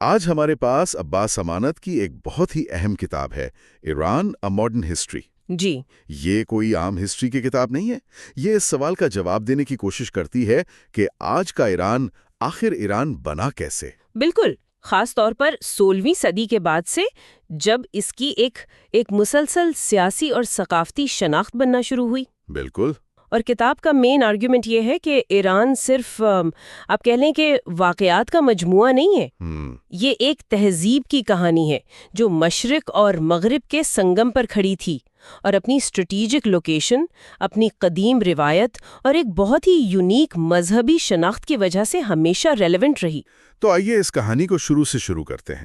آج ہمارے پاس عباس امانت کی ایک بہت ہی اہم کتاب ہے، ایران اے ماڈرن ہسٹری۔ جی یہ کوئی عام ہسٹری کی کتاب نہیں ہے، یہ اس سوال کا جواب دینے کی کوشش کرتی ہے کہ آج کا ایران آخر ایران بنا کیسے؟ بالکل، خاص طور پر 16ویں صدی کے بعد سے، جب اس کی ایک مسلسل سیاسی اور ثقافتی شناخت بننا شروع ہوئی۔ بالکل۔ اور کتاب کا مین آرگیومنٹ یہ ہے کہ ایران صرف آپ کہہ لیں کہ واقعات کا مجموعہ نہیں ہے، یہ ایک تہذیب کی کہانی ہے جو مشرق اور مغرب کے سنگم پر کھڑی تھی اور اپنی اسٹریٹیجک لوکیشن، اپنی قدیم روایت اور ایک بہت ہی یونیک مذہبی شناخت کی وجہ سے ہمیشہ ریلیونٹ رہی۔ تو آئیے اس کہانی کو شروع کرتے ہیں۔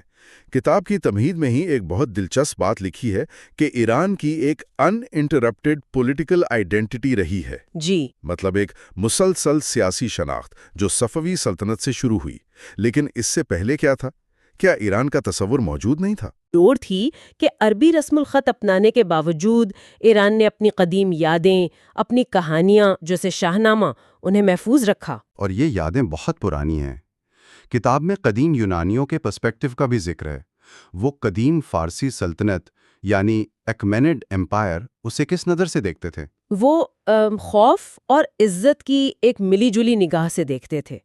کتاب کی تمہید میں ہی ایک بہت دلچسپ بات لکھی ہے کہ ایران کی ایک ان انٹرپٹڈ پولیٹیکل آئیڈینٹی رہی ہے۔ جی، مطلب ایک مسلسل سیاسی شناخت جو صفوی سلطنت سے شروع ہوئی۔ لیکن اس سے پہلے کیا تھا؟ کیا ایران کا تصور موجود نہیں تھا؟ دور تھی کہ عربی رسم الخط اپنانے کے باوجود ایران نے اپنی قدیم یادیں، اپنی کہانیاں جیسے شاہ نامہ، انہیں محفوظ رکھا۔ اور یہ یادیں بہت پرانی ہیں۔ کتاب میں قدیم یونانیوں کے پرسپیکٹو کا بھی ذکر ہے۔ وہ قدیم فارسی سلطنت یعنی ایکمینڈ امپائر اسے کس نظر سے دیکھتے تھے؟ وہ خوف اور عزت کی ایک ملی جلی نگاہ سے دیکھتے تھے۔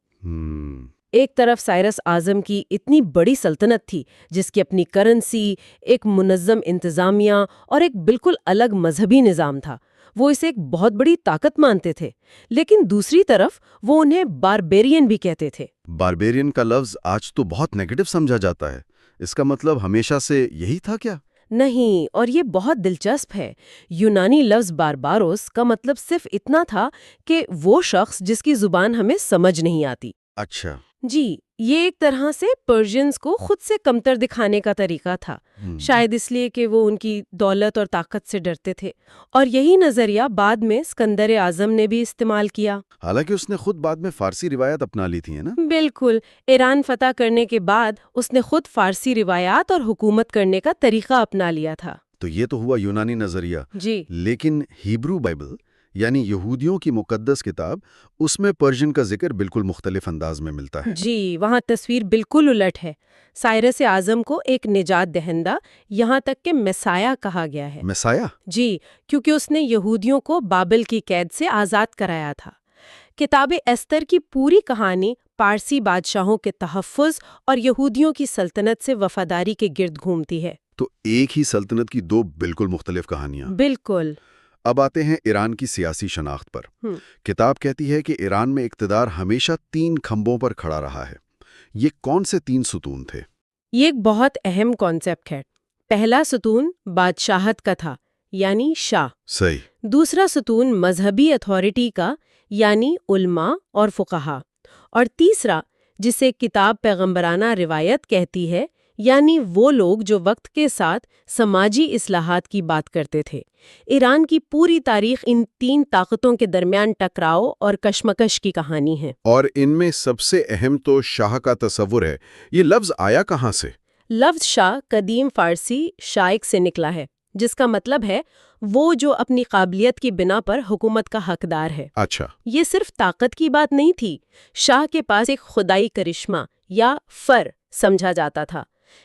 ایک طرف سائرس اعظم کی اتنی بڑی سلطنت تھی جس کی اپنی کرنسی، ایک منظم انتظامیہ اور ایک بالکل الگ مذہبی نظام تھا، وہ اسے ایک بہت بڑی طاقت مانتے تھے۔ لیکن دوسری طرف وہ انہیں باربیرین بھی کہتے تھے۔ باربیرین کا لفظ آج تو بہت نیگیٹو سمجھا جاتا ہے، اس کا مطلب ہمیشہ سے یہی تھا کیا؟ نہیں، اور یہ بہت دلچسپ ہے۔ یونانی لفظ بارباروس کا مطلب صرف اتنا تھا کہ وہ شخص جس کی زبان ہمیں سمجھ نہیں آتی۔ اچھا۔ جی، یہ ایک طرح سے پرشینز کو خود سے کمتر دکھانے کا طریقہ تھا، شاید اس لیے کہ وہ ان کی دولت اور طاقت سے ڈرتے تھے، اور یہی نظریہ بعد میں اسکندر اعظم نے بھی استعمال کیا۔ حالانکہ اس نے خود بعد میں فارسی روایت اپنا لی تھی، ہے نا؟ بالکل، ایران فتح کرنے کے بعد اس نے خود فارسی روایات اور حکومت کرنے کا طریقہ اپنا لیا تھا۔ تو یہ تو ہوا یونانی نظریہ۔ جی، لیکن ہیبرو بائبل یعنی یہودیوں کی مقدس کتاب، اس میں پرشین کا ذکر بالکل مختلف انداز میں ملتا ہے۔ جی، وہاں تصویر بالکل الٹ ہے۔ سائرس اعظم کو ایک نجات دہندہ، یہاں تک کہ مسیح کہا گیا ہے۔ مسیح؟ جی، کیونکہ اس نے یہودیوں کو بابل کی قید سے آزاد کرایا تھا۔ کتاب ایستر کی پوری کہانی پارسی بادشاہوں کے تحفظ اور یہودیوں کی سلطنت سے وفاداری کے گرد گھومتی ہے۔ تو ایک ہی سلطنت کی دو بالکل مختلف کہانیاں۔ بالکل۔ اب آتے ہیں ایران کی سیاسی شناخت پر۔ کتاب کہتی ہے کہ ایران میں اقتدار ہمیشہ 3 کھمبوں پر کھڑا رہا ہے۔ یہ کون سے 3 ستون تھے؟ یہ ایک بہت اہم کانسیپٹ ہے۔ پہلا ستون بادشاہت کا تھا، یعنی شاہ۔ صحیح۔ دوسرا ستون مذہبی اتھارٹی کا، یعنی علماء اور فقہا۔ اور تیسرا، جسے کتاب پیغمبرانہ روایت کہتی ہے، یعنی وہ لوگ جو وقت کے ساتھ سماجی اصلاحات کی بات کرتے تھے۔ ایران کی پوری تاریخ ان 3 طاقتوں کے درمیان ٹکراؤ اور کشمکش کی کہانی ہے۔ اور ان میں سب سے اہم تو شاہ کا تصور ہے۔ یہ لفظ آیا کہاں سے؟ لفظ شاہ قدیم فارسی شائق سے نکلا ہے، جس کا مطلب ہے وہ جو اپنی قابلیت کی بنا پر حکومت کا حقدار ہے۔ اچھا۔ یہ صرف طاقت کی بات نہیں تھی، شاہ کے پاس ایک خدائی کرشمہ یا فر سمجھا جاتا تھا،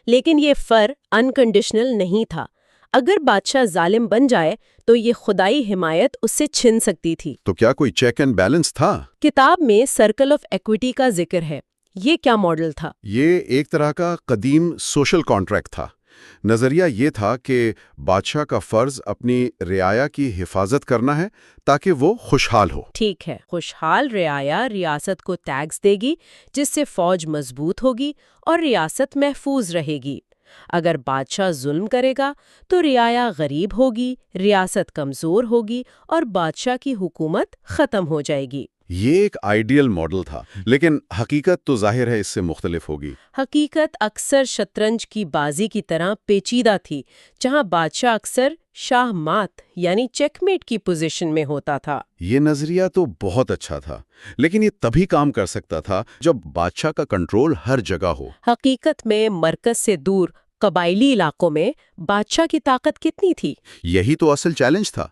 لیکن یہ فر انکنڈیشنل نہیں تھا۔ اگر بادشاہ ظالم بن جائے تو یہ خدائی حمایت اس سے چھن سکتی تھی۔ تو کیا کوئی چیک اینڈ بیلنس تھا؟ کتاب میں سرکل آف ایکوٹی کا ذکر ہے۔ یہ کیا ماڈل تھا؟ یہ ایک طرح کا قدیم سوشل کانٹریکٹ تھا۔ نظریہ یہ تھا کہ بادشاہ کا فرض اپنی رعایا کی حفاظت کرنا ہے تاکہ وہ خوشحال ہو۔ ٹھیک ہے، خوشحال رعایا ریاست کو ٹیکس دے گی، جس سے فوج مضبوط ہوگی اور ریاست محفوظ رہے گی۔ اگر بادشاہ ظلم کرے گا تو رعایا غریب ہوگی، ریاست کمزور ہوگی اور بادشاہ کی حکومت ختم ہو جائے گی۔ یہ ایک آئیڈیل ماڈل تھا، لیکن حقیقت تو ظاہر ہے اس سے مختلف ہوگی۔ حقیقت اکثر شطرنج کی بازی کی طرح پیچیدہ تھی، جہاں بادشاہ اکثر شاہ مات یعنی چیک میٹ کی پوزیشن میں ہوتا تھا۔ یہ نظریہ تو بہت اچھا تھا، لیکن یہ تبھی کام کر سکتا تھا جب بادشاہ کا کنٹرول ہر جگہ ہو۔ حقیقت میں مرکز سے دور قبائلی علاقوں میں بادشاہ کی طاقت کتنی تھی؟ یہی تو اصل چیلنج تھا۔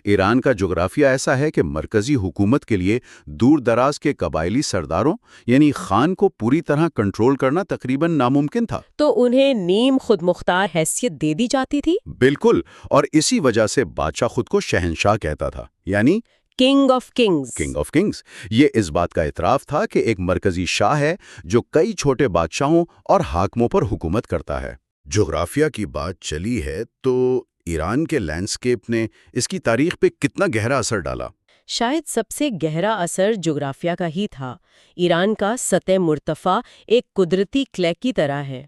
ایران کا جغرافیہ ایسا ہے کہ مرکزی حکومت کے لیے دور دراز کے قبائلی سرداروں یعنی خان کو پوری طرح کنٹرول کرنا تقریباً ناممکن تھا۔ تو انہیں نیم خود مختار حیثیت دے دی جاتی تھی؟ بالکل، اور اسی وجہ سے بادشاہ خود کو شہنشاہ کہتا تھا، یعنی king of kings. King of kings. یہ اس بات کا اعتراف تھا کہ ایک مرکزی شاہ ہے جو کئی چھوٹے بادشاہوں اور حاکموں پر حکومت کرتا ہے۔ جغرافیہ کی بات چلی ہے تو ایران کے لینڈسکیپ نے اس کی تاریخ پہ کتنا گہرا اثر ڈالا؟ شاید سب سے گہرا اثر جغرافیہ کا ہی تھا۔ ایران کا سطح مرتفع ایک قدرتی کلیک کی طرح ہے،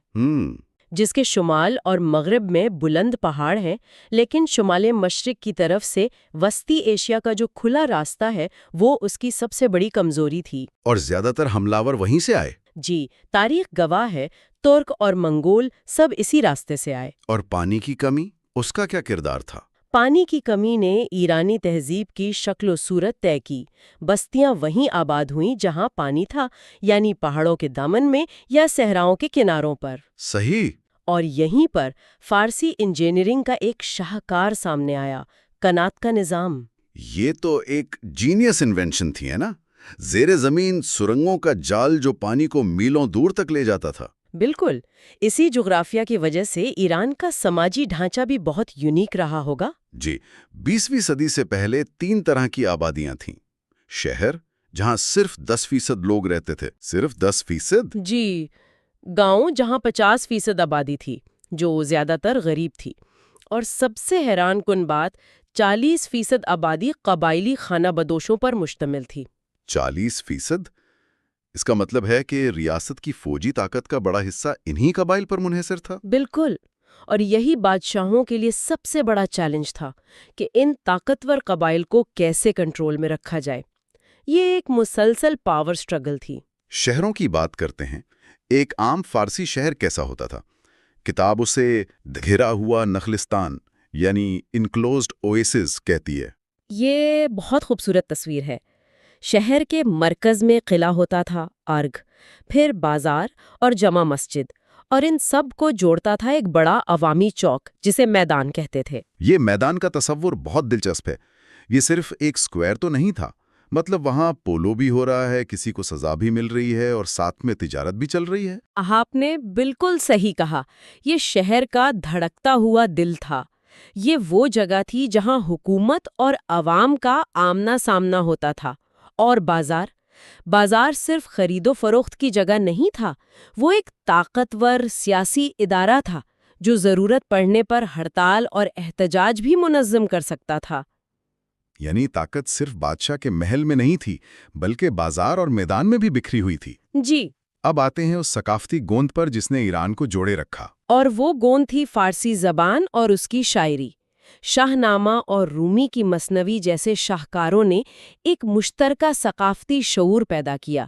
جس کے شمال اور مغرب میں بلند پہاڑ ہیں، لیکن شمال مشرق کی طرف سے وسطی ایشیا کا جو کھلا راستہ ہے وہ اس کی سب سے بڑی کمزوری تھی۔ اور زیادہ تر حملہ وہیں سے آئے؟ جی، تاریخ گواہ ہے، ترک اور منگول سب اسی راستے سے آئے۔ اور پانی کی کمی، اس کا کیا کردار تھا؟ پانی کی کمی نے ایرانی تہذیب کی شکل و صورت طے کی۔ بستیاں وہیں آباد ہوئیں جہاں پانی تھا، یعنی پہاڑوں کے دامن میں یا صحراؤں کے کناروں پر۔ صحیح۔ اور یہیں پر فارسی انجینئرنگ کا ایک شاہکار سامنے آیا، کنات کا نظام۔ یہ تو ایک جینیس انوینشن تھی، ہے نا؟ زیر زمین سرنگوں کا جال جو پانی کو میلوں دور تک لے جاتا تھا۔ بالکل، اسی جغرافیہ کی وجہ سے ایران کا سماجی ڈھانچہ بھی بہت یونیک رہا ہوگا۔ جی، 20ویں صدی سے پہلے 3 طرح کی آبادیاں تھیں۔ شہر، جہاں صرف 10% لوگ رہتے تھے، صرف 10%؟ جی، گاؤں جہاں 50% آبادی تھی، جو زیادہ تر غریب تھی، اور سب سے حیران کن بات 40% آبادی قبائلی خانہ بدوشوں پر مشتمل تھی۔ 40%؟ اس کا مطلب ہے کہ ریاست کی فوجی طاقت کا بڑا حصہ انہی قبائل پر منحصر تھا؟ بالکل، اور یہی بادشاہوں کے لیے سب سے بڑا چیلنج تھا کہ ان طاقتور قبائل کو کیسے کنٹرول میں رکھا جائے۔ یہ ایک مسلسل پاور سٹرگل تھی۔ شہروں کی بات کرتے ہیں۔ ایک عام فارسی شہر کیسا ہوتا تھا؟ کتاب اسے گھرا ہوا نخلستان یعنی انکلوزڈ اویسز کہتی ہے۔ یہ بہت خوبصورت تصویر ہے۔ شہر کے مرکز میں قلعہ ہوتا تھا، ارگ، پھر بازار اور جامع مسجد، اور ان سب کو جوڑتا تھا ایک بڑا عوامی چوک جسے میدان کہتے تھے۔ یہ میدان کا تصور بہت دلچسپ ہے۔ یہ صرف ایک سکوائر تو نہیں تھا، مطلب وہاں پولو بھی ہو رہا ہے، کسی کو سزا بھی مل رہی ہے اور ساتھ میں تجارت بھی چل رہی ہے۔ آپ نے بالکل صحیح کہا، یہ شہر کا دھڑکتا ہوا دل تھا۔ یہ وہ جگہ تھی جہاں حکومت اور عوام کا آمنا سامنا ہوتا تھا۔ اور بازار صرف خرید و فروخت کی جگہ نہیں تھا، وہ ایک طاقتور سیاسی ادارہ تھا جو ضرورت پڑنے پر ہڑتال اور احتجاج بھی منظم کر سکتا تھا۔ یعنی طاقت صرف بادشاہ کے محل میں نہیں تھی، بلکہ بازار اور میدان میں بھی بکھری ہوئی تھی۔ جی، اب آتے ہیں اس ثقافتی گوند پر جس نے ایران کو جوڑے رکھا۔ اور وہ گوند تھی فارسی زبان اور اس کی شاعری۔ شاہ نامہ اور رومی کی مثنوی جیسے شاہکاروں نے ایک مشترکہ ثقافتی شعور پیدا کیا۔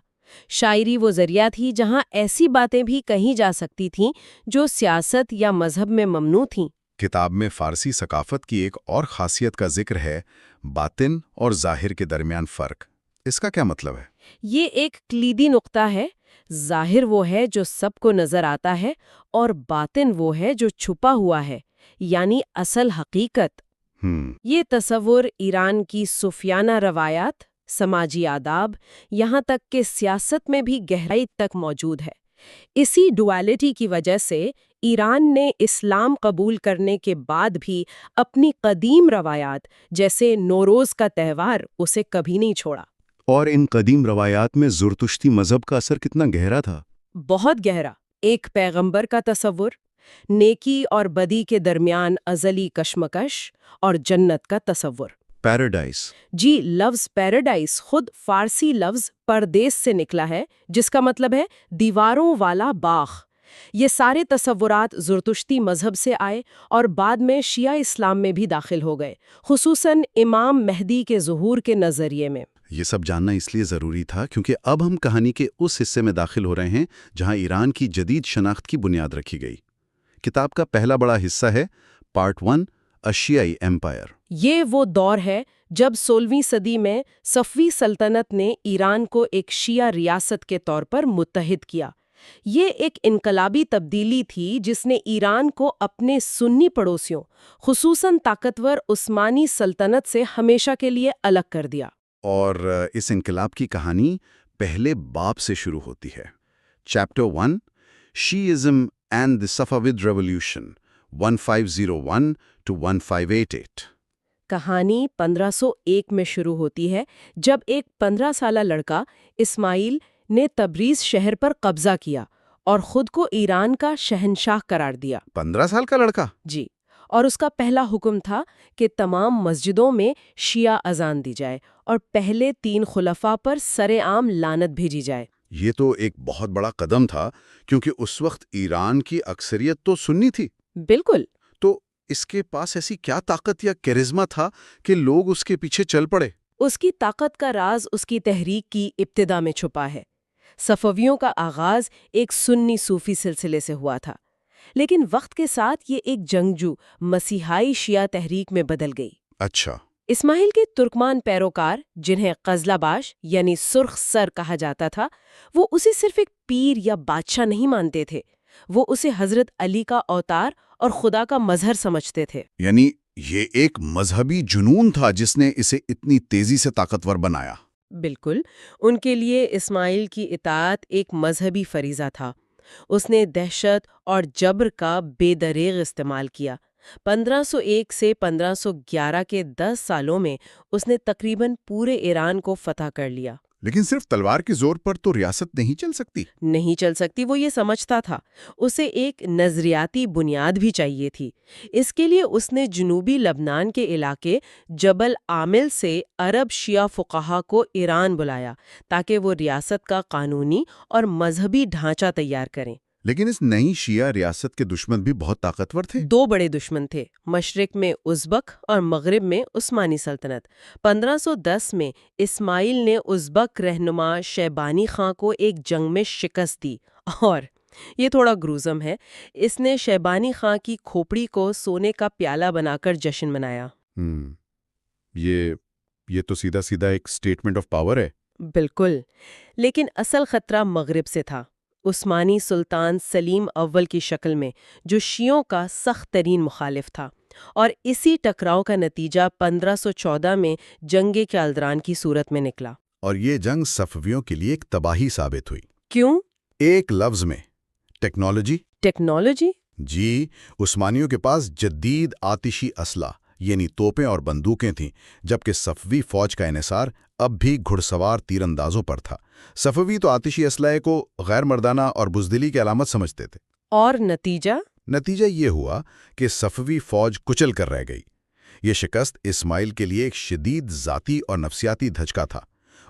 شاعری وہ ذریعہ تھی جہاں ایسی باتیں بھی کہی جا سکتی تھیں جو سیاست یا مذہب میں ممنوع تھیں۔ کتاب میں فارسی ثقافت کی ایک اور خاصیت کا ذکر ہے، باطن اور ظاہر کے درمیان فرق۔ اس کا کیا مطلب ہے؟ یہ ایک کلیدی نقطہ ہے۔ ظاہر وہ ہے جو سب کو نظر آتا ہے، اور باطن وہ ہے جو چھپا ہوا ہے، یعنی اصل حقیقت۔ یہ تصور ایران کی صوفیانہ روایات، سماجی آداب، یہاں تک کہ سیاست میں بھی گہرائی تک موجود ہے۔ اسی ڈوالٹی کی وجہ سے ایران نے اسلام قبول کرنے کے بعد بھی اپنی قدیم روایات جیسے نوروز کا تہوار اسے کبھی نہیں چھوڑا۔ اور ان قدیم روایات میں زرتشتی مذہب کا اثر کتنا گہرا تھا؟ بہت گہرا۔ ایک پیغمبر کا تصور، نیکی اور بدی کے درمیان ازلی کشمکش، اور جنت کا تصور۔ پیراڈائز۔ جی، لفظ پیراڈائز خود فارسی لفظ پردیس سے نکلا ہے، جس کا مطلب ہے دیواروں والا باغ۔ یہ سارے تصورات زرتشتی مذہب سے آئے اور بعد میں شیعہ اسلام میں بھی داخل ہو گئے، خصوصاً امام مہدی کے ظہور کے نظریے میں۔ یہ سب جاننا اس لیے ضروری تھا کیونکہ اب ہم کہانی کے اس حصے میں داخل ہو رہے ہیں جہاں ایران کی جدید شناخت کی بنیاد رکھی گئی۔ کتاب کا پہلا بڑا حصہ ہے پارٹ 1، شیعی ایمپائر۔ یہ وہ دور ہے جب 16ویں صدی میں صفوی سلطنت نے ایران کو ایک شیعہ ریاست کے طور پر متحد کیا۔ یہ ایک انقلابی تبدیلی تھی جس نے ایران کو اپنے سنی پڑوسیوں خصوصاً طاقتور عثمانی سلطنت سے ہمیشہ کے لیے الگ کر دیا۔ اور اس انقلاب کی کہانی پہلے باب سے شروع ہوتی ہے۔ Chapter 1 Shiism and the Safavid revolution 1501 to 1588۔ کہانی 1501 میں شروع ہوتی ہے جب ایک 15 سالہ لڑکا اسماعیل نے تبریز شہر پر قبضہ کیا اور خود کو ایران کا شہنشاہ قرار دیا۔ 15 سال کا لڑکا؟ جی، اور اس کا پہلا حکم تھا کہ تمام مسجدوں میں شیعہ اذان دی جائے اور پہلے 3 خلفاء پر سر عام لعنت بھیجی جائے۔ یہ تو ایک بہت بڑا قدم تھا کیونکہ اس وقت ایران کی اکثریت تو سنی تھی۔ بالکل۔ تو اس کے پاس ایسی کیا طاقت یا کیرزما تھا کہ لوگ اس کے پیچھے چل پڑے؟ اس کی طاقت کا راز اس کی تحریک کی ابتدا میں چھپا ہے۔ صفویوں کا آغاز ایک سنی صوفی سلسلے سے ہوا تھا، لیکن وقت کے ساتھ یہ ایک جنگجو مسیحائی شیعہ تحریک میں بدل گئی۔ اچھا۔ اسماعیل کے ترکمان پیروکار جنہیں قزلہ باش یعنی سرخ سر کہا جاتا تھا، وہ اسے صرف ایک پیر یا بادشاہ نہیں مانتے تھے، وہ اسے حضرت علی کا اوتار اور خدا کا مظہر سمجھتے تھے۔ یعنی یہ ایک مذہبی جنون تھا جس نے اسے اتنی تیزی سے طاقتور بنایا۔ بالکل، ان کے لیے اسماعیل کی اطاعت ایک مذہبی فریضہ تھا۔ اس نے دہشت اور جبر کا بے دریغ استعمال کیا۔ 1501 سے 1511 کے 10 سالوں میں اس نے تقریباً پورے ایران کو فتح کر لیا۔ لیکن صرف تلوار کے زور پر تو ریاست نہیں چل سکتی۔ نہیں چل سکتی، وہ یہ سمجھتا تھا۔ اسے ایک نظریاتی بنیاد بھی چاہیے تھی۔ اس کے لیے اس نے جنوبی لبنان کے علاقے جبل عامل سے عرب شیعہ فقہا کو ایران بلایا تاکہ وہ ریاست کا قانونی اور مذہبی ڈھانچہ تیار کریں۔ لیکن اس نئی شیعہ ریاست کے دشمن بھی بہت طاقتور تھے۔ 2 بڑے دشمن تھے، مشرق میں ازبک اور مغرب میں عثمانی سلطنت۔ 1510 میں اسماعیل نے ازبک رہنما شیبانی خاں کو ایک جنگ میں شکست دی، اور یہ تھوڑا گروزم ہے، اس نے شیبانی خاں کی کھوپڑی کو سونے کا پیالہ بنا کر جشن منایا۔ یہ تو سیدھا سیدھا ایک سٹیٹمنٹ آف پاور ہے۔ بالکل، لیکن اصل خطرہ مغرب سے تھا، عثمانی سلطان سلیم اول کی شکل میں، جو شیعوں کا سخت ترین مخالف تھا، اور اسی ٹکراؤ کا نتیجہ 1514 میں جنگ کالدران کی صورت میں نکلا۔ اور یہ جنگ صفویوں کے لیے ایک تباہی ثابت ہوئی۔ کیوں؟ ایک لفظ میں، ٹیکنالوجی۔ ٹیکنالوجی؟ جی، عثمانیوں کے پاس جدید آتشی اسلحہ یعنی توپیں اور بندوقیں تھیں، جبکہ صفوی فوج کا انحصار اب بھی گھڑ سوار تیر اندازوں پر تھا۔ صفوی تو آتشی اسلحے کو غیر مردانہ اور بزدلی کی علامت سمجھتے تھے۔ اور نتیجہ یہ ہوا کہ صفوی فوج کچل کر رہ گئی۔ یہ شکست اسماعیل کے لیے ایک شدید ذاتی اور نفسیاتی دھچکا تھا۔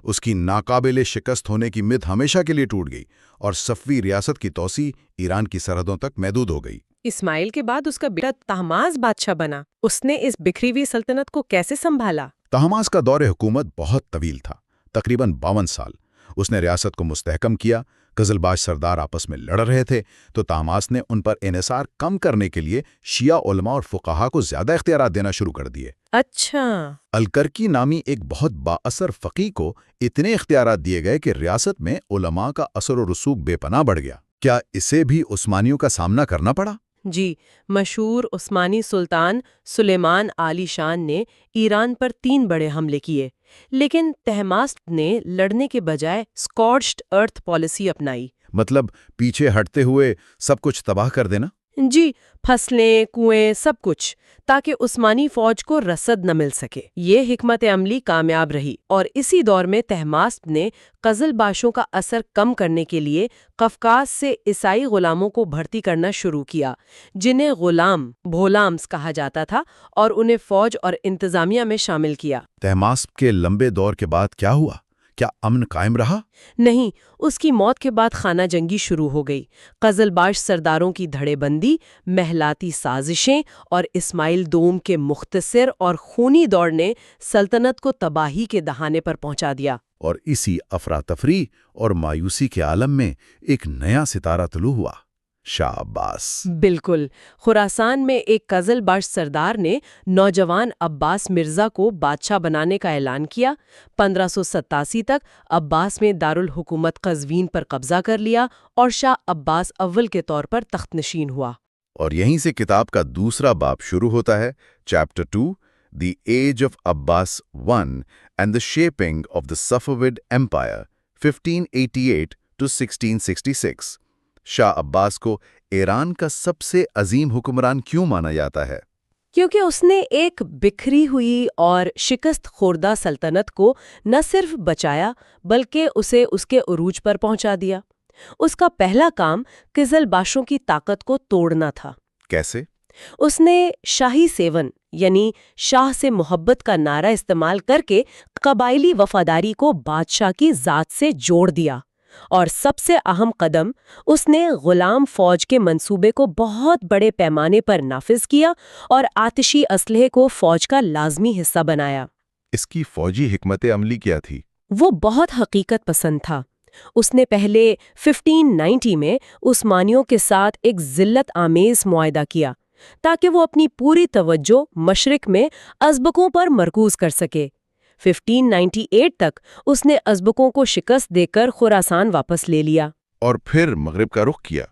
اس کی ناقابل شکست ہونے کی مت ہمیشہ کے لیے ٹوٹ گئی اور صفوی ریاست کی توسیع ایران کی سرحدوں تک محدود ہو گئی۔ اسماعیل کے بعد اس کا بیٹا طہماسپ بادشاہ بنا۔ اس نے اس بکھری ہوئی سلطنت کو کیسے سنبھالا؟ طہماسپ کا دور حکومت بہت طویل تھا، تقریباً 52 سال۔ اس نے ریاست کو مستحکم کیا۔ قزلباش سردار آپس میں لڑ رہے تھے تو طہماسپ نے ان پر انحصار کم کرنے کے لیے شیعہ علماء اور فقہا کو زیادہ اختیارات دینا شروع کر دیے۔ اچھا۔ الکرکی نامی ایک بہت بااثر فقیہ کو اتنے اختیارات دیے گئے کہ ریاست میں علماء کا اثر و رسوخ بے پناہ بڑھ گیا۔ کیا اسے بھی عثمانیوں کا سامنا کرنا پڑا؟ جی، مشہور عثمانی سلطان سلیمان عالی شان نے ایران پر 3 بڑے حملے کیے، لیکن طہماسپ نے لڑنے کے بجائے اسکارچڈ ارتھ پالیسی اپنائی۔ مطلب پیچھے ہٹتے ہوئے سب کچھ تباہ کر دینا؟ جی، فصلیں، کنویں، سب کچھ، تاکہ عثمانی فوج کو رسد نہ مل سکے۔ یہ حکمت عملی کامیاب رہی، اور اسی دور میں طہماسپ نے قزلباشوں کا اثر کم کرنے کے لیے قفقاز سے عیسائی غلاموں کو بھرتی کرنا شروع کیا، جنہیں بھولامس کہا جاتا تھا، اور انہیں فوج اور انتظامیہ میں شامل کیا۔ طہماسپ کے لمبے دور کے بعد کیا ہوا؟ کیا امن قائم رہا؟ نہیں، اس کی موت کے بعد خانہ جنگی شروع ہو گئی۔ قزلباش سرداروں کی دھڑے بندی، محلاتی سازشیں اور اسماعیل دوم کے مختصر اور خونی دور نے سلطنت کو تباہی کے دہانے پر پہنچا دیا۔ اور اسی افراتفری اور مایوسی کے عالم میں ایک نیا ستارہ طلوع ہوا۔ شاہ عباس۔ بالکل، خراسان میں ایک قزل باش سردار نے نوجوان عباس مرزا کو بادشاہ بنانے کا اعلان کیا۔ 1587 تک عباس میں دارالحکومت قزوین پر قبضہ کر لیا اور شاہ عباس اول کے طور پر تخت نشین ہوا۔ اور یہیں سے کتاب کا دوسرا باب شروع ہوتا ہے، chapter 2، the age of Abbas I and the shaping of the Safavid empire 1588 to 1666۔ شاہ عباس کو ایران کا سب سے عظیم حکمران کیوں مانا جاتا ہے؟ کیونکہ اس نے ایک بکھری ہوئی اور شکست خوردہ سلطنت کو نہ صرف بچایا بلکہ اسے اس کے عروج پر پہنچا دیا۔ اس کا پہلا کام قزل باشوں کی طاقت کو توڑنا تھا۔ کیسے؟ اس نے شاہی سیون یعنی شاہ سے محبت کا نعرہ استعمال کر کے قبائلی وفاداری کو بادشاہ کی ذات سے جوڑ دیا، اور سب سے اہم قدم، اس نے غلام فوج کے منصوبے کو بہت بڑے پیمانے پر نافذ کیا اور آتشی اسلحے کو فوج کا لازمی حصہ بنایا۔ اس کی فوجی حکمت عملی کیا تھی؟ وہ بہت حقیقت پسند تھا۔ اس نے پہلے 1590 میں عثمانیوں کے ساتھ ایک ذلت آمیز معاہدہ کیا تاکہ وہ اپنی پوری توجہ مشرق میں ازبکوں پر مرکوز کر سکے۔ 1598 تک اس نے ازبکوں کو شکست دے کر خراسان واپس لے لیا۔ اور پھر مغرب کا رخ کیا۔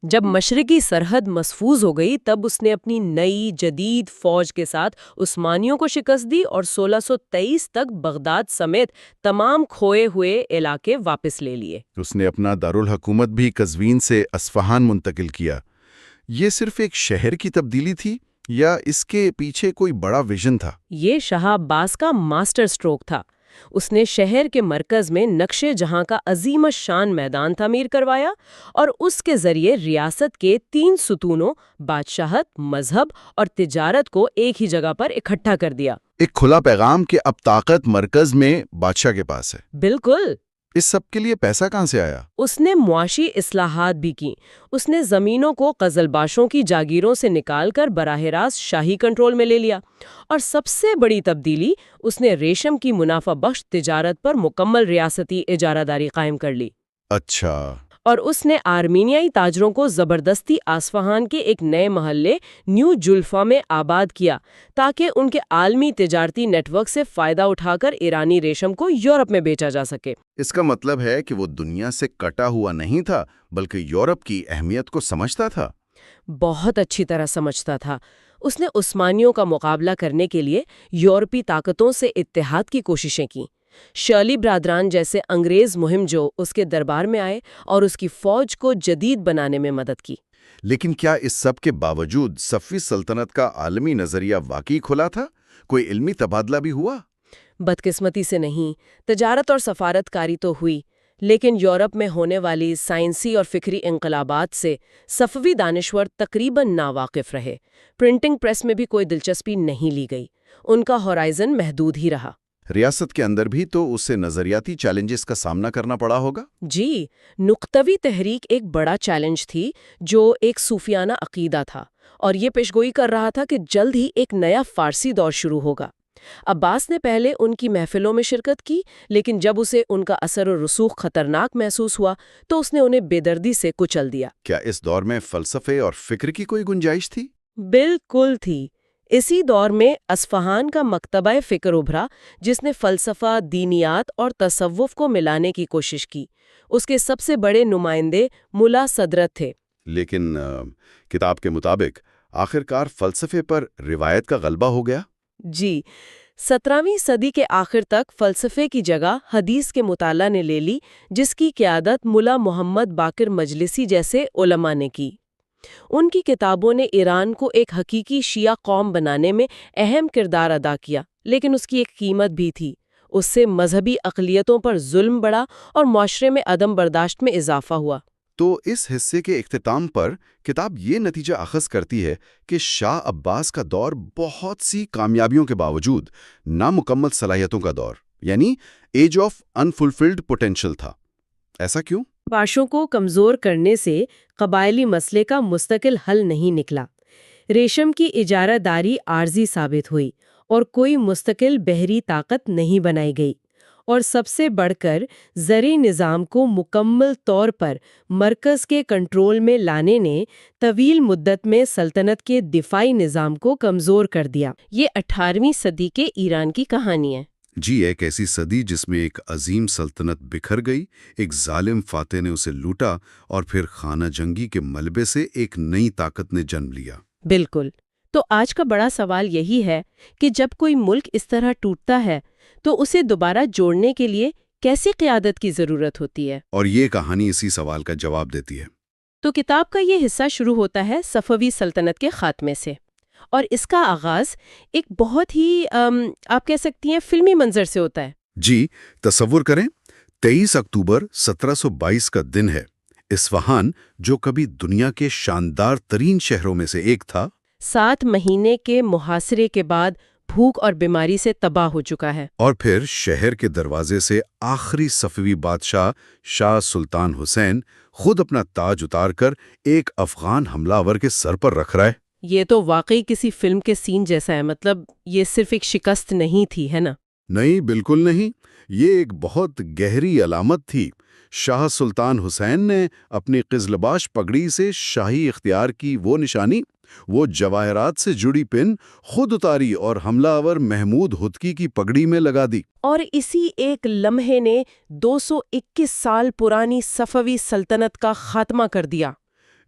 جب مشرقی سرحد محفوظ ہو گئی تب اس نے اپنی نئی جدید فوج کے ساتھ عثمانیوں کو شکست دی اور 1623 تک بغداد سمیت تمام کھوئے ہوئے علاقے واپس لے لیے۔ اس نے اپنا دارالحکومت بھی قزوین سے اصفہان منتقل کیا۔ یہ صرف ایک شہر کی تبدیلی تھی یا اس کے پیچھے کوئی بڑا ویژن تھا؟ یہ شاہ عباس کا ماسٹر سٹروک تھا۔ اس نے شہر کے مرکز میں نقش جہاں کا عظیم الشان میدان تعمیر کروایا اور اس کے ذریعے ریاست کے 3 ستونوں بادشاہت، مذہب اور تجارت کو ایک ہی جگہ پر اکٹھا کر دیا۔ ایک کھلا پیغام کہ اب طاقت مرکز میں بادشاہ کے پاس ہے۔ بالکل۔ اس سب کے لیے پیسہ کہاں سے آیا؟ اس نے معاشی اصلاحات بھی کی۔ اس نے زمینوں کو قزلباشوں کی جاگیروں سے نکال کر براہ راست شاہی کنٹرول میں لے لیا، اور سب سے بڑی تبدیلی، اس نے ریشم کی منافع بخش تجارت پر مکمل ریاستی اجارہ داری قائم کر لی۔ اچھا۔ اور اس نے آرمینیائی تاجروں کو زبردستی آصفہان کے ایک نئے محلے نیو جلفا میں آباد کیا تاکہ ان کے عالمی تجارتی نیٹ ورک سے فائدہ اٹھا کر ایرانی ریشم کو یورپ میں بیچا جا سکے۔ اس کا مطلب ہے کہ وہ دنیا سے کٹا ہوا نہیں تھا بلکہ یورپ کی اہمیت کو سمجھتا تھا۔ بہت اچھی طرح سمجھتا تھا۔ اس نے عثمانیوں کا مقابلہ کرنے کے لیے یورپی طاقتوں سے اتحاد کی کوششیں کیں۔ شرلی برادران جیسے انگریز مہم جو اس کے دربار میں آئے اور اس کی فوج کو جدید بنانے میں مدد کی۔ لیکن کیا اس سب کے باوجود صفوی سلطنت کا عالمی نظریہ واقعی کھلا تھا؟ کوئی علمی تبادلہ بھی ہوا؟ بدقسمتی سے نہیں۔ تجارت اور سفارت کاری تو ہوئی، لیکن یورپ میں ہونے والی سائنسی اور فکری انقلابات سے صفوی دانشور تقریباً ناواقف رہے۔ پرنٹنگ پریس میں بھی کوئی دلچسپی نہیں لی گئی۔ ان کا ہورائزن محدود ہی رہا۔ ریاست کے اندر بھی تو اسے نظریاتی چیلنجز کا سامنا کرنا پڑا ہوگا؟ جی، نقطوی تحریک ایک بڑا چیلنج تھی جو ایک صوفیانہ عقیدہ تھا، اور یہ پیشگوئی کر رہا تھا کہ جلد ہی ایک نیا فارسی دور شروع ہوگا۔ عباس نے پہلے ان کی محفلوں میں شرکت کی، لیکن جب اسے ان کا اثر و رسوخ خطرناک محسوس ہوا تو اس نے انہیں بے دردی سے کچل دیا۔ کیا اس دور میں فلسفے اور فکر کی کوئی گنجائش تھی؟ بالکل تھی۔ اسی دور میں اصفہان کا مکتبہ فکر ابھرا جس نے فلسفہ، دینیات اور تصوف کو ملانے کی کوشش کی۔ اس کے سب سے بڑے نمائندے ملا صدرت تھے۔ لیکن کتاب کے مطابق آخرکار فلسفے پر روایت کا غلبہ ہو گیا؟ جی، 17ویں صدی کے آخر تک فلسفے کی جگہ حدیث کے مطالعہ نے لے لی، جس کی قیادت ملا محمد باقر مجلسی جیسے علماء نے کی۔ ان کی کتابوں نے ایران کو ایک حقیقی شیعہ قوم بنانے میں اہم کردار ادا کیا، لیکن اس کی ایک قیمت بھی تھی۔ اس سے مذہبی اقلیتوں پر ظلم بڑھا اور معاشرے میں عدم برداشت میں اضافہ ہوا۔ تو اس حصے کے اختتام پر کتاب یہ نتیجہ اخذ کرتی ہے کہ شاہ عباس کا دور بہت سی کامیابیوں کے باوجود نامکمل صلاحیتوں کا دور، یعنی ایج آف انفلفلڈ پوٹینشل تھا۔ ایسا کیوں؟ باشوں کو کمزور کرنے سے قبائلی مسئلے کا مستقل حل نہیں نکلا۔ ریشم کی اجارہ داری عارضی ثابت ہوئی اور کوئی مستقل بحری طاقت نہیں بنائی گئی۔ اور سب سے بڑھ کر زرعی نظام کو مکمل طور پر مرکز کے کنٹرول میں لانے نے طویل مدت میں سلطنت کے دفاعی نظام کو کمزور کر دیا۔ یہ 18ویں صدی کے ایران کی کہانی ہے۔ جی، ایک ایسی صدی جس میں ایک عظیم سلطنت بکھر گئی، ایک ظالم فاتح نے اسے لوٹا اور پھر خانہ جنگی کے ملبے سے ایک نئی طاقت نے جنم لیا۔ بالکل۔ تو آج کا بڑا سوال یہی ہے کہ جب کوئی ملک اس طرح ٹوٹتا ہے تو اسے دوبارہ جوڑنے کے لیے کیسی قیادت کی ضرورت ہوتی ہے؟ اور یہ کہانی اسی سوال کا جواب دیتی ہے۔ تو کتاب کا یہ حصہ شروع ہوتا ہے صفوی سلطنت کے خاتمے سے، اور اس کا آغاز ایک بہت ہی آپ کہہ سکتی ہیں فلمی منظر سے ہوتا ہے۔ جی، تصور کریں 23 اکتوبر 1722 کا دن ہے۔ اصفہان، جو کبھی دنیا کے شاندار ترین شہروں میں سے ایک تھا، 7 مہینے کے محاصرے کے بعد بھوک اور بیماری سے تباہ ہو چکا ہے۔ اور پھر شہر کے دروازے سے آخری صفوی بادشاہ شاہ سلطان حسین خود اپنا تاج اتار کر ایک افغان حملہ آور کے سر پر رکھ رہا ہے۔ یہ تو واقعی کسی فلم کے سین جیسا ہے، مطلب یہ صرف ایک شکست نہیں تھی، ہے نا؟ نہیں، بالکل نہیں، یہ ایک بہت گہری علامت تھی۔ شاہ سلطان حسین نے اپنی قزلباش پگڑی سے شاہی اختیار کی وہ نشانی، وہ جواہرات سے جڑی پن خود اتاری اور حملہ آور محمود ہتکی کی پگڑی میں لگا دی۔ اور اسی ایک لمحے نے 221 سال پرانی صفوی سلطنت کا خاتمہ کر دیا۔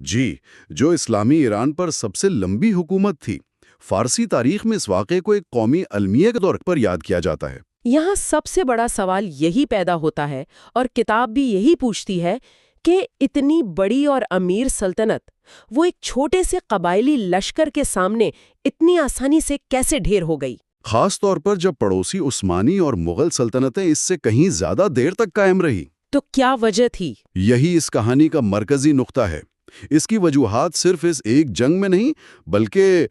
جی، جو اسلامی ایران پر سب سے لمبی حکومت تھی۔ فارسی تاریخ میں اس واقعے کو ایک قومی المیہ کے طور پر یاد کیا جاتا ہے۔ یہاں سب سے بڑا سوال یہی پیدا ہوتا ہے، اور کتاب بھی یہی پوچھتی ہے کہ اتنی بڑی اور امیر سلطنت وہ ایک چھوٹے سے قبائلی لشکر کے سامنے اتنی آسانی سے کیسے ڈھیر ہو گئی؟ خاص طور پر جب پڑوسی عثمانی اور مغل سلطنتیں اس سے کہیں زیادہ دیر تک قائم رہی۔ تو کیا وجہ تھی؟ یہی اس کہانی کا مرکزی نقطہ ہے۔ اس کی وجوہات صرف اس ایک جنگ میں نہیں بلکہ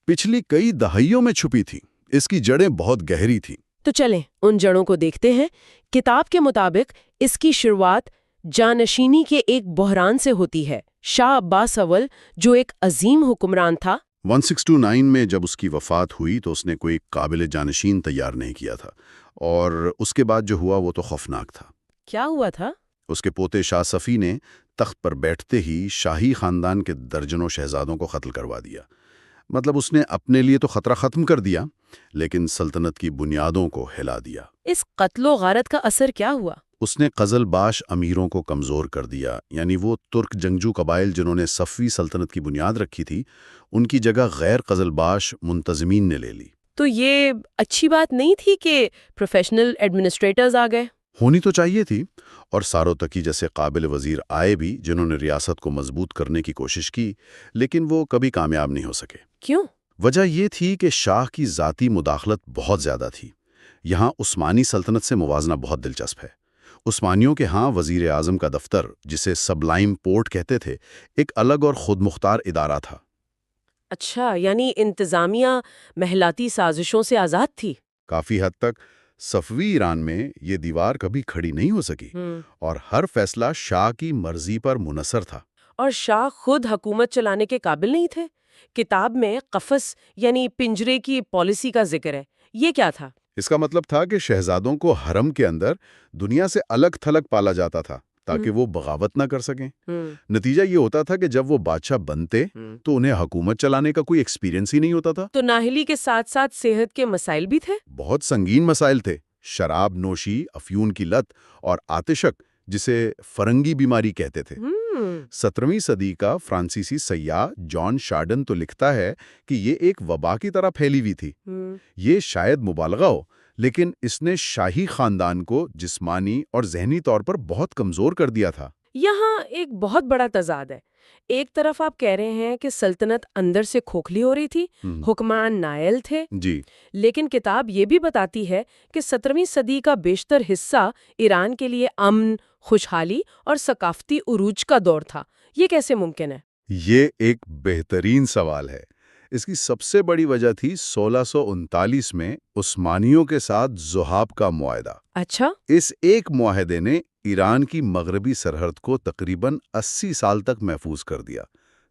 پچھلی کئی دہائیوں میں چھپی تھی۔ اس کی جڑیں بہت گہری تھیں۔ تو چلیں ان جڑوں کو دیکھتے ہیں۔ کتاب کے مطابق اس کی شروعات جانشینی کے ایک بحران سے ہوتی ہے۔ شاہ عباس اول، جو ایک عظیم حکمران تھا، 1629 میں جب اس کی وفات ہوئی تو اس نے کوئی قابل جانشین تیار نہیں کیا تھا، اور اس کے بعد جو ہوا وہ تو خوفناک تھا۔ کیا ہوا تھا؟ اس کے پوتے شاہ صفی نے تخت پر بیٹھتے ہی شاہی خاندان کے درجنوں شہزادوں کو قتل کروا دیا۔ مطلب اس نے اپنے لیے تو خطرہ ختم کر دیا، لیکن سلطنت کی بنیادوں کو ہلا دیا۔ اس قتل و غارت کا اثر کیا ہوا؟ اس نے قزلباش امیروں کو کمزور کر دیا، یعنی وہ ترک جنگجو قبائل جنہوں نے صفوی سلطنت کی بنیاد رکھی تھی، ان کی جگہ غیر قزلباش منتظمین نے لے لی۔ تو یہ اچھی بات نہیں تھی کہ پروفیشنل ایڈمنسٹریٹرز آ گئے؟ ہونی تو چاہیے تھی، اور ساروتکی جیسے قابل وزیر آئے بھی جنہوں نے ریاست کو مضبوط کرنے کی کوشش کی، لیکن وہ کبھی کامیاب نہیں ہو سکے۔ کیوں؟ وجہ یہ تھی کہ شاہ کی ذاتی مداخلت بہت زیادہ تھی۔ یہاں عثمانی سلطنت سے موازنہ بہت دلچسپ ہے۔ عثمانیوں کے ہاں وزیر اعظم کا دفتر، جسے سبلائم پورٹ کہتے تھے، ایک الگ اور خود مختار ادارہ تھا۔ اچھا، یعنی انتظامیہ محلاتی سازشوں سے آزاد تھی؟ کافی حد تک۔ صفوی ایران میں یہ دیوار کبھی کھڑی نہیں ہو سکی، اور ہر فیصلہ شاہ کی مرضی پر منحصر تھا۔ اور شاہ خود حکومت چلانے کے قابل نہیں تھے۔ کتاب میں قفس یعنی پنجرے کی پالیسی کا ذکر ہے، یہ کیا تھا؟ اس کا مطلب تھا کہ شہزادوں کو حرم کے اندر دنیا سے الگ تھلگ پالا جاتا تھا تاکہ وہ بغاوت نہ کر سکیں۔ نتیجہ یہ ہوتا تھا کہ جب وہ بادشاہ بنتے تو انہیں حکومت چلانے کا کوئی ایکسپیرینس ہی نہیں ہوتا تھا۔ تو نااہلی کے ساتھ ساتھ صحت کے مسائل بھی تھے؟ بہت سنگین مسائل تھے۔ شراب نوشی، افیون کی لت اور آتشک، جسے فرنگی بیماری کہتے تھے۔ 17ویں صدی کا فرانسیسی سیاح جان شارڈن تو لکھتا ہے کہ یہ ایک وبا کی طرح پھیلی ہوئی تھی۔ یہ شاید مبالغہ ہو، لیکن اس نے شاہی خاندان کو جسمانی اور ذہنی طور پر بہت کمزور کر دیا تھا۔ یہاں ایک بہت بڑا تضاد ہے۔ ایک طرف آپ کہہ رہے ہیں کہ سلطنت اندر سے کھوکھلی ہو رہی تھی، حکمران نائل تھے، جی، لیکن کتاب یہ بھی بتاتی ہے کہ 17ویں صدی کا بیشتر حصہ ایران کے لیے امن، خوشحالی اور ثقافتی عروج کا دور تھا۔ یہ کیسے ممکن ہے؟ یہ ایک بہترین سوال ہے۔ اس کی سب سے بڑی وجہ تھی 1639 میں عثمانیوں کے ساتھ ذوحاب کا معاہدہ۔ اچھا؟ اس ایک معاہدے نے ایران کی مغربی سرحد کو تقریباً 80 سال تک محفوظ کر دیا،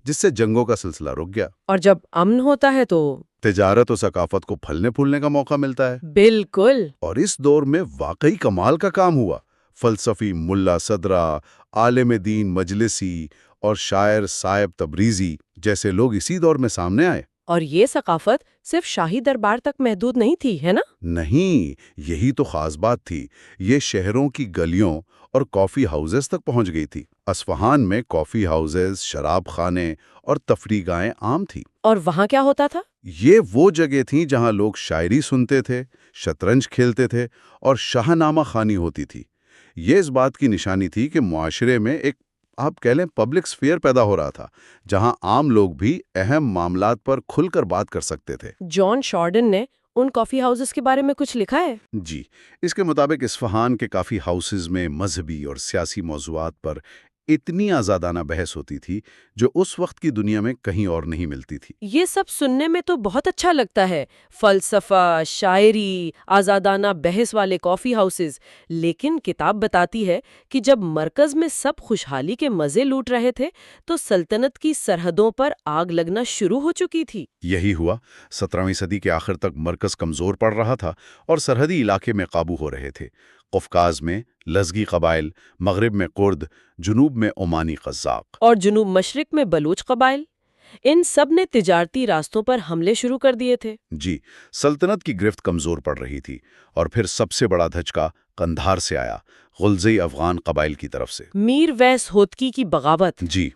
جس سے جنگوں کا سلسلہ رک گیا۔ اور جب امن ہوتا ہے تو تجارت و ثقافت کو پھلنے پھولنے کا موقع ملتا ہے، بالکل۔ اور اس دور میں واقعی کمال کا کام ہوا۔ فلسفی ملا صدرہ، عالم دین مجلسی اور شاعر صاحب تبریزی جیسے لوگ اسی دور میں سامنے آئے۔ اور یہ ثقافت صرف شاہی دربار تک محدود نہیں تھی، ہے نا؟ نہیں، یہی تو خاص بات تھی، یہ شہروں کی گلیوں اور کافی ہاؤسز تک پہنچ گئی تھی۔ اصفہان میں کافی ہاؤسز، شراب خانے اور تفریح گاہیں عام تھی۔ اور وہاں کیا ہوتا تھا؟ یہ وہ جگہ تھیں جہاں لوگ شاعری سنتے تھے، شطرنج کھیلتے تھے اور شاہ نامہ خوانی ہوتی تھی۔ یہ اس بات کی نشانی تھی کہ معاشرے میں ایک آپ کہہ لیں پبلک سفیئر پیدا ہو رہا تھا، جہاں عام لوگ بھی اہم معاملات پر کھل کر بات کر سکتے تھے۔ جان شارڈن نے ان کافی ہاؤسز کے بارے میں کچھ لکھا ہے؟ جی، اس کے مطابق اصفہان کے کافی ہاؤسز میں مذہبی اور سیاسی موضوعات پر اتنی آزادانہ بحث ہوتی تھی جو اس وقت کی دنیا میں کہیں اور نہیں ملتی تھی۔ یہ سب سننے میں تو بہت اچھا لگتا ہے، فلسفہ، شاعری، آزادانہ بحث والے کافی ہاؤسز، لیکن کتاب بتاتی ہے کہ جب مرکز میں سب خوشحالی کے مزے لوٹ رہے تھے تو سلطنت کی سرحدوں پر آگ لگنا شروع ہو چکی تھی۔ یہی ہوا، 17ویں صدی کے آخر تک مرکز کمزور پڑ رہا تھا اور سرحدی علاقے میں قابو ہو رہے تھے۔ قفقاز میں لزگی قبائل، مغرب میں کرد، جنوب میں عمانی قزاق اور جنوب مشرق میں بلوچ قبائل، ان سب نے تجارتی راستوں پر حملے شروع کر دیے تھے۔ جی، سلطنت کی گرفت کمزور پڑ رہی تھی، اور پھر سب سے بڑا دھچکا قندھار سے آیا، غلزی افغان قبائل کی طرف سے۔ میر ویس ہوتکی کی بغاوت۔ جی،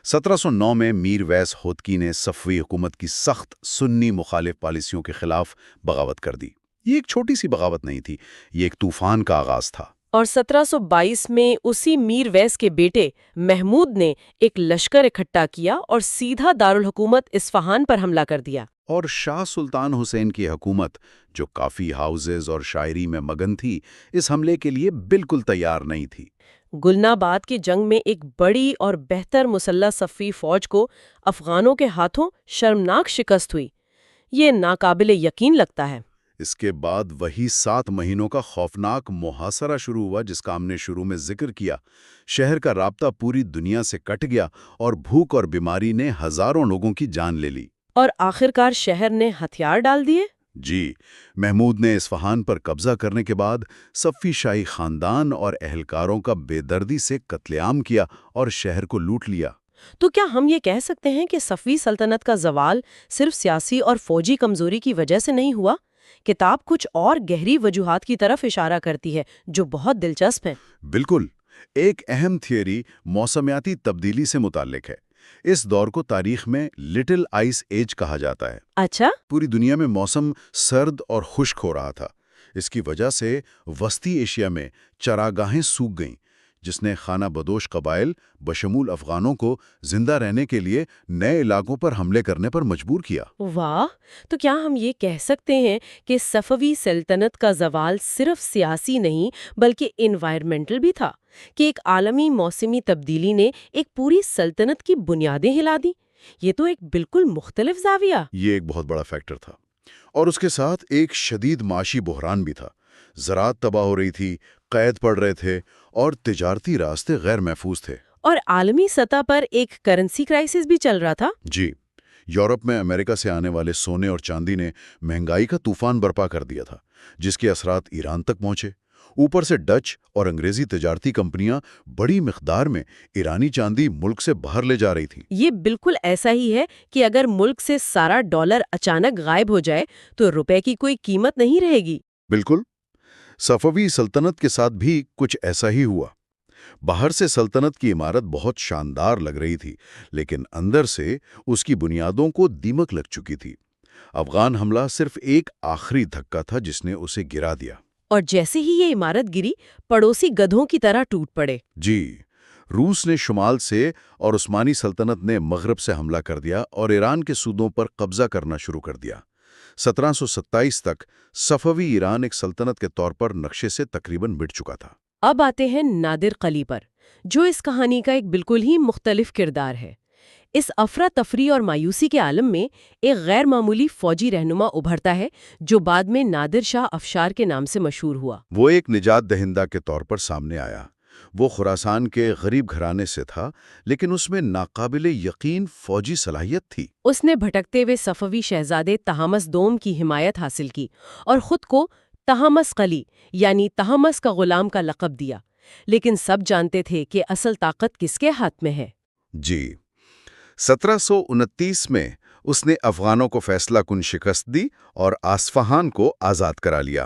1709 میں میر ویس ہوتکی نے صفوی حکومت کی سخت سنی مخالف پالیسیوں کے خلاف بغاوت کر دی۔ یہ ایک چھوٹی سی بغاوت نہیں تھی، یہ ایک طوفان کا آغاز تھا۔ اور 1722 میں اسی میر ویس کے بیٹے محمود نے ایک لشکر اکٹھا کیا اور سیدھا دارالحکومت اصفہان پر حملہ کر دیا۔ اور شاہ سلطان حسین کی حکومت، جو کافی ہاؤسز اور شاعری میں مگن تھی، اس حملے کے لیے بالکل تیار نہیں تھی۔ گلناباد کی جنگ میں ایک بڑی اور بہتر مسلح صفی فوج کو افغانوں کے ہاتھوں شرمناک شکست ہوئی۔ یہ ناقابل یقین لگتا ہے۔ اس کے بعد وہی 7 مہینوں کا خوفناک محاصرہ شروع ہوا جس کا ہم نے شروع میں ذکر کیا۔ شہر کا رابطہ پوری دنیا سے کٹ گیا اور بھوک اور بیماری نے ہزاروں لوگوں کی جان لے لی۔ اور آخرکار شہر نے ہتھیار ڈال دیے۔ جی، محمود نے اصفہان پر قبضہ کرنے کے بعد صفی شاہی خاندان اور اہلکاروں کا بے دردی سے قتل عام کیا اور شہر کو لوٹ لیا۔ تو کیا ہم یہ کہہ سکتے ہیں کہ صفوی سلطنت کا زوال صرف سیاسی اور فوجی کمزوری کی وجہ سے نہیں ہوا؟ کتاب کچھ اور گہری وجوہات کی طرف اشارہ کرتی ہے جو بہت دلچسپ ہیں۔ بالکل، ایک اہم تھیوری موسمیاتی تبدیلی سے متعلق ہے۔ اس دور کو تاریخ میں لٹل آئس ایج کہا جاتا ہے۔ اچھا؟ پوری دنیا میں موسم سرد اور خشک ہو رہا تھا۔ اس کی وجہ سے وسطی ایشیا میں چراگاہیں سوکھ گئیں، جس نے خانہ بدوش قبائل بشمول افغانوں کو زندہ رہنے کے لیے نئے علاقوں پر حملے کرنے پر مجبور کیا۔ واہ! تو کیا ہم یہ کہہ سکتے ہیں کہ صفوی سلطنت کا زوال صرف سیاسی نہیں بلکہ انوائرمنٹل بھی تھا، کہ ایک عالمی موسمی تبدیلی نے ایک پوری سلطنت کی بنیادیں ہلا دیں؟ یہ تو ایک بالکل مختلف زاویہ۔ یہ ایک بہت بڑا فیکٹر تھا، اور اس کے ساتھ ایک شدید معاشی بحران بھی تھا۔ زراعت تباہ ہو رہی تھی، قید پڑ رہے تھے اور تجارتی راستے غیر محفوظ تھے۔ اور عالمی سطح پر ایک کرنسی کرائسس بھی چل رہا تھا۔ جی، یورپ میں امریکہ سے آنے والے سونے اور چاندی نے مہنگائی کا طوفان برپا کر دیا تھا، جس کے اثرات ایران تک پہنچے۔ اوپر سے ڈچ اور انگریزی تجارتی کمپنیاں بڑی مقدار میں ایرانی چاندی ملک سے باہر لے جا رہی تھیں۔ یہ بالکل ایسا ہی ہے کہ اگر ملک سے سارا ڈالر اچانک غائب ہو جائے تو روپے کی کوئی قیمت نہیں رہے گی۔ بالکل، صفوی سلطنت کے ساتھ بھی کچھ ایسا ہی ہوا۔ باہر سے سلطنت کی عمارت بہت شاندار لگ رہی تھی، لیکن اندر سے اس کی بنیادوں کو دیمک لگ چکی تھی۔ افغان حملہ صرف ایک آخری دھکا تھا جس نے اسے گرا دیا۔ اور جیسے ہی یہ عمارت گری، پڑوسی گدھوں کی طرح ٹوٹ پڑے۔ جی، روس نے شمال سے اور عثمانی سلطنت نے مغرب سے حملہ کر دیا اور ایران کے صوبوں پر قبضہ کرنا شروع کر دیا۔ 1727 تک صفوی ایران ایک سلطنت کے طور پر نقشے سے تقریباً مٹ چکا تھا۔ اب آتے ہیں نادر قلی پر، جو اس کہانی کا ایک بالکل ہی مختلف کردار ہے۔ اس افراتفری اور مایوسی کے عالم میں ایک غیر معمولی فوجی رہنما ابھرتا ہے جو بعد میں نادر شاہ افشار کے نام سے مشہور ہوا۔ وہ ایک نجات دہندہ کے طور پر سامنے آیا۔ وہ خراسان کے غریب گھرانے سے تھا، لیکن اس میں ناقابل یقین فوجی صلاحیت تھی۔ اس نے بھٹکتے ہوئے صفوی شہزادے تہمس دوم کی حمایت حاصل کی اور خود کو تہمس قلی یعنی تہمس کا غلام کا لقب دیا، لیکن سب جانتے تھے کہ اصل طاقت کس کے ہاتھ میں ہے۔ جی 1729 میں اس نے افغانوں کو فیصلہ کن شکست دی اور اصفہان کو آزاد کرا لیا۔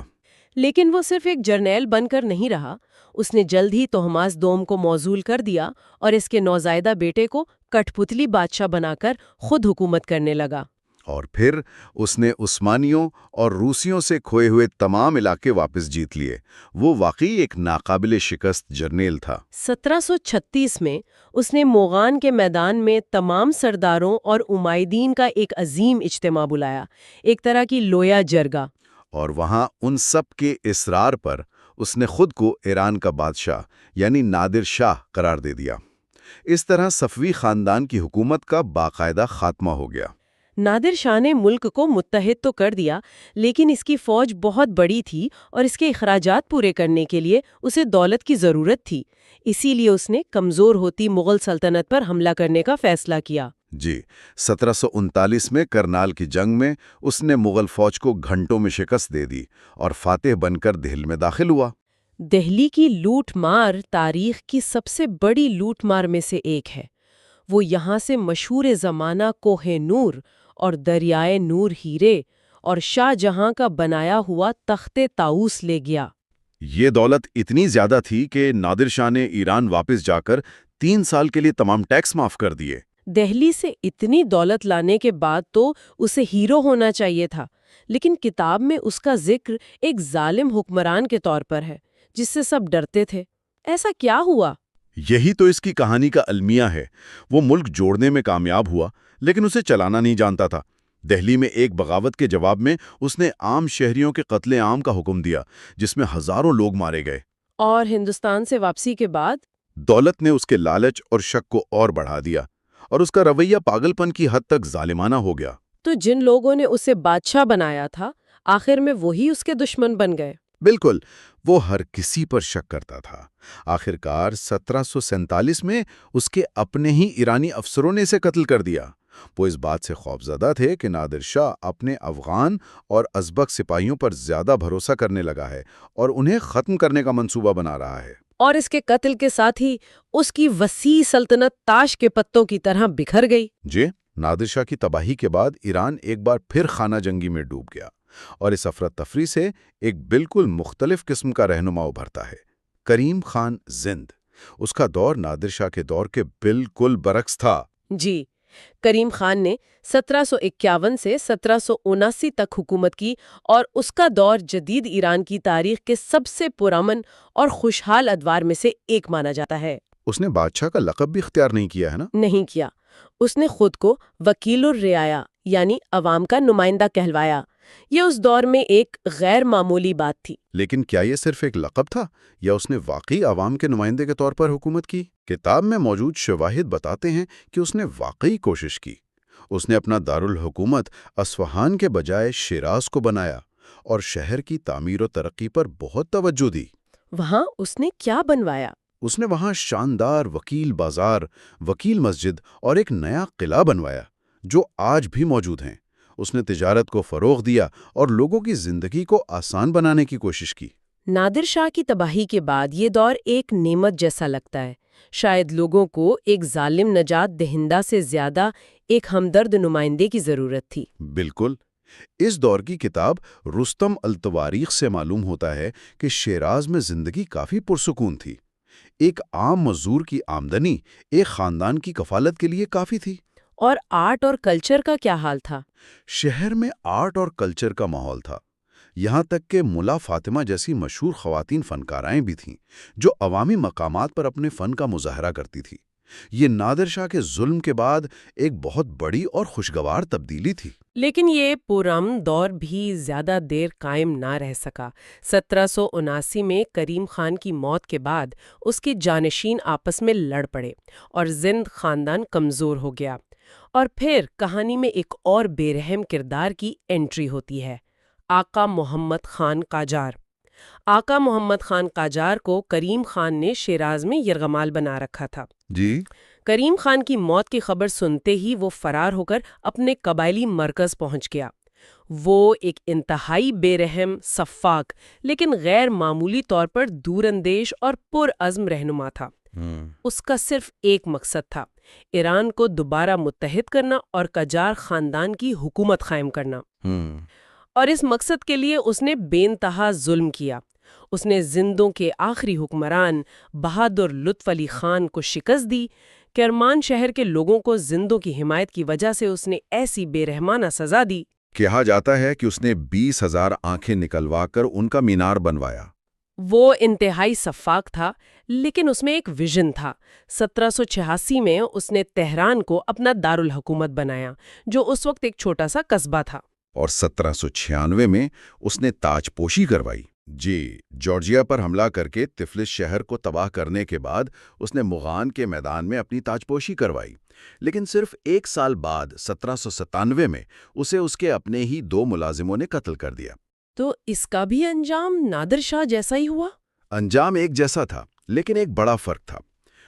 لیکن وہ صرف ایک جرنیل بن کر نہیں رہا، اس نے جلد ہی طہماس دوم کو موصول کر دیا اور اس کے نوزائیدہ بیٹے کو کٹھ پتلی بادشاہ بنا کر خود حکومت کرنے لگا۔ اور پھر اس نے عثمانیوں اور روسیوں سے کھوئے ہوئے تمام علاقے واپس جیت لیے۔ وہ واقعی ایک ناقابل شکست جرنیل تھا۔ 1736 میں اس نے موغان کے میدان میں تمام سرداروں اور امائدین کا ایک عظیم اجتماع بلایا، ایک طرح کی لویا جرگہ۔ اور وہاں ان سب کے اصرار پر اس نے خود کو ایران کا بادشاہ یعنی نادر شاہ قرار دے دیا۔ اس طرح صفوی خاندان کی حکومت کا باقاعدہ خاتمہ ہو گیا۔ نادر شاہ نے ملک کو متحد تو کر دیا، لیکن اس کی فوج بہت بڑی تھی اور اس کے اخراجات پورے کرنے کے لیے اسے دولت کی ضرورت تھی۔ اسی لیے اس نے کمزور ہوتی مغل سلطنت پر حملہ کرنے کا فیصلہ کیا۔ جی 1739 میں کرنال کی جنگ میں اس نے مغل فوج کو گھنٹوں میں شکست دے دی اور فاتح بن کر دہلی میں داخل ہوا۔ دہلی کی لوٹ مار تاریخ کی سب سے بڑی لوٹ مار میں سے ایک ہے۔ وہ یہاں سے مشہور زمانہ کوہ نور اور دریائے نور ہیرے اور شاہ جہاں کا بنایا ہوا تخت طاؤس لے گیا۔ یہ دولت اتنی زیادہ تھی کہ نادر شاہ نے ایران واپس جا کر 3 سال کے لیے تمام ٹیکس معاف کر دیے۔ دہلی سے اتنی دولت لانے کے بعد تو اسے ہیرو ہونا چاہیے تھا، لیکن کتاب میں اس کا ذکر ایک ظالم حکمران کے طور پر ہے جس سے سب ڈرتے تھے۔ ایسا کیا ہوا؟ یہی تو اس کی کہانی کا المیہ ہے۔ وہ ملک جوڑنے میں کامیاب ہوا، لیکن اسے چلانا نہیں جانتا تھا۔ دہلی میں ایک بغاوت کے جواب میں اس نے عام شہریوں کے قتل عام کا حکم دیا، جس میں ہزاروں لوگ مارے گئے۔ اور ہندوستان سے واپسی کے بعد دولت نے اس کے لالچ اور شک کو اور بڑھا دیا، اور اس کا رویہ پاگل پن کی حد تک ظالمانہ ہو گیا۔ تو جن لوگوں نے اسے بادشاہ بنایا تھا، آخر میں وہی اس کے دشمن بن گئے۔ بالکل، وہ ہر کسی پر شک کرتا تھا۔ آخرکار 1747 میں اس کے اپنے ہی ایرانی افسروں نے اسے قتل کر دیا۔ وہ اس بات سے خوفزدہ تھے کہ نادر شاہ اپنے افغان اور ازبک سپاہیوں پر زیادہ بھروسہ کرنے لگا ہے اور انہیں ختم کرنے کا منصوبہ بنا رہا ہے۔ اور اس کے قتل کے ساتھ ہی اس کی وسیع سلطنت تاش کے پتوں کی طرح بکھر گئی۔ جی، نادر شاہ کی تباہی کے بعد ایران ایک بار پھر خانہ جنگی میں ڈوب گیا، اور اس افراتفری سے ایک بالکل مختلف قسم کا رہنما ابھرتا ہے، کریم خان زند۔ اس کا دور نادر شاہ کے دور کے بالکل برعکس تھا۔ جی، کریم خان نے 1751 سے 1779 تک حکومت کی، اور اس کا دور جدید ایران کی تاریخ کے سب سے پرامن اور خوشحال ادوار میں سے ایک مانا جاتا ہے۔ اس نے بادشاہ کا لقب بھی اختیار نہیں کیا ہے نا؟ نہیں کیا۔ اس نے خود کو وکیل الرعایا یعنی عوام کا نمائندہ کہلوایا۔ یہ اس دور میں ایک غیر معمولی بات تھی۔ لیکن کیا یہ صرف ایک لقب تھا، یا اس نے واقعی عوام کے نمائندے کے طور پر حکومت کی؟ کتاب میں موجود شواہد بتاتے ہیں کہ اس نے واقعی کوشش کی۔ اس نے اپنا دارالحکومت اصفہان کے بجائے شیراز کو بنایا اور شہر کی تعمیر و ترقی پر بہت توجہ دی۔ وہاں اس نے کیا بنوایا؟ اس نے وہاں شاندار وکیل بازار، وکیل مسجد اور ایک نیا قلعہ بنوایا جو آج بھی موجود ہیں۔ اس نے تجارت کو فروغ دیا اور لوگوں کی زندگی کو آسان بنانے کی کوشش کی۔ نادر شاہ کی تباہی کے بعد یہ دور ایک نعمت جیسا لگتا ہے۔ شاید لوگوں کو ایک ظالم نجات دہندہ سے زیادہ ایک ہمدرد نمائندے کی ضرورت تھی۔ بالکل۔ اس دور کی کتاب رستم التواریخ سے معلوم ہوتا ہے کہ شیراز میں زندگی کافی پرسکون تھی۔ ایک عام مزدور کی آمدنی ایک خاندان کی کفالت کے لیے کافی تھی۔ اور آرٹ اور کلچر کا کیا حال تھا؟ شہر میں آرٹ اور کلچر کا ماحول تھا، یہاں تک کہ ملا فاطمہ جیسی مشہور خواتین فنکارائیں بھی تھیں جو عوامی مقامات پر اپنے فن کا مظاہرہ کرتی تھی۔ یہ نادر شاہ کے ظلم کے بعد ایک بہت بڑی اور خوشگوار تبدیلی تھی۔ لیکن یہ پرامن دور بھی زیادہ دیر قائم نہ رہ سکا۔ 1779 میں کریم خان کی موت کے بعد اس کے جانشین آپس میں لڑ پڑے اور زند خاندان کمزور ہو گیا۔ اور پھر کہانی میں ایک اور بے رحم کردار کی انٹری ہوتی ہے، آقا محمد خان قاجار۔ آقا محمد خان قاجار کو کریم خان نے شیراز میں یرغمال بنا رکھا تھا۔ جی کریم خان کی موت کی خبر سنتے ہی وہ فرار ہو کر اپنے قبائلی مرکز پہنچ گیا۔ وہ ایک انتہائی بے رحم، سفاک لیکن غیر معمولی طور پر دور اندیش اور پرعزم رہنما تھا۔ اس کا صرف ایک مقصد تھا، ایران کو دوبارہ متحد کرنا اور قاجار خاندان کی حکومت قائم کرنا۔ اور اس مقصد کے لیے اس نے بے انتہا ظلم کیا۔ اس نے زندوں کے آخری حکمران بہادر لطف علی خان کو شکست دی۔ کرمان شہر کے لوگوں کو زندوں کی حمایت کی وجہ سے اس نے ایسی بے رحمانہ سزا دی۔ کہا جاتا ہے کہ اس نے 20,000 آنکھیں نکلوا کر ان کا مینار بنوایا۔ وہ انتہائی سفاک تھا، لیکن اس میں ایک ویژن تھا۔ 1786 میں اس نے تہران کو اپنا دارالحکومت بنایا، جو اس وقت ایک چھوٹا سا قصبہ تھا۔ اور 1796 میں اس نے تاج پوشی کروائی۔ جی، جارجیا پر حملہ کر کے تفلس شہر کو تباہ کرنے کے بعد اس نے مغان کے میدان میں اپنی تاج پوشی کروائی، لیکن صرف 1 سال بعد 1797 میں اسے اس کے اپنے ہی 2 ملازموں نے قتل کر دیا۔ تو اس کا بھی انجام نادر شاہ جیسا ہی ہوا؟ انجام ایک جیسا تھا، لیکن ایک بڑا فرق تھا۔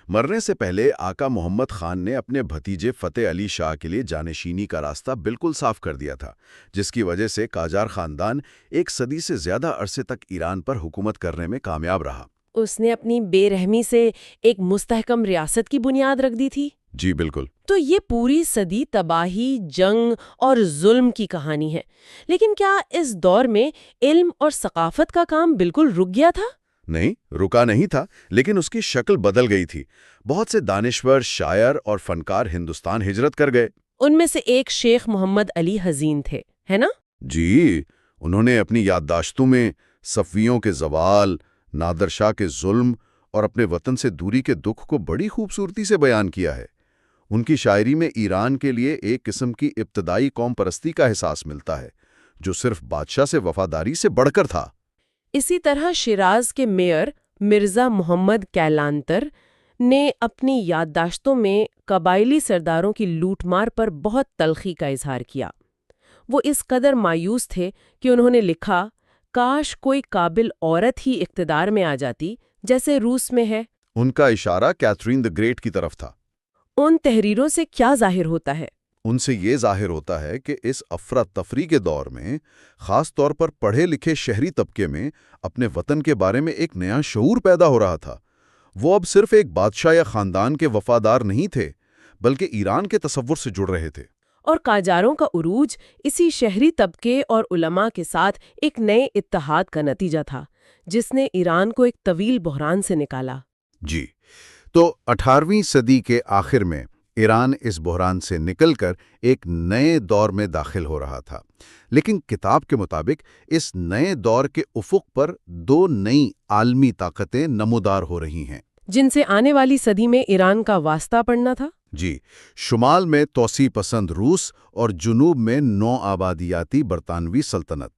مرنے سے پہلے آقا محمد خان نے اپنے بھتیجے فتح علی شاہ کے لیے جانشینی کا راستہ بالکل صاف کر دیا تھا، جس کی وجہ سے قاجار خاندان 1 صدی سے زیادہ عرصے تک ایران پر حکومت کرنے میں کامیاب رہا۔ اس نے اپنی بے رحمی سے ایک مستحکم ریاست کی بنیاد رکھ دی تھی۔ جی بالکل۔ تو یہ پوری صدی تباہی، جنگ اور ظلم کی کہانی ہے، لیکن کیا اس دور میں علم اور ثقافت کا کام بالکل رک گیا تھا؟ نہیں، رکا نہیں تھا، لیکن اس کی شکل بدل گئی تھی۔ بہت سے دانشور، شاعر اور فنکار ہندوستان ہجرت کر گئے۔ ان میں سے ایک شیخ محمد علی حزین تھے، ہے نا؟ جی، انہوں نے اپنی یادداشتوں میں صفویوں کے زوال، نادر شاہ کے ظلم اور اپنے وطن سے دوری کے دکھ کو بڑی خوبصورتی سے بیان کیا ہے۔ ان کی شاعری میں ایران کے لیے ایک قسم کی ابتدائی قوم پرستی کا احساس ملتا ہے، جو صرف بادشاہ سے وفاداری سے بڑھ کر تھا۔ اسی طرح شیراز کے میئر مرزا محمد کیلانتر نے اپنی یادداشتوں میں قبائلی سرداروں کی لوٹ مار پر بہت تلخی کا اظہار کیا۔ وہ اس قدر مایوس تھے کہ انہوں نے لکھا، کاش کوئی قابل عورت ہی اقتدار میں آ جاتی جیسے روس میں ہے۔ ان کا اشارہ کیتھرین دی گریٹ کی طرف تھا۔ ان تحریروں سے کیا ظاہر ہوتا ہے؟ ان سے یہ ظاہر ہوتا ہے کہ اس افراتفری کے دور میں، خاص طور پر پڑھے لکھے شہری طبقے میں، اپنے وطن کے بارے میں ایک نیا شعور پیدا ہو رہا تھا۔ وہ اب صرف ایک بادشاہ یا خاندان کے وفادار نہیں تھے، بلکہ ایران کے تصور سے جڑ رہے تھے۔ اور قاجاروں کا عروج اسی شہری طبقے اور علماء کے ساتھ ایک نئے اتحاد کا نتیجہ تھا، جس نے ایران کو ایک طویل بحران سے نکالا۔ جی، تو 18ویں صدی کے آخر میں ایران اس بحران سے نکل کر ایک نئے دور میں داخل ہو رہا تھا، لیکن کتاب کے مطابق اس نئے دور کے افق پر 2 نئی عالمی طاقتیں نمودار ہو رہی ہیں، جن سے آنے والی صدی میں ایران کا واسطہ پڑنا تھا۔ جی، شمال میں توسیع پسند روس اور جنوب میں نو آبادیاتی برطانوی سلطنت۔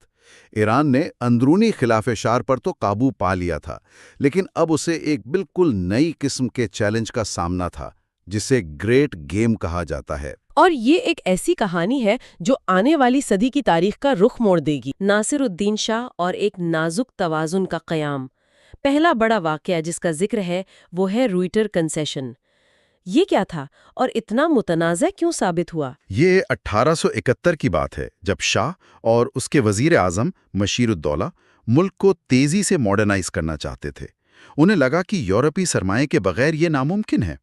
ایران نے اندرونی خلاف شار پر تو قابو پا لیا تھا، لیکن اب اسے ایک بالکل نئی قسم کے چیلنج کا سامنا تھا، جسے گریٹ گیم کہا جاتا ہے۔ اور یہ ایک ایسی کہانی ہے جو آنے والی صدی کی تاریخ کا رخ موڑ دے گی۔ ناصر الدین شاہ اور ایک نازک توازن کا قیام۔ پہلا بڑا واقعہ جس کا ذکر ہے وہ ہے روئٹر کنسیشن۔ یہ کیا تھا اور اتنا متنازع کیوں ثابت ہوا؟ یہ 1871 کی بات ہے، جب شاہ اور اس کے وزیر اعظم مشیر الدولہ ملک کو تیزی سے ماڈرنائز کرنا چاہتے تھے۔ انہیں لگا کہ یورپی سرمایے کے بغیر یہ ناممکن ہے،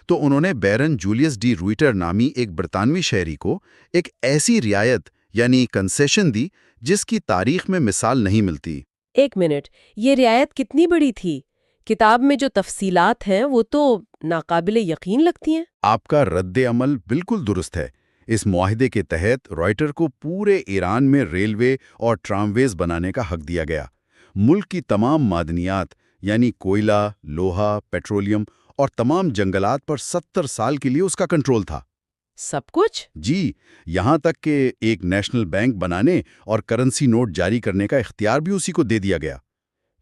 تو انہوں نے بیرن جولیس ڈی روئٹر نامی ایک برطانوی شہری کو ایک ایسی رعایت یعنی کنسیشن دی جس کی تاریخ میں مثال نہیں ملتی۔ ایک منٹ، یہ رعایت کتنی بڑی تھی؟ کتاب میں جو تفصیلات ہیں وہ تو ناقابل یقین لگتی ہیں۔ آپ کا رد عمل بالکل درست ہے۔ اس معاہدے کے تحت رائٹر کو پورے ایران میں ریلوے اور ٹرامویز بنانے کا حق دیا گیا۔ ملک کی تمام معدنیات یعنی کوئلہ، لوہا، پیٹرولیم اور تمام جنگلات پر 70 سال کے لیے اس کا کنٹرول تھا۔ سب کچھ؟ جی، یہاں تک کہ ایک نیشنل بینک بنانے اور کرنسی نوٹ جاری کرنے کا اختیار بھی اسی کو دے دیا گیا۔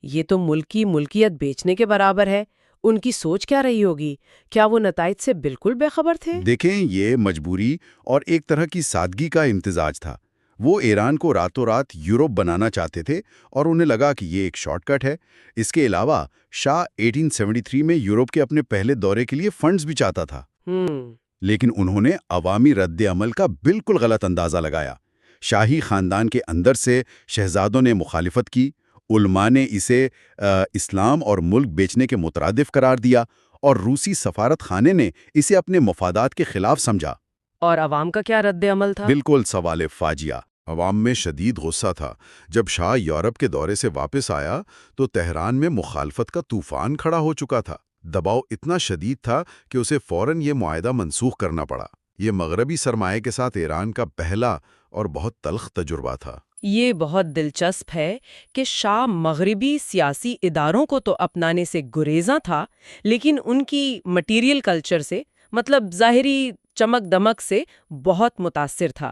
یہ تو ملک کی ملکیت بیچنے کے برابر ہے۔ ان کی سوچ کیا رہی ہوگی؟ کیا وہ نتائج سے بالکل بے خبر تھے؟ دیکھیں، یہ مجبوری اور ایک طرح کی سادگی کا امتزاج تھا۔ وہ ایران کو راتوں رات یورپ بنانا چاہتے تھے اور انہیں لگا کہ یہ ایک شارٹ کٹ ہے۔ اس کے علاوہ شاہ 1873 میں یورپ کے اپنے پہلے دورے کے لیے فنڈز بھی چاہتا تھا، لیکن انہوں نے عوامی رد عمل کا بالکل غلط اندازہ لگایا۔ شاہی خاندان کے اندر سے شہزادوں نے مخالفت کی، علماء نے اسے اسلام اور ملک بیچنے کے مترادف قرار دیا، اور روسی سفارت خانے نے اسے اپنے مفادات کے خلاف سمجھا۔ اور عوام کا کیا رد عمل تھا؟ بالکل سوال فاجعہ۔ عوام میں شدید غصہ تھا۔ جب شاہ یورپ کے دورے سے واپس آیا تو تہران میں مخالفت کا طوفان کھڑا ہو چکا تھا۔ دباؤ اتنا شدید تھا کہ اسے فوراً یہ معاہدہ منسوخ کرنا پڑا۔ یہ مغربی سرمایہ کے ساتھ ایران کا پہلا اور بہت تلخ تجربہ تھا۔ یہ بہت دلچسپ ہے کہ شاہ مغربی سیاسی اداروں کو تو اپنانے سے گریزاں تھا، لیکن ان کی مٹیریل کلچر سے، مطلب ظاہری چمک دمک سے بہت متاثر تھا۔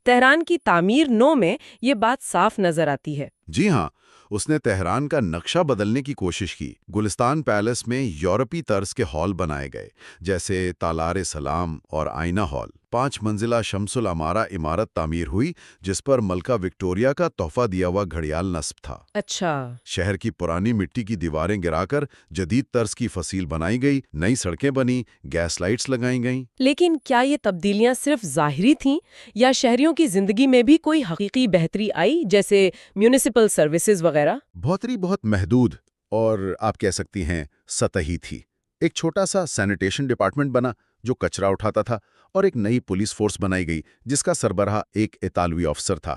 تہران کی تعمیر نو میں یہ بات صاف نظر آتی ہے۔ جی ہاں، اس نے تہران کا نقشہ بدلنے کی کوشش کی۔ گلستان پیلس میں یورپی طرز کے ہال بنائے گئے، جیسے تالار سلام اور آئینہ ہال۔ 5 منزلہ شمس العمارہ عمارت تعمیر ہوئی، جس پر ملکہ وکٹوریہ کا تحفہ دیا ہوا گھڑیال نصب تھا۔ اچھا۔ شہر کی پرانی مٹی کی دیواریں گرا کر جدید طرز کی فصیل بنائی گئی، نئی سڑکیں بنی، گیس لائٹس لگائی گئیں۔ لیکن کیا یہ تبدیلیاں صرف ظاہری تھیں یا شہریوں کی زندگی میں بھی کوئی حقیقی بہتری آئی، جیسے میونسپل سروسز وغیرہ؟ بہتری بہت محدود اور آپ کہہ سکتی ہیں سطحی تھی۔ ایک چھوٹا سا سینیٹیشن ڈپارٹمنٹ بنا جو کچرا اٹھاتا تھا، اور ایک نئی پولیس فورس بنائی گئی جس کا سربراہ ایک اطالوی افسر تھا۔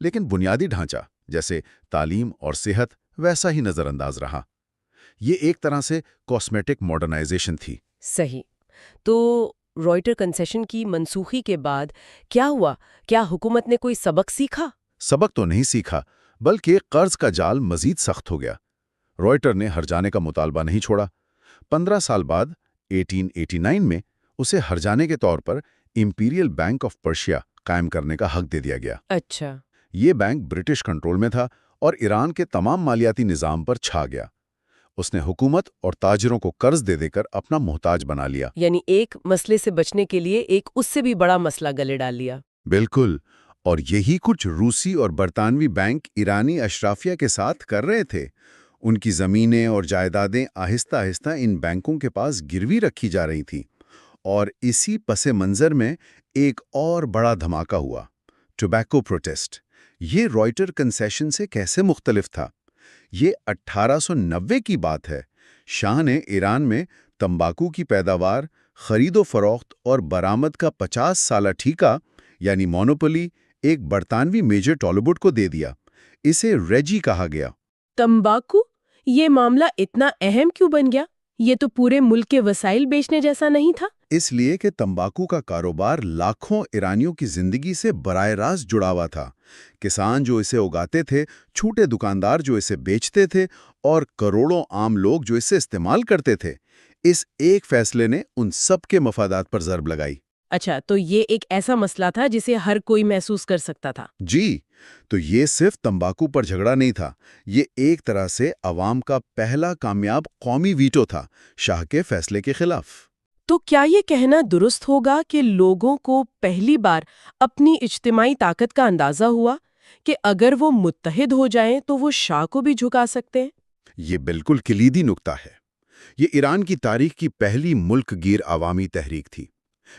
لیکن بنیادی ڈھانچہ جیسے تعلیم اور صحت ویسا ہی نظر انداز رہا۔ یہ ایک طرح سے کاسمیٹک ماڈرنائزیشن تھی۔ صحیح۔ تو رائٹر کنسیشن کی منسوخی کے بعد کیا ہوا؟ کیا حکومت نے کوئی سبق سیکھا؟ سبق تو نہیں سیکھا، بلکہ قرض کا جال مزید سخت ہو گیا۔ رائٹر نے ہرجانے کا مطالبہ نہیں چھوڑا۔ 15 سال بعد 1889 میں اسے ہرجانے کے طور پر امپیریل بینک آف پرشیا قائم کرنے کا حق دے دیا گیا۔ اچھا۔ یہ بینک برٹش کنٹرول میں تھا اور ایران کے تمام مالیاتی نظام پر چھا گیا۔ اس نے حکومت اور تاجروں کو قرض دے کر اپنا محتاج بنا لیا۔ یعنی ایک مسئلے سے بچنے کے لیے ایک اس سے بھی بڑا مسئلہ گلے ڈال لیا۔ بالکل، اور یہی کچھ روسی اور برطانوی بینک ایرانی اشرافیہ کے ساتھ کر رہے تھے۔ ان کی زمینیں اور جائیدادیں آہستہ آہستہ ان بینکوں کے پاس گروی رکھی جا رہی تھیں، اور اسی پس منظر میں ایک اور بڑا دھماکہ ہوا، ٹوبیکو پروٹیسٹ۔ یہ رائٹر کنسیشن سے کیسے مختلف تھا؟ یہ 1890 کی بات ہے۔ شاہ نے ایران میں تمباکو کی پیداوار، خرید و فروخت اور برآمد کا 50 سالہ ٹھیکہ یعنی مونوپولی ایک برطانوی میجر ٹالبوٹ کو دے دیا۔ اسے ریجی کہا گیا۔ تمباکو؟ یہ معاملہ اتنا اہم کیوں بن گیا؟ یہ تو پورے ملک کے وسائل بیچنے جیسا نہیں تھا۔ اس لیے کہ تمباکو کا کاروبار لاکھوں ایرانیوں کی زندگی سے براہ راست جڑا ہوا تھا۔ کسان جو اسے اگاتے تھے، چھوٹے دکاندار جو اسے بیچتے تھے، اور کروڑوں عام لوگ جو اسے استعمال کرتے تھے۔ اس ایک فیصلے نے ان سب کے مفادات پر ضرب لگائی۔ اچھا، تو یہ ایک ایسا مسئلہ تھا جسے ہر کوئی محسوس کر سکتا تھا۔ جی، تو یہ صرف تمباکو پر جھگڑا نہیں تھا، یہ ایک طرح سے عوام کا پہلا کامیاب قومی ویٹو تھا شاہ کے فیصلے کے خلاف۔ تو کیا یہ کہنا درست ہوگا کہ لوگوں کو پہلی بار اپنی اجتماعی طاقت کا اندازہ ہوا کہ اگر وہ متحد ہو جائیں تو وہ شاہ کو بھی جھکا سکتے ہیں؟ یہ بالکل کلیدی نکتہ ہے۔ یہ ایران کی تاریخ کی پہلی ملک گیر عوامی تحریک تھی۔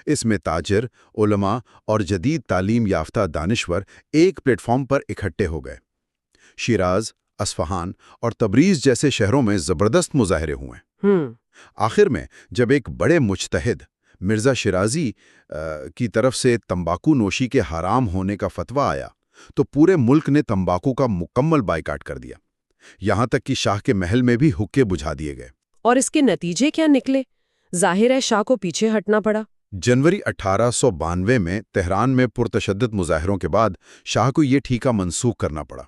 اس میں تاجر، علماء اور جدید تعلیم یافتہ دانشور ایک پلیٹ فارم پر اکٹھے ہو گئے۔ شیراز، اصفہان اور تبریز جیسے شہروں میں زبردست مظاہرے ہوئے۔ آخر میں جب ایک بڑے مجتہد مرزا شیرازی کی طرف سے تمباکو نوشی کے حرام ہونے کا فتویٰ آیا تو پورے ملک نے تمباکو کا مکمل بائیکاٹ کر دیا۔ یہاں تک کہ شاہ کے محل میں بھی حقے بجھا دیے گئے۔ اور اس کے نتیجے کیا نکلے؟ ظاہر ہے شاہ کو پیچھے ہٹنا پڑا۔ جنوری 1892 میں تہران میں پرتشدد مظاہروں کے بعد شاہ کو یہ ٹھیکہ منسوخ کرنا پڑا،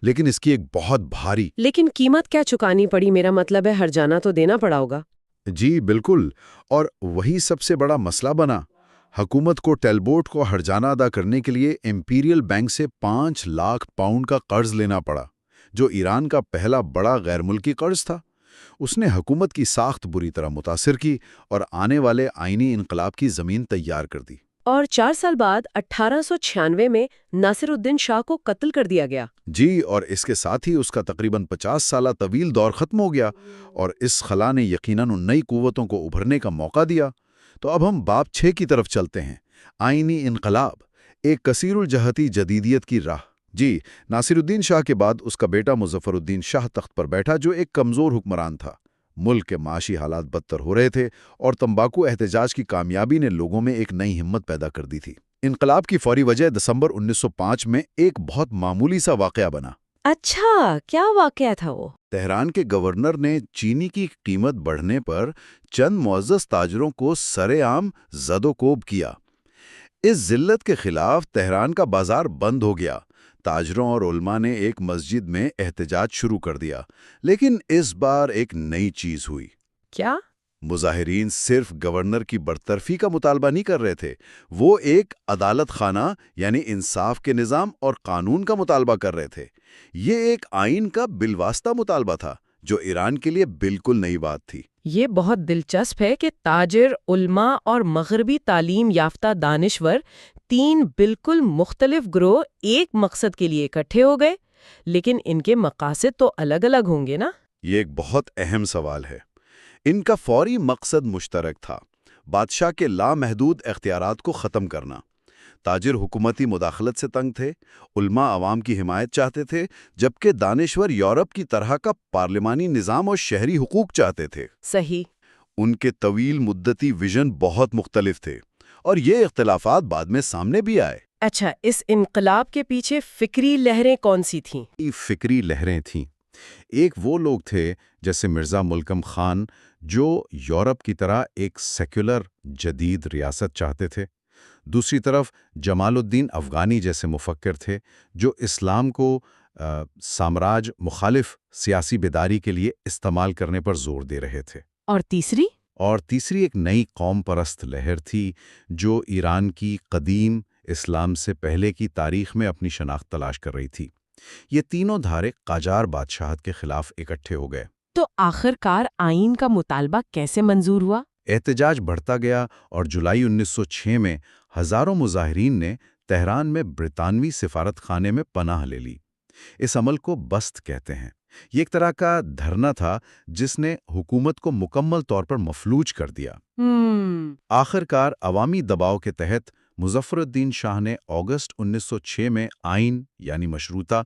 لیکن اس کی ایک بہت بھاری لیکن قیمت کیا چکانی پڑی؟ میرا مطلب ہے ہرجانہ تو دینا پڑا ہوگا۔ جی بالکل، اور وہی سب سے بڑا مسئلہ بنا۔ حکومت کو ٹیلبوٹ کو ہرجانہ ادا کرنے کے لیے امپیریل بینک سے 5 لاکھ پاؤنڈ کا قرض لینا پڑا، جو ایران کا پہلا بڑا غیر ملکی قرض تھا۔ اس نے حکومت کی ساخت بری طرح متاثر کی اور آنے والے آئینی انقلاب کی زمین تیار کر دی۔ اور 4 سال بعد 1896 میں ناصر الدین شاہ کو قتل کر دیا گیا۔ جی، اور اس کے ساتھ ہی اس کا تقریباً 50 سالہ طویل دور ختم ہو گیا، اور اس خلا نے یقیناً ان نئی قوتوں کو ابھرنے کا موقع دیا۔ تو اب ہم باب 6 کی طرف چلتے ہیں، آئینی انقلاب، ایک کثیر الجہتی جدیدیت کی راہ۔ جی، ناصر الدین شاہ کے بعد اس کا بیٹا مظفر الدین شاہ تخت پر بیٹھا، جو ایک کمزور حکمران تھا۔ ملک کے معاشی حالات بدتر ہو رہے تھے، اور تمباکو احتجاج کی کامیابی نے لوگوں میں ایک نئی ہمت پیدا کر دی تھی۔ انقلاب کی فوری وجہ دسمبر 1905 میں ایک بہت معمولی سا واقعہ بنا۔ اچھا، کیا واقعہ تھا وہ؟ تہران کے گورنر نے چینی کی قیمت بڑھنے پر چند معزز تاجروں کو سرے عام زد و کوب کیا۔ اس ذلت کے خلاف تہران کا بازار بند ہو گیا۔ تاجروں اور علماء نے ایک مسجد میں احتجاج شروع کر دیا، لیکن اس بار ایک نئی چیز ہوئی۔ کیا؟ مظاہرین صرف گورنر کی برطرفی کا مطالبہ نہیں کر رہے تھے، وہ ایک عدالت خانہ یعنی انصاف کے نظام اور قانون کا مطالبہ کر رہے تھے۔ یہ ایک آئین کا بالواسطہ مطالبہ تھا، جو ایران کے لیے بالکل نئی بات تھی۔ یہ بہت دلچسپ ہے کہ تاجر، علماء اور مغربی تعلیم یافتہ دانشور، تین بالکل مختلف گروہ ایک مقصد کے لیے اکٹھے ہو گئے، لیکن ان کے مقاصد تو الگ الگ ہوں گے نا؟ یہ ایک بہت اہم سوال ہے۔ ان کا فوری مقصد مشترک تھا، بادشاہ کے لامحدود اختیارات کو ختم کرنا۔ تاجر حکومتی مداخلت سے تنگ تھے، علماء عوام کی حمایت چاہتے تھے، جبکہ دانشور یورپ کی طرح کا پارلیمانی نظام اور شہری حقوق چاہتے تھے۔ صحیح۔ ان کے طویل مدتی ویژن بہت مختلف تھے، اور یہ اختلافات بعد میں سامنے بھی آئے۔ اچھا، اس انقلاب کے پیچھے فکری لہریں کون سی تھیں؟ فکری لہریں تھیں۔ ایک وہ لوگ تھے جیسے مرزا ملکم خان، جو یورپ کی طرح ایک سیکولر جدید ریاست چاہتے تھے۔ دوسری طرف جمال الدین افغانی جیسے مفکر تھے، جو اسلام کو سامراج مخالف سیاسی بیداری کے لیے استعمال کرنے پر زور دے رہے تھے۔ اور تیسری ایک نئی قوم پرست لہر تھی، جو ایران کی قدیم اسلام سے پہلے کی تاریخ میں اپنی شناخت تلاش کر رہی تھی۔ یہ تینوں دھارے قاجار بادشاہت کے خلاف اکٹھے ہو گئے۔ تو آخرکار آئین کا مطالبہ کیسے منظور ہوا؟ احتجاج بڑھتا گیا، اور جولائی 1906 میں ہزاروں مظاہرین نے تہران میں برطانوی سفارت خانے میں پناہ لے لی۔ اس عمل کو بست کہتے ہیں۔ یہ ایک طرح کا دھرنا تھا جس نے حکومت کو مکمل طور پر مفلوج کر دیا۔ آخرکار عوامی دباؤ کے تحت مظفر الدین شاہ نے اگست 1906 میں آئین یعنی مشروطہ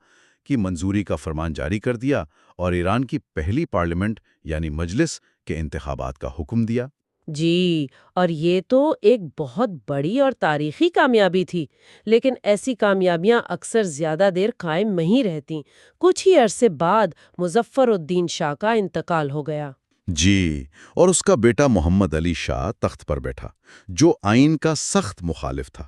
کی منظوری کا فرمان جاری کر دیا، اور ایران کی پہلی پارلیمنٹ یعنی مجلس کے انتخابات کا حکم دیا۔ جی، اور یہ تو ایک بہت بڑی اور تاریخی کامیابی تھی، لیکن ایسی کامیابیاں اکثر زیادہ دیر قائم نہیں رہتیں۔ کچھ ہی عرصے بعد مظفر الدین شاہ کا انتقال ہو گیا۔ جی، اور اس کا بیٹا محمد علی شاہ تخت پر بیٹھا، جو آئین کا سخت مخالف تھا۔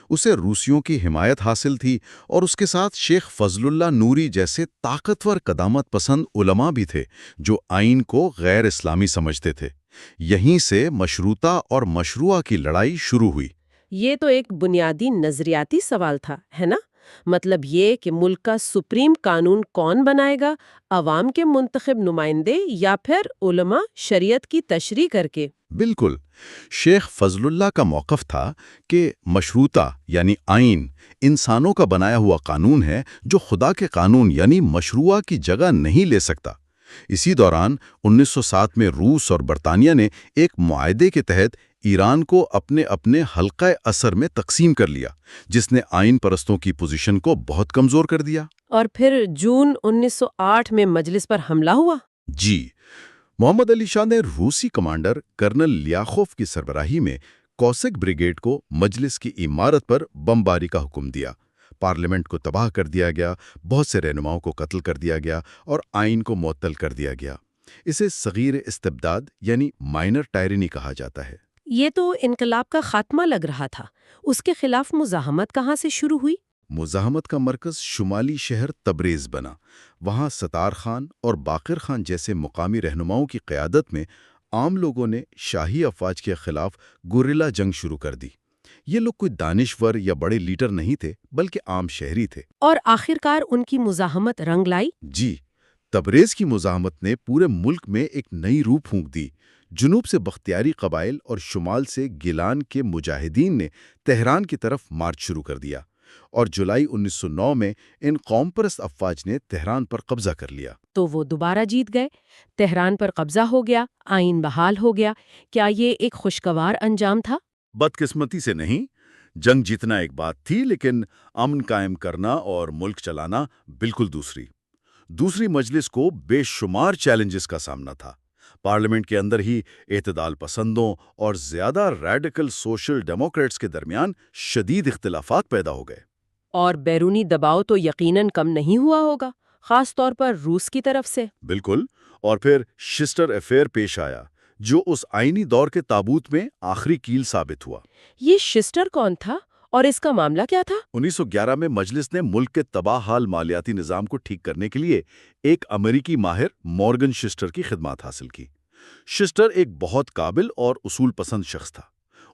اسے روسیوں کی حمایت حاصل تھی، اور اس کے ساتھ شیخ فضل اللہ نوری جیسے طاقتور قدامت پسند علماء بھی تھے، جو آئین کو غیر اسلامی سمجھتے تھے۔ یہیں سے مشروطہ اور مشروعہ کی لڑائی شروع ہوئی۔ یہ تو ایک بنیادی نظریاتی سوال تھا، ہے نا؟ مطلب یہ کہ ملک کا سپریم قانون کون بنائے گا، عوام کے منتخب نمائندے یا پھر علماء شریعت کی تشریح کر کے؟ بالکل۔ شیخ فضل اللہ کا موقف تھا کہ مشروطہ یعنی آئین انسانوں کا بنایا ہوا قانون ہے، جو خدا کے قانون یعنی مشروعہ کی جگہ نہیں لے سکتا۔ اسی دوران 1907 میں روس اور برطانیہ نے ایک معاہدے کے تحت ایران کو اپنے اپنے حلقہ اثر میں تقسیم کر لیا، جس نے آئین پرستوں کی پوزیشن کو بہت کمزور کر دیا۔ اور پھر جون 1908 میں مجلس پر حملہ ہوا۔ جی، محمد علی شاہ نے روسی کمانڈر کرنل لیاخوف کی سربراہی میں کوسک بریگیڈ کو مجلس کی عمارت پر بمباری کا حکم دیا۔ پارلیمنٹ کو تباہ کر دیا گیا، بہت سے رہنماؤں کو قتل کر دیا گیا، اور آئین کو معطل کر دیا گیا۔ اسے صغیر استبداد یعنی مائنر ٹائرنی کہا جاتا ہے۔ یہ تو انقلاب کا خاتمہ لگ رہا تھا۔ اس کے خلاف مزاحمت کہاں سے شروع ہوئی؟ مزاحمت کا مرکز شمالی شہر تبریز بنا۔ وہاں ستار خان اور باقر خان جیسے مقامی رہنماؤں کی قیادت میں عام لوگوں نے شاہی افواج کے خلاف گوریلا جنگ شروع کر دی۔ یہ لوگ کوئی دانشور یا بڑے لیڈر نہیں تھے، بلکہ عام شہری تھے۔ اور آخرکار ان کی مزاحمت رنگ لائی؟ جی، تبریز کی مزاحمت نے پورے ملک میں ایک نئی روح پھونک دی۔ جنوب سے بختیاری قبائل اور شمال سے گیلان کے مجاہدین نے تہران کی طرف مارچ شروع کر دیا، اور جولائی 1909 میں ان قوم پرست افواج نے تہران پر قبضہ کر لیا۔ تو وہ دوبارہ جیت گئے، تہران پر قبضہ ہو گیا، آئین بحال ہو گیا۔ کیا یہ ایک خوشگوار انجام تھا؟ بدقسمتی سے نہیں۔ جنگ جیتنا ایک بات تھی، لیکن امن قائم کرنا اور ملک چلانا بالکل دوسری مجلس کو بے شمار چیلنجز کا سامنا تھا۔ پارلیمنٹ کے اندر ہی اعتدال پسندوں اور زیادہ ریڈیکل سوشل ڈیموکریٹس کے درمیان شدید اختلافات پیدا ہو گئے۔ اور بیرونی دباؤ تو یقیناً کم نہیں ہوا ہوگا، خاص طور پر روس کی طرف سے۔ بالکل، اور پھر شسٹر افیئر پیش آیا، جو اس آئینی دور کے تابوت میں آخری کیل ثابت ہوا۔ یہ شسٹر کون تھا اور اس کا معاملہ کیا تھا؟ 1911 میں مجلس نے ملک کے تباہ حال مالیاتی نظام کو ٹھیک کرنے کے لیے ایک امریکی ماہر مورگن شسٹر کی خدمات حاصل کی۔ شسٹر ایک بہت قابل اور اصول پسند شخص تھا۔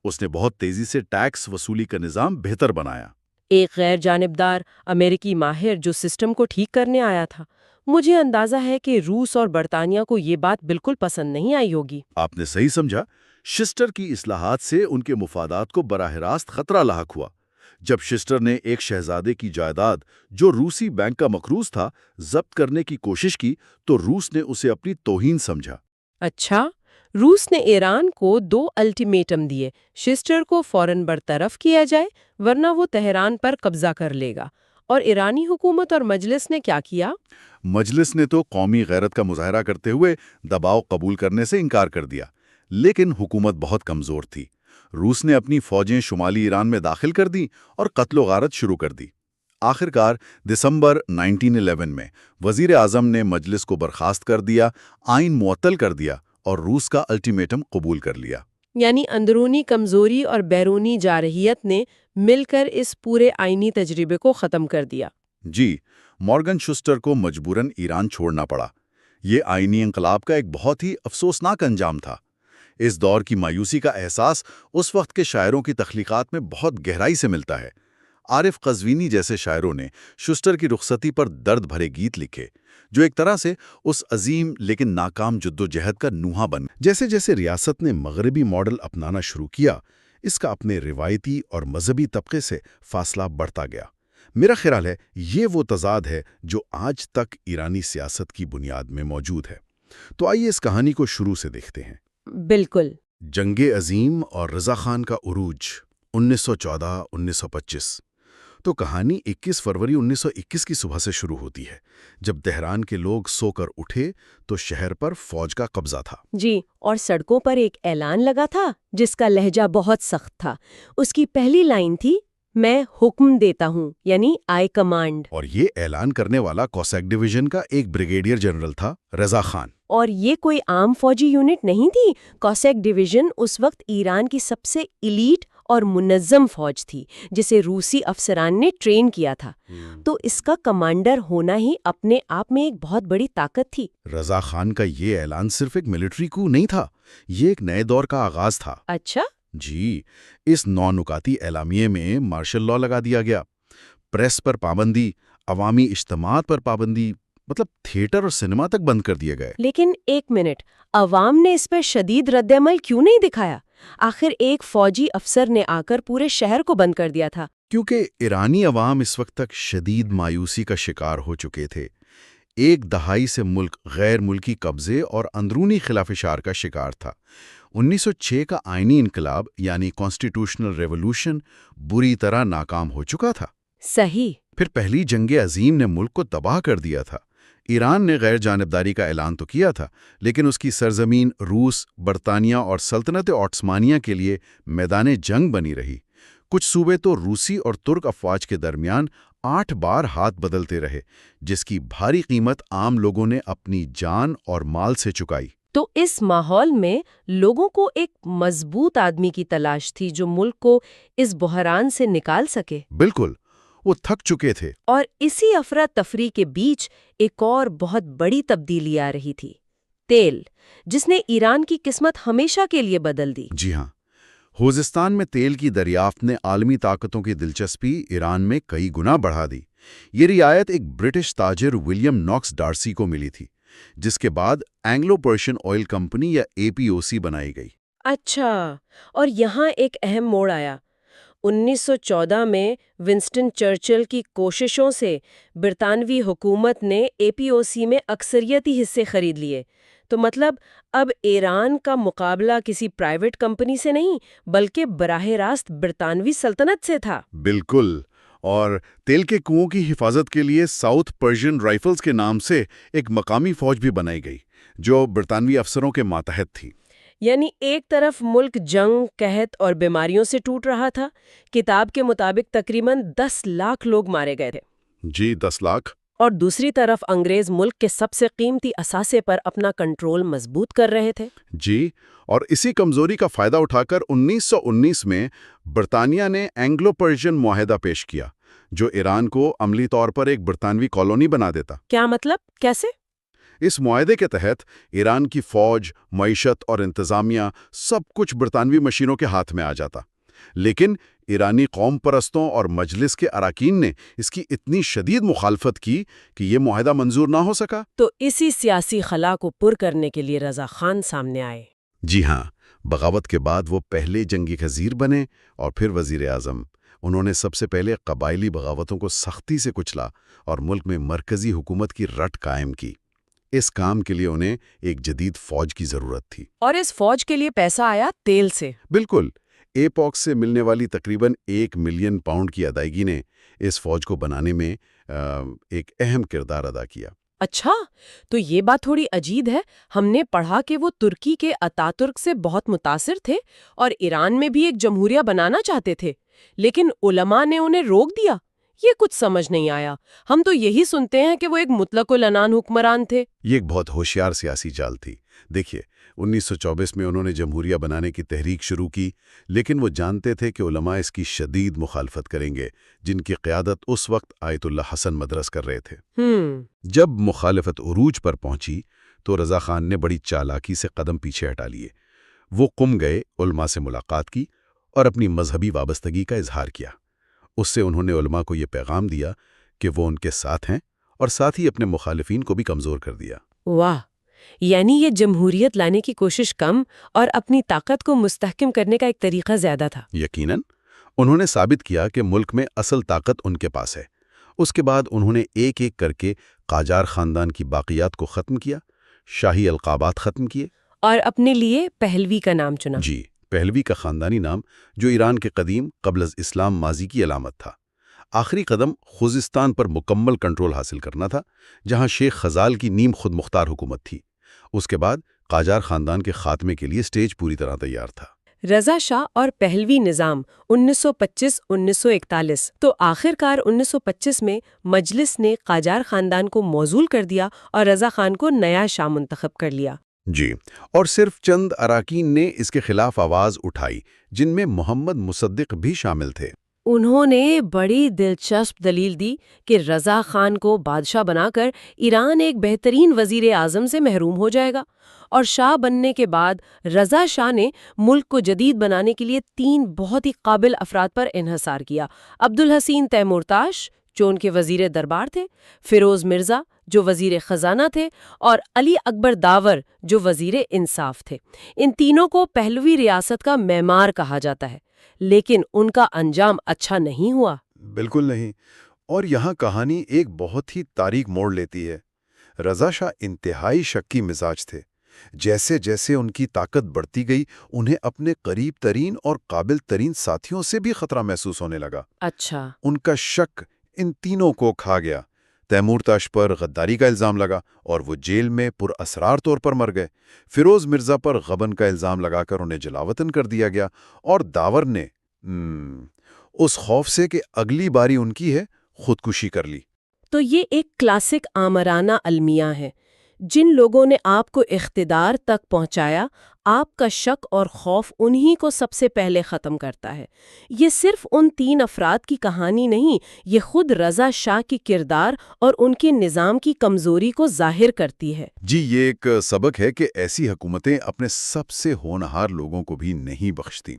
اس نے بہت تیزی سے ٹیکس وصولی کا نظام بہتر بنایا۔ ایک غیر جانبدار امریکی ماہر جو سسٹم کو ٹھیک کرنے آیا تھا۔ مجھے اندازہ ہے کہ روس اور برطانیہ کو یہ بات بالکل پسند نہیں آئی ہوگی۔ آپ نے صحیح سمجھا۔ شسٹر کی اصلاحات سے ان کے مفادات کو براہ راست خطرہ لاحق ہوا۔ جب شسٹر نے ایک شہزادے کی جائیداد، جو روسی بینک کا مقروض تھا، ضبط کرنے کی کوشش کی تو روس نے اسے اپنی توہین سمجھا۔ اچھا، روس نے ایران کو 2 الٹیمیٹم دیے، شسٹر کو فوراً برطرف کیا جائے ورنہ وہ تہران پر قبضہ کر لے گا۔ اور ایرانی حکومت اور مجلس نے کیا کیا؟ مجلس نے تو قومی غیرت کا مظاہرہ کرتے ہوئے دباؤ قبول کرنے سے انکار کر دیا، لیکن حکومت بہت کمزور تھی۔ روس نے اپنی فوجیں شمالی ایران میں داخل کر دیں اور قتل و غارت شروع کر دی۔ آخرکار دسمبر 1911 میں وزیر اعظم نے مجلس کو برخاست کر دیا، آئین معطل کر دیا اور روس کا الٹیمیٹم قبول کر لیا۔ یعنی اندرونی کمزوری اور بیرونی جارحیت نے مل کر اس پورے آئینی تجربے کو ختم کر دیا۔ جی، مورگن شسٹر کو مجبوراً ایران چھوڑنا پڑا۔ یہ آئینی انقلاب کا ایک بہت ہی افسوسناک انجام تھا۔ اس دور کی مایوسی کا احساس اس وقت کے شاعروں کی تخلیقات میں بہت گہرائی سے ملتا ہے۔ عارف قزوینی جیسے شاعروں نے شسٹر کی رخصتی پر درد بھرے گیت لکھے، جو ایک طرح سے اس عظیم لیکن ناکام جدوجہد کا نوحہ بن۔ جیسے جیسے ریاست نے مغربی ماڈل اپنانا شروع کیا، اس کا اپنے روایتی اور مذہبی طبقے سے فاصلہ بڑھتا گیا۔ میرا خیال ہے یہ وہ تضاد ہے جو آج تک ایرانی سیاست کی بنیاد میں موجود ہے۔ تو آئیے اس کہانی کو شروع سے دیکھتے ہیں۔ بالکل۔ جنگ عظیم اور رضا خان کا عروج 1914-1925۔ تو کہانی 21 فروری 1921 کی صبح سے شروع ہوتی ہے، جب تہران کے لوگ سو کر اٹھے تو شہر پر فوج کا قبضہ تھا۔ جی، اور سڑکوں پر ایک اعلان لگا تھا جس کا لہجہ بہت سخت تھا۔ اس کی پہلی لائن تھی، میں حکم دیتا ہوں، یعنی آئی کمانڈ۔ اور یہ اعلان کرنے والا کوسیک ڈویژن کا ایک بریگیڈیئر جنرل تھا، رضا خان۔ اور یہ کوئی عام فوجی یونٹ نہیں تھی۔ کوسیک ڈویژن اس وقت ایران کی سب سے ایلیٹ اور منظم فوج تھی، جسے روسی افسران نے ٹرین کیا تھا۔ تو اس کا کمانڈر ہونا ہی اپنے آپ میں ایک بہت بڑی طاقت تھی۔ رضا خان کا یہ اعلان صرف ایک ملٹری کو نہیں تھا، یہ ایک نئے دور کا آغاز تھا۔ اچھا؟ جی، اس 9 نکاتی اعلامیے میں مارشل لاء لگا دیا گیا، پریس پر پابندی، عوامی اجتماعات پر پابندی، مطلب تھیٹر اور سنیما تک بند کر دیے گئے۔ لیکن ایک منٹ، عوام نے اس پر شدید رد عمل کیوں نہیں دکھایا؟ آخر ایک فوجی افسر نے آ کر پورے شہر کو بند کر دیا تھا۔ کیونکہ ایرانی عوام اس وقت تک شدید مایوسی کا شکار ہو چکے تھے۔ ایک دہائی سے ملک غیر ملکی قبضے اور اندرونی خلافشار کا شکار تھا۔ 1906 کا آئینی انقلاب یعنی کانسٹیٹیوشنل ریولوشن بری طرح ناکام ہو چکا تھا۔ صحیح۔ پھر پہلی جنگ عظیم نے ملک کو تباہ کر دیا تھا۔ ایران نے غیر جانبداری کا اعلان تو کیا تھا، لیکن اس کی سرزمین روس، برطانیہ اور سلطنت عثمانیہ کے لیے میدان جنگ بنی رہی۔ کچھ صوبے تو روسی اور ترک افواج کے درمیان 8 بار ہاتھ بدلتے رہے، جس کی بھاری قیمت عام لوگوں نے اپنی جان اور مال سے چکائی۔ تو اس ماحول میں لوگوں کو ایک مضبوط آدمی کی تلاش تھی جو ملک کو اس بحران سے نکال سکے۔ بالکل، وہ تھک چکے تھے۔ اور اسی افراتفری کے بیچ ایک اور بہت بڑی تبدیلی آ رہی تھی، تیل، جس نے ایران کی قسمت ہمیشہ کے لیے بدل دی۔ جی ہاں، خوزستان میں تیل کی دریافت نے عالمی طاقتوں کی دلچسپی ایران میں کئی گنا بڑھا دی۔ یہ رعایت ایک برٹش تاجر ولیم ناکس ڈارسی کو ملی تھی، جس کے بعد اینگلو پرشین آئل کمپنی یا APOC بنائی گئی۔ اچھا، اور یہاں ایک اہم موڑ آیا۔ 1914 میں ونسٹن چرچل کی کوششوں سے برطانوی حکومت نے APOC میں اکثریتی حصے خرید لیے۔ تو مطلب اب ایران کا مقابلہ کسی پرائیویٹ کمپنی سے نہیں بلکہ براہ راست برطانوی سلطنت سے تھا۔ بالکل، اور تیل کے کنوؤں کی حفاظت کے لیے ساؤتھ پرشین رائفلز کے نام سے ایک مقامی فوج بھی بنائی گئی جو برطانوی افسروں کے ماتحت تھی۔ یعنی ایک طرف ملک جنگ، قحط اور بیماریوں سے ٹوٹ رہا تھا۔ کتاب کے مطابق تقریباً 10 لاکھ لوگ مارے گئے تھے۔ جی 10 لاکھ۔ اور دوسری طرف انگریز ملک کے سب سے قیمتی اثاثے پر اپنا کنٹرول مضبوط کر رہے تھے۔ جی، اور اسی کمزوری کا فائدہ اٹھا کر 1919 میں برطانیہ نے اینگلو پرشین معاہدہ پیش کیا جو ایران کو عملی طور پر ایک برطانوی کالونی بنا دیتا۔ کیا مطلب؟ کیسے؟ اس معاہدے کے تحت ایران کی فوج، معیشت اور انتظامیہ سب کچھ برطانوی مشینوں کے ہاتھ میں آ جاتا، لیکن ایرانی قوم پرستوں اور مجلس کے اراکین نے اس کی اتنی شدید مخالفت کی کہ یہ معاہدہ منظور نہ ہو سکا۔ تو اسی سیاسی خلا کو پر کرنے کے لیے رضا خان سامنے آئے۔ جی ہاں، بغاوت کے بعد وہ پہلے جنگی خزیر بنے اور پھر وزیر اعظم۔ انہوں نے سب سے پہلے قبائلی بغاوتوں کو سختی سے کچلا اور ملک میں مرکزی حکومت کی رٹ قائم کی۔ اس کام کے لیے انہیں ایک جدید فوج کی ضرورت تھی۔ اور اس فوج کے لیے پیسہ آیا تیل سے۔ بالکل، APOC سے ملنے والی تقریباً 1 ملین پاؤنڈ کی ادائیگی نے اس فوج کو بنانے میں ایک اہم کردار ادا کیا۔ اچھا، تو یہ بات تھوڑی عجیب ہے۔ ہم نے پڑھا کہ وہ ترکی کے اتاترک سے بہت متاثر تھے اور ایران میں بھی ایک جمہوریہ بنانا چاہتے تھے، لیکن علماء نے انہیں روک دیا۔ یہ کچھ سمجھ نہیں آیا۔ ہم تو یہی سنتے ہیں کہ وہ ایک مطلق العنان حکمران تھے۔ یہ ایک بہت ہوشیار سیاسی چال تھی۔ دیکھیے، 1924 میں انہوں نے جمہوریہ بنانے کی تحریک شروع کی، لیکن وہ جانتے تھے کہ علماء اس کی شدید مخالفت کریں گے، جن کی قیادت اس وقت آیت اللہ حسن مدرس کر رہے تھے۔ جب مخالفت عروج پر پہنچی تو رضا خان نے بڑی چالاکی سے قدم پیچھے ہٹا لیے۔ وہ قم گئے، علماء سے ملاقات کی اور اپنی مذہبی وابستگی کا اظہار کیا۔ اس سے انہوں نے علماء کو یہ پیغام دیا کہ وہ ان کے ساتھ ہیں اور ساتھ ہی اپنے مخالفین کو بھی کمزور کر دیا۔ واہ، یعنی یہ جمہوریت لانے کی کوشش کم اور اپنی طاقت کو مستحکم کرنے کا ایک طریقہ زیادہ تھا۔ یقیناً، انہوں نے ثابت کیا کہ ملک میں اصل طاقت ان کے پاس ہے۔ اس کے بعد انہوں نے ایک ایک کر کے قاجار خاندان کی باقیات کو ختم کیا، شاہی القابات ختم کیے اور اپنے لیے پہلوی کا نام چنا۔ جی، پہلوی کا خاندانی نام جو ایران کے قدیم قبل از اسلام ماضی کی علامت تھا۔ آخری قدم خوزستان پر مکمل کنٹرول حاصل کرنا تھا، جہاں شیخ خزال کی نیم خود مختار حکومت تھی۔ اس کے بعد قاجار خاندان کے خاتمے کے لیے سٹیج پوری طرح تیار تھا۔ رضا شاہ اور پہلوی نظام 1925-1941۔ تو آخرکار 1925 میں مجلس نے قاجار خاندان کو موزول کر دیا اور رضا خان کو نیا شاہ منتخب کر لیا۔ جی، اور صرف چند اراکین نے اس کے خلاف آواز اٹھائی، جن میں محمد مصدق بھی شامل تھے۔ انہوں نے بڑی دلچسپ دلیل دی کہ رضا خان کو بادشاہ بنا کر ایران ایک بہترین وزیر اعظم سے محروم ہو جائے گا، اور شاہ بننے کے بعد رضا شاہ نے ملک کو جدید بنانے کے لیے 3 بہت ہی قابل افراد پر انحصار کیا: عبدالحسین تیمورتاش جو ان کے وزیر دربار تھے، فیروز مرزا جو وزیر خزانہ تھے، اور علی اکبر داور جو وزیر انصاف تھے۔ ان تینوں کو پہلوی ریاست کا معمار کہا جاتا ہے، لیکن ان کا انجام اچھا نہیں ہوا۔ بالکل نہیں، اور یہاں کہانی ایک بہت ہی تاریک موڑ لیتی ہے۔ رضا شاہ انتہائی شکی مزاج تھے۔ جیسے جیسے ان کی طاقت بڑھتی گئی، انہیں اپنے قریب ترین اور قابل ترین ساتھیوں سے بھی خطرہ محسوس ہونے لگا۔ اچھا۔ ان کا شک ان تینوں کو کھا گیا۔ تیمورتاش پر غداری کا الزام لگا اور وہ جیل میں پر اسرار طور پر مر گئے۔ فیروز مرزا پر غبن کا الزام لگا کر انہیں جلاوطن کر دیا گیا، اور داور نے اس خوف سے کہ اگلی باری ان کی ہے، خودکشی کر لی۔ تو یہ ایک کلاسک آمرانہ المیہ ہے۔ جن لوگوں نے آپ کو اقتدار تک پہنچایا، آپ کا شک اور خوف انہی کو سب سے پہلے ختم کرتا ہے۔ یہ صرف ان 3 افراد کی کہانی نہیں، یہ خود رضا شاہ کی کردار اور ان کے نظام کی کمزوری کو ظاہر کرتی ہے۔ جی، یہ ایک سبق ہے کہ ایسی حکومتیں اپنے سب سے ہونہار لوگوں کو بھی نہیں بخشتی۔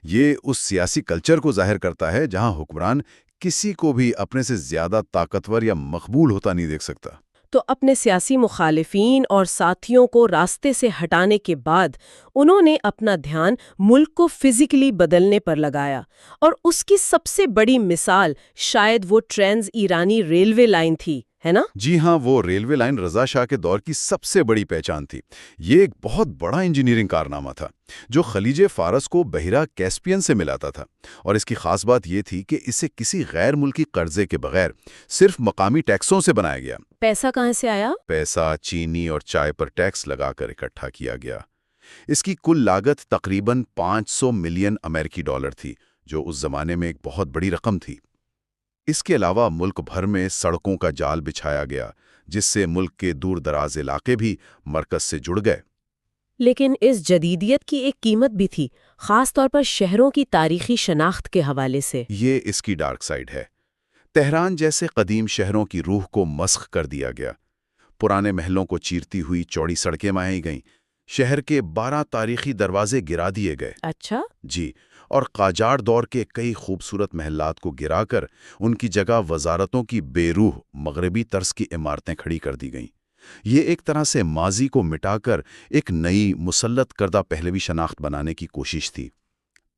یہ اس سیاسی کلچر کو ظاہر کرتا ہے جہاں حکمران کسی کو بھی اپنے سے زیادہ طاقتور یا مقبول ہوتا نہیں دیکھ سکتا۔ تو اپنے سیاسی مخالفین اور ساتھیوں کو راستے سے ہٹانے کے بعد انہوں نے اپنا دھیان ملک کو فزیکلی بدلنے پر لگایا، اور اس کی سب سے بڑی مثال شاید وہ ٹرانس ایرانی ریلوے لائن تھی، ہے نا؟ جی ہاں، وہ ریلوے لائن رضا شاہ کے دور کی سب سے بڑی پہچان تھی۔ یہ ایک بہت بڑا انجینئرنگ کارنامہ تھا جو خلیج فارس کو بحیرہ کیسپین سے ملاتا تھا، اور اس کی خاص بات یہ تھی کہ اسے کسی غیر ملکی قرضے کے بغیر صرف مقامی ٹیکسوں سے بنایا گیا۔ پیسہ کہاں سے آیا؟ پیسہ چینی اور چائے پر ٹیکس لگا کر اکٹھا کیا گیا۔ اس کی کل لاگت تقریباً 500 ملین امریکی ڈالر تھی، جو اس زمانے میں ایک بہت بڑی رقم تھی۔ اس کے علاوہ ملک بھر میں سڑکوں کا جال بچھایا گیا، جس سے ملک کے دور دراز علاقے بھی مرکز سے جڑ گئے۔ لیکن اس جدیدیت کی ایک قیمت بھی تھی، خاص طور پر شہروں کی تاریخی شناخت کے حوالے سے۔ یہ اس کی ڈارک سائیڈ ہے۔ تہران جیسے قدیم شہروں کی روح کو مسخ کر دیا گیا۔ پرانے محلوں کو چیرتی ہوئی چوڑی سڑکیں بنائی گئیں، شہر کے 12 تاریخی دروازے گرا دیے گئے۔ اچھا؟ جی، اور قاجار دور کے کئی خوبصورت محلات کو گرا کر ان کی جگہ وزارتوں کی بے روح مغربی طرز کی عمارتیں کھڑی کر دی گئیں۔ یہ ایک طرح سے ماضی کو مٹا کر ایک نئی مسلط کردہ پہلوی شناخت بنانے کی کوشش تھی۔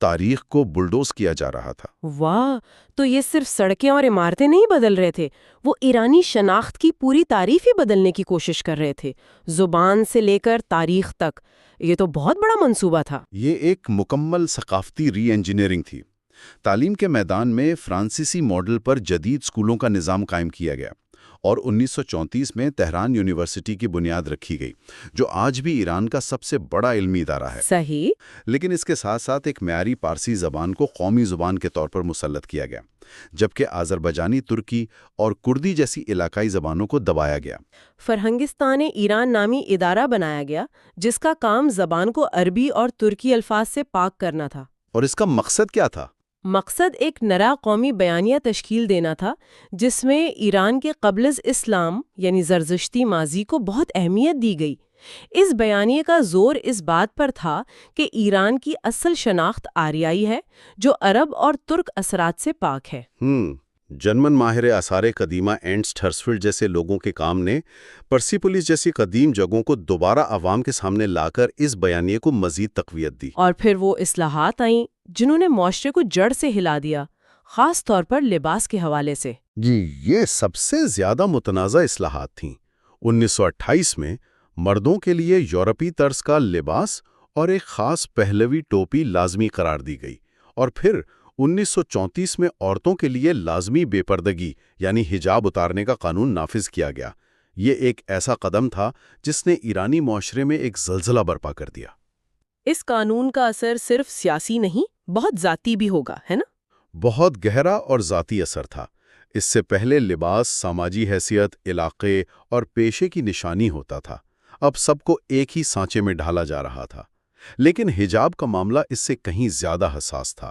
تاریخ کو بلڈوز کیا جا رہا تھا۔ واہ، تو یہ صرف سڑکیں اور عمارتیں نہیں بدل رہے تھے، وہ ایرانی شناخت کی پوری تعریف ہی بدلنے کی کوشش کر رہے تھے، زبان سے لے کر تاریخ تک۔ یہ تو بہت بڑا منصوبہ تھا۔ یہ ایک مکمل ثقافتی ری انجینئرنگ تھی۔ تعلیم کے میدان میں فرانسیسی ماڈل پر جدید اسکولوں کا نظام قائم کیا گیا، اور 1934 میں تہران یونیورسٹی کی بنیاد رکھی گئی، جو آج بھی ایران کا سب سے بڑا علمی ادارہ ہے۔ صحیح۔ لیکن اس کے ساتھ ساتھ ایک معیاری پارسی زبان کو قومی زبان کے طور پر مسلط کیا گیا، جبکہ آذربائیجانی، ترکی اور کردی جیسی علاقائی زبانوں کو دبایا گیا۔ فرہنگستان ایران نامی ادارہ بنایا گیا، جس کا کام زبان کو عربی اور ترکی الفاظ سے پاک کرنا تھا۔ اور اس کا مقصد کیا تھا؟ مقصد ایک نیا قومی بیانیہ تشکیل دینا تھا، جس میں ایران کے قبل از اسلام یعنی زرتشتی ماضی کو بہت اہمیت دی گئی۔ اس بیانیے کا زور اس بات پر تھا کہ ایران کی اصل شناخت آریائی ہے، جو عرب اور ترک اثرات سے پاک ہے۔ جرمن ماہر آثار قدیمہ اینٹسٹ ہرسفیلڈ جیسے لوگوں کے کام نے پرسیپولیس جیسی قدیم جگہوں کو دوبارہ عوام کے سامنے لا کر اس بیانیے کو مزید تقویت دی۔ اور پھر وہ اصلاحات آئیں جنہوں نے معاشرے کو جڑ سے ہلا دیا، خاص طور پر لباس کے حوالے سے۔ جی، یہ سب سے زیادہ متنازع اصلاحات تھیں۔ 1928 میں مردوں کے لیے یورپی طرز کا لباس اور ایک خاص پہلوی ٹوپی لازمی قرار دی گئی، اور پھر 1934 میں عورتوں کے لیے لازمی بے پردگی یعنی حجاب اتارنے کا قانون نافذ کیا گیا۔ یہ ایک ایسا قدم تھا جس نے ایرانی معاشرے میں ایک زلزلہ برپا کر دیا۔ اس قانون کا اثر صرف سیاسی نہیں، بہت ذاتی بھی ہوگا، ہے نا؟ بہت گہرا اور ذاتی اثر تھا۔ اس سے پہلے لباس سماجی حیثیت، علاقے اور پیشے کی نشانی ہوتا تھا، اب سب کو ایک ہی سانچے میں ڈھالا جا رہا تھا۔ لیکن حجاب کا معاملہ اس سے کہیں زیادہ حساس تھا۔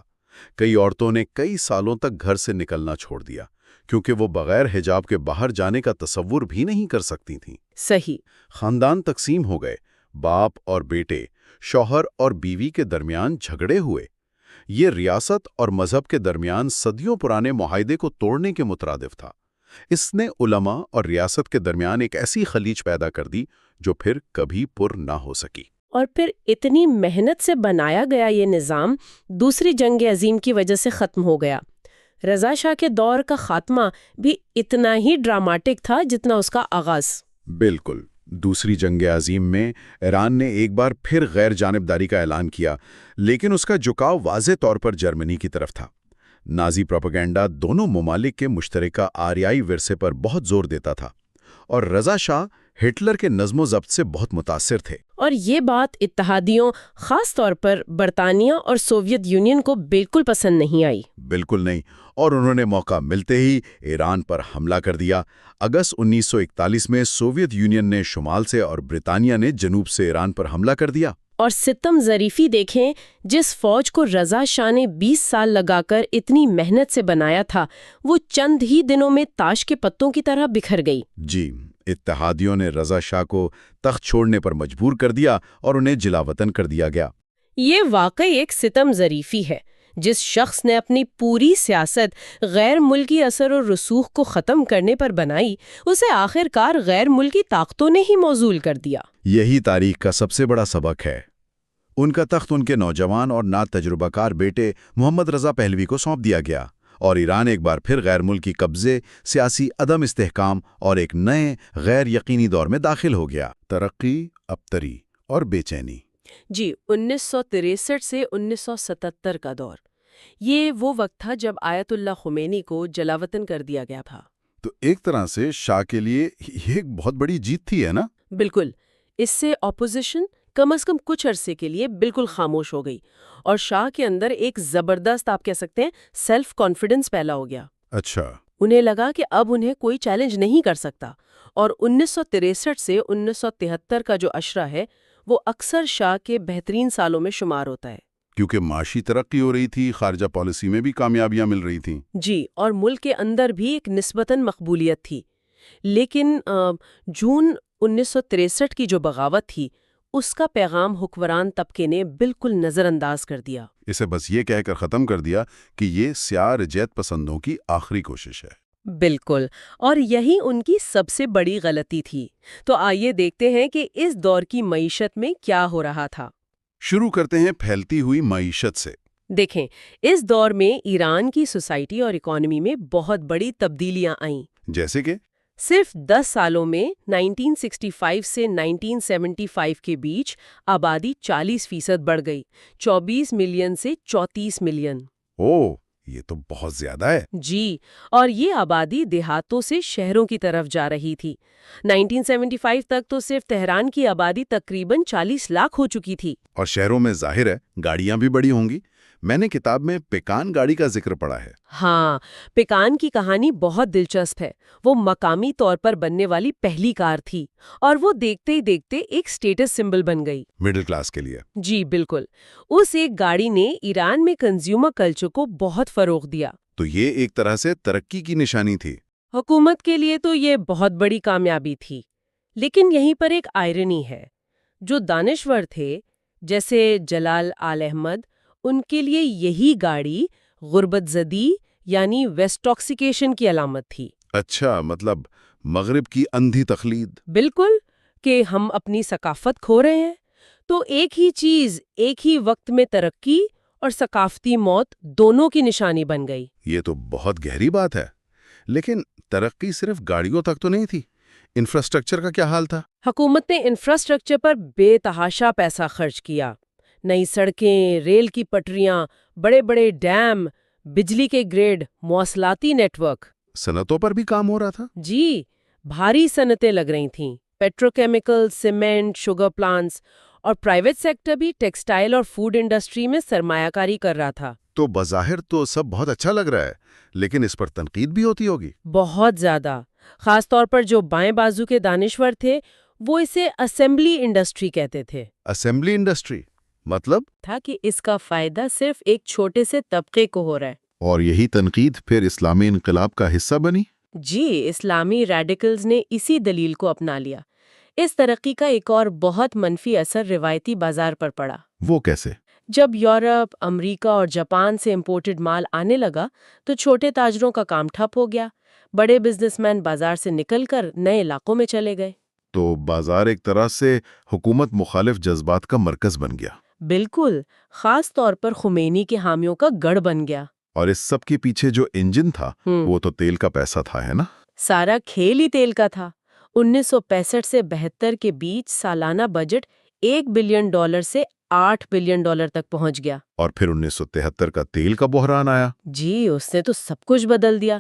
کئی عورتوں نے کئی سالوں تک گھر سے نکلنا چھوڑ دیا، کیونکہ وہ بغیر حجاب کے باہر جانے کا تصور بھی نہیں کر سکتی تھیں۔ صحیح۔ خاندان تقسیم ہو گئے، باپ اور بیٹے، شوہر اور بیوی کے درمیان جھگڑے ہوئے۔ یہ ریاست اور مذہب کے درمیان صدیوں پرانے معاہدے کو توڑنے کے مترادف تھا۔ اس نے علماء اور ریاست کے درمیان ایک ایسی خلیج پیدا کر دی جو پھر کبھی پر نہ ہو سکی۔ اور پھر اتنی محنت سے بنایا گیا یہ نظام دوسری جنگ عظیم کی وجہ سے ختم ہو گیا۔ رضا شاہ کے دور کا خاتمہ بھی اتنا ہی ڈراماٹک تھا جتنا اس کا آغاز۔ بالکل۔ دوسری جنگ عظیم میں ایران نے ایک بار پھر غیر جانبداری کا اعلان کیا، لیکن اس کا جھکاؤ واضح طور پر جرمنی کی طرف تھا۔ نازی پروپیگنڈا دونوں ممالک کے مشترکہ آریائی ورثے پر بہت زور دیتا تھا، اور رضا شاہ ہٹلر کے نظم و ضبط سے بہت متاثر تھے۔ اور یہ بات اتحادیوں، خاص طور پر برطانیہ اور سوویت یونین کو بالکل پسند نہیں آئی۔ بالکل نہیں، اور انہوں نے موقع ملتے ہی ایران پر حملہ کر دیا۔ اگست 1941 میں سوویت یونین نے شمال سے اور برطانیہ نے جنوب سے ایران پر حملہ کر دیا۔ اور ستم ظریفی دیکھیں، جس فوج کو رضا شاہ نے 20 سال لگا کر اتنی محنت سے بنایا تھا، وہ چند ہی دنوں میں تاش کے پتوں کی طرح بکھر گئی۔ جی، اتحادیوں نے رضا شاہ کو تخت چھوڑنے پر مجبور کر دیا اور انہیں جلا وطن کر دیا گیا۔ یہ واقعی ایک ستم ظریفی ہے، جس شخص نے اپنی پوری سیاست غیر ملکی اثر و رسوخ کو ختم کرنے پر بنائی، اسے آخر کار غیر ملکی طاقتوں نے ہی موزول کر دیا۔ یہی تاریخ کا سب سے بڑا سبق ہے۔ ان کا تخت ان کے نوجوان اور نا تجربہ کار بیٹے محمد رضا پہلوی کو سونپ دیا گیا، اور ایران ایک بار پھر غیر ملکی قبضے، سیاسی عدم استحکام اور ایک نئے غیر یقینی دور میں داخل ہو گیا۔ ترقی، ابتری اور بے چینی۔ جی، 1963 سے 1977 کا دور، یہ وہ وقت تھا جب آیت اللہ خمینی کو جلاوطن کر دیا گیا تھا۔ تو ایک طرح سے شاہ کے لیے یہ ایک بہت بڑی جیت تھی، ہے نا؟ بالکل، اس سے اپوزیشن کم از کم کچھ عرصے کے لیے بالکل خاموش ہو گئی، اور شاہ کے اندر ایک زبردست، آپ کہہ سکتے ہیں، سیلف کانفیڈنس پیدا ہو گیا۔ اچھا۔ انہیں لگا کہ اب انہیں کوئی چیلنج نہیں کر سکتا، اور 1963 سے 1973 کا جو عشرہ ہے وہ اکثر شاہ کے بہترین سالوں میں شمار ہوتا ہے۔ کیونکہ معاشی ترقی ہو رہی تھی، خارجہ پالیسی میں بھی کامیابیاں مل رہی تھیں۔ جی، اور ملک کے اندر بھی ایک نسبتاً مقبولیت تھی۔ لیکن جون 1963 کی جو بغاوت تھی، اس کا پیغام حکمران طبقے نے بالکل نظر انداز کر دیا۔ اسے بس یہ کہہ کر ختم کر دیا کہ یہ سیاہ رجعت پسندوں کی آخری کوشش ہے۔ بالکل، اور یہی ان کی سب سے بڑی غلطی تھی۔ تو آئیے دیکھتے ہیں کہ اس دور کی معیشت میں کیا ہو رہا تھا۔ شروع کرتے ہیں پھیلتی ہوئی معیشت سے۔ دیکھیں، اس دور میں ایران کی سوسائٹی اور اکانومی میں بہت بڑی تبدیلیاں آئیں۔ جیسے کہ صرف 10 سالوں میں 1965 سے 1975 کے بیچ آبادی 40% بڑھ گئی، 24 ملین سے 34 ملین۔ اوہ، یہ تو بہت زیادہ ہے۔ جی، اور یہ آبادی دیہاتوں سے شہروں کی طرف جا رہی تھی۔ 1975 تک تو صرف تہران کی آبادی تقریباً 40 لاکھ ہو چکی تھی۔ اور شہروں میں ظاہر ہے گاڑیاں بھی بڑی ہوں گی۔ میں نے کتاب میں پیکان گاڑی کا ذکر پڑھا ہے۔ ہاں، پیکان کی کہانی بہت دلچسپ ہے۔ وہ مقامی طور پر بننے والی پہلی کار تھی، اور وہ دیکھتے ہی دیکھتے ایک سٹیٹس سمبل بن گئی مڈل کلاس کے لیے۔ جی بالکل، اس ایک گاڑی نے ایران میں کنزیومر کلچر کو بہت فروغ دیا۔ تو یہ ایک طرح سے ترقی کی نشانی تھی۔ حکومت کے لیے تو یہ بہت بڑی کامیابی تھی، لیکن یہیں پر ایک آئرنی ہے۔ جو دانشور تھے جیسے جلال آل احمد، ان کے لیے یہی گاڑی غربت زدی یعنی ویسٹاکسیکیشن کی علامت تھی۔ اچھا، مطلب مغرب کی اندھی تقلید۔ بالکل، کہ ہم اپنی ثقافت کھو رہے ہیں۔ تو ایک ہی چیز ایک ہی وقت میں ترقی اور ثقافتی موت دونوں کی نشانی بن گئی۔ یہ تو بہت گہری بات ہے۔ لیکن ترقی صرف گاڑیوں تک تو نہیں تھی، انفراسٹرکچر کا کیا حال تھا؟ حکومت نے انفراسٹرکچر پر بے تحاشا پیسہ خرچ کیا۔ نئی سڑکیں، ریل کی پٹریاں، بڑے بڑے ڈیم، بجلی کے گریڈ، مواصلاتی نیٹ ورک۔ صنعتوں پر بھی کام ہو رہا تھا؟ جی، بھاری صنعتیں لگ رہی تھیں، پیٹروکیمیکل، سیمنٹ، شوگر پلانٹس، اور پرائیویٹ سیکٹر بھی ٹیکسٹائل اور فوڈ انڈسٹری میں سرمایہ کاری کر رہا تھا۔ تو بظاہر تو سب بہت اچھا لگ رہا ہے، لیکن اس پر تنقید بھی ہوتی ہوگی۔ بہت زیادہ، خاص طور پر جو بائیں بازو کے دانشور تھے، وہ اسے اسمبلی انڈسٹری کہتے تھے۔ اسمبلی انڈسٹری مطلب؟ تھا کہ اس کا فائدہ صرف ایک چھوٹے سے طبقے کو ہو رہا ہے۔ اور یہی تنقید پھر اسلامی انقلاب کا حصہ بنی؟ جی، اسلامی ریڈیکلز نے اسی دلیل کو اپنا لیا۔ اس ترقی کا ایک اور بہت منفی اثر روایتی بازار پر پڑا۔ وہ کیسے؟ جب یورپ، امریکہ اور جاپان سے امپورٹڈ مال آنے لگا تو چھوٹے تاجروں کا کام ٹھپ ہو گیا۔ بڑے بزنس مین بازار سے نکل کر نئے علاقوں میں چلے گئے۔ تو بازار ایک طرح سے حکومت مخالف جذبات کا مرکز بن گیا۔ بالکل، خاص طور پر خمینی کے حامیوں کا گڑھ بن گیا۔ اور اس سب کے پیچھے جو انجن تھا وہ تو تیل کا پیسہ تھا، ہے نا؟ سارا کھیل ہی تیل کا تھا۔ 1965 سے 72 کے بیچ سالانہ بجٹ $1 بلین سے $8 بلین تک پہنچ گیا۔ اور پھر 1973 کا تیل کا بحران آیا۔ جی، اس نے تو سب کچھ بدل دیا۔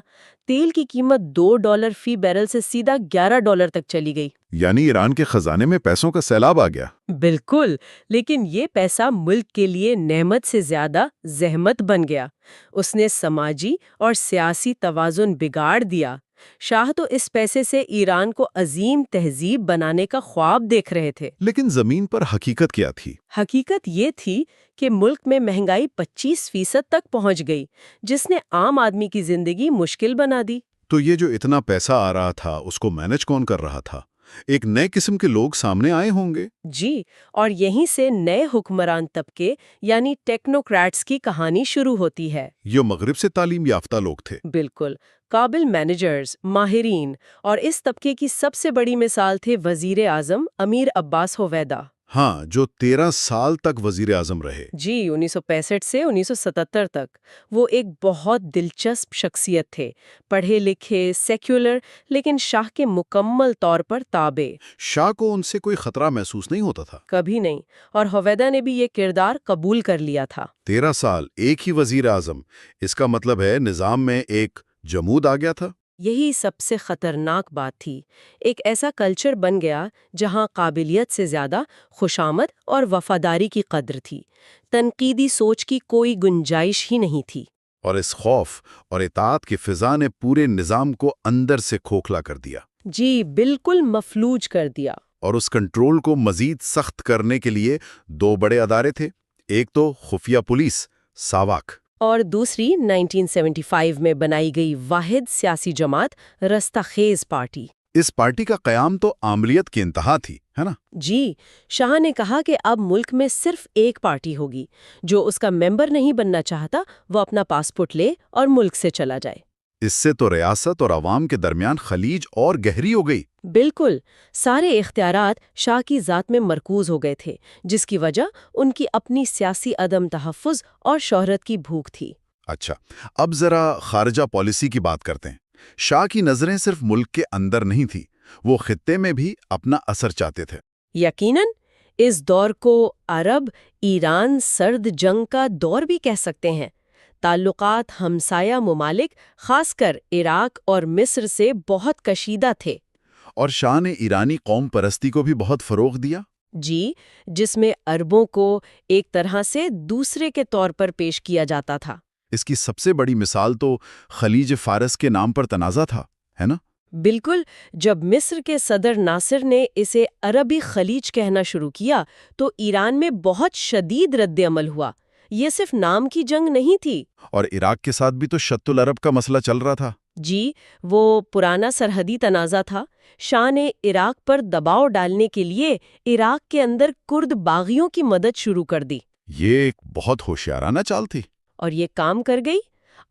تیل کی قیمت $2 فی بیرل سے سیدھا $11 تک چلی گئی۔ یعنی ایران کے خزانے میں پیسوں کا سیلاب آ گیا۔ بالکل، لیکن یہ پیسہ ملک کے لیے نعمت سے زیادہ زحمت بن گیا۔ اس نے سماجی اور سیاسی توازن بگاڑ دیا۔ شاہ تو اس پیسے سے ایران کو عظیم تہذیب بنانے کا خواب دیکھ رہے تھے۔ لیکن زمین پر حقیقت کیا تھی؟ حقیقت یہ تھی کہ ملک میں مہنگائی 25% تک پہنچ گئی، جس نے عام آدمی کی زندگی مشکل بنا دی۔ تو یہ جو اتنا پیسہ آ رہا تھا اس کو مینج کون کر رہا تھا؟ ایک نئے قسم کے لوگ سامنے آئے ہوں گے۔ جی، اور یہیں سے نئے حکمران طبقے یعنی ٹیکنوکریٹس کی کہانی شروع ہوتی ہے۔ یہ مغرب سے تعلیم یافتہ لوگ تھے۔ بالکل، قابل مینیجرز، ماہرین، اور اس طبقے کی سب سے بڑی مثال تھے وزیر اعظم امیر عباس ہویدا۔ ہاں، جو 13 سال تک وزیر اعظم رہے۔ جی، 1965 سے 1977 تک وہ ایک بہت دلچسپ شخصیت تھے، پڑھے لکھے، سیکولر، لیکن شاہ کے مکمل طور پر تابع۔ شاہ کو ان سے کوئی خطرہ محسوس نہیں ہوتا تھا۔ کبھی نہیں، اور ہویدا نے بھی یہ کردار قبول کر لیا تھا۔ 13 سال ایک ہی وزیر اعظم، اس کا مطلب ہے نظام میں ایک جمود آ گیا تھا۔ یہی سب سے خطرناک بات تھی، ایک ایسا کلچر بن گیا جہاں قابلیت سے زیادہ خوشامد اور وفاداری کی قدر تھی، تنقیدی سوچ کی کوئی گنجائش ہی نہیں تھی۔ اور اس خوف اور اطاعت کی فضا نے پورے نظام کو اندر سے کھوکھلا کر دیا۔ جی، بالکل مفلوج کر دیا۔ اور اس کنٹرول کو مزید سخت کرنے کے لیے 2 بڑے ادارے تھے، ایک تو خفیہ پولیس ساواک، اور دوسری 1975 میں بنائی گئی واحد سیاسی جماعت رستہ خیز پارٹی۔ اس پارٹی کا قیام تو عاملیت کی انتہا تھی، ہے نا؟ جی، شاہ نے کہا کہ اب ملک میں صرف ایک پارٹی ہوگی، جو اس کا ممبر نہیں بننا چاہتا وہ اپنا پاسپورٹ لے اور ملک سے چلا جائے۔ اس سے تو ریاست اور عوام کے درمیان خلیج اور گہری ہو گئی۔ بالکل، سارے اختیارات شاہ کی ذات میں مرکوز ہو گئے تھے، جس کی وجہ ان کی اپنی سیاسی عدم تحفظ اور شہرت کی بھوک تھی۔ اچھا، اب ذرا خارجہ پالیسی کی بات کرتے ہیں۔ شاہ کی نظریں صرف ملک کے اندر نہیں تھی، وہ خطے میں بھی اپنا اثر چاہتے تھے۔ یقیناً، اس دور کو عرب ایران سرد جنگ کا دور بھی کہہ سکتے ہیں۔ تعلقات ہمسایہ ممالک، خاص کر عراق اور مصر سے بہت کشیدہ تھے۔ اور شاہ نے ایرانی قوم پرستی کو بھی بہت فروغ دیا۔ جی، جس میں عربوں کو ایک طرح سے دوسرے کے طور پر پیش کیا جاتا تھا۔ اس کی سب سے بڑی مثال تو خلیج فارس کے نام پر تنازع تھا، ہے نا؟ بالکل، جب مصر کے صدر ناصر نے اسے عربی خلیج کہنا شروع کیا تو ایران میں بہت شدید رد عمل ہوا۔ یہ صرف نام کی جنگ نہیں تھی۔ اور عراق کے ساتھ بھی تو شط العرب کا مسئلہ چل رہا تھا۔ جی، وہ پرانا سرحدی تنازع تھا۔ شاہ نے عراق پر دباؤ ڈالنے کے لیے عراق کے اندر کرد باغیوں کی مدد شروع کر دی۔ یہ ایک بہت ہوشیارانہ چال تھی۔ اور یہ کام کر گئی۔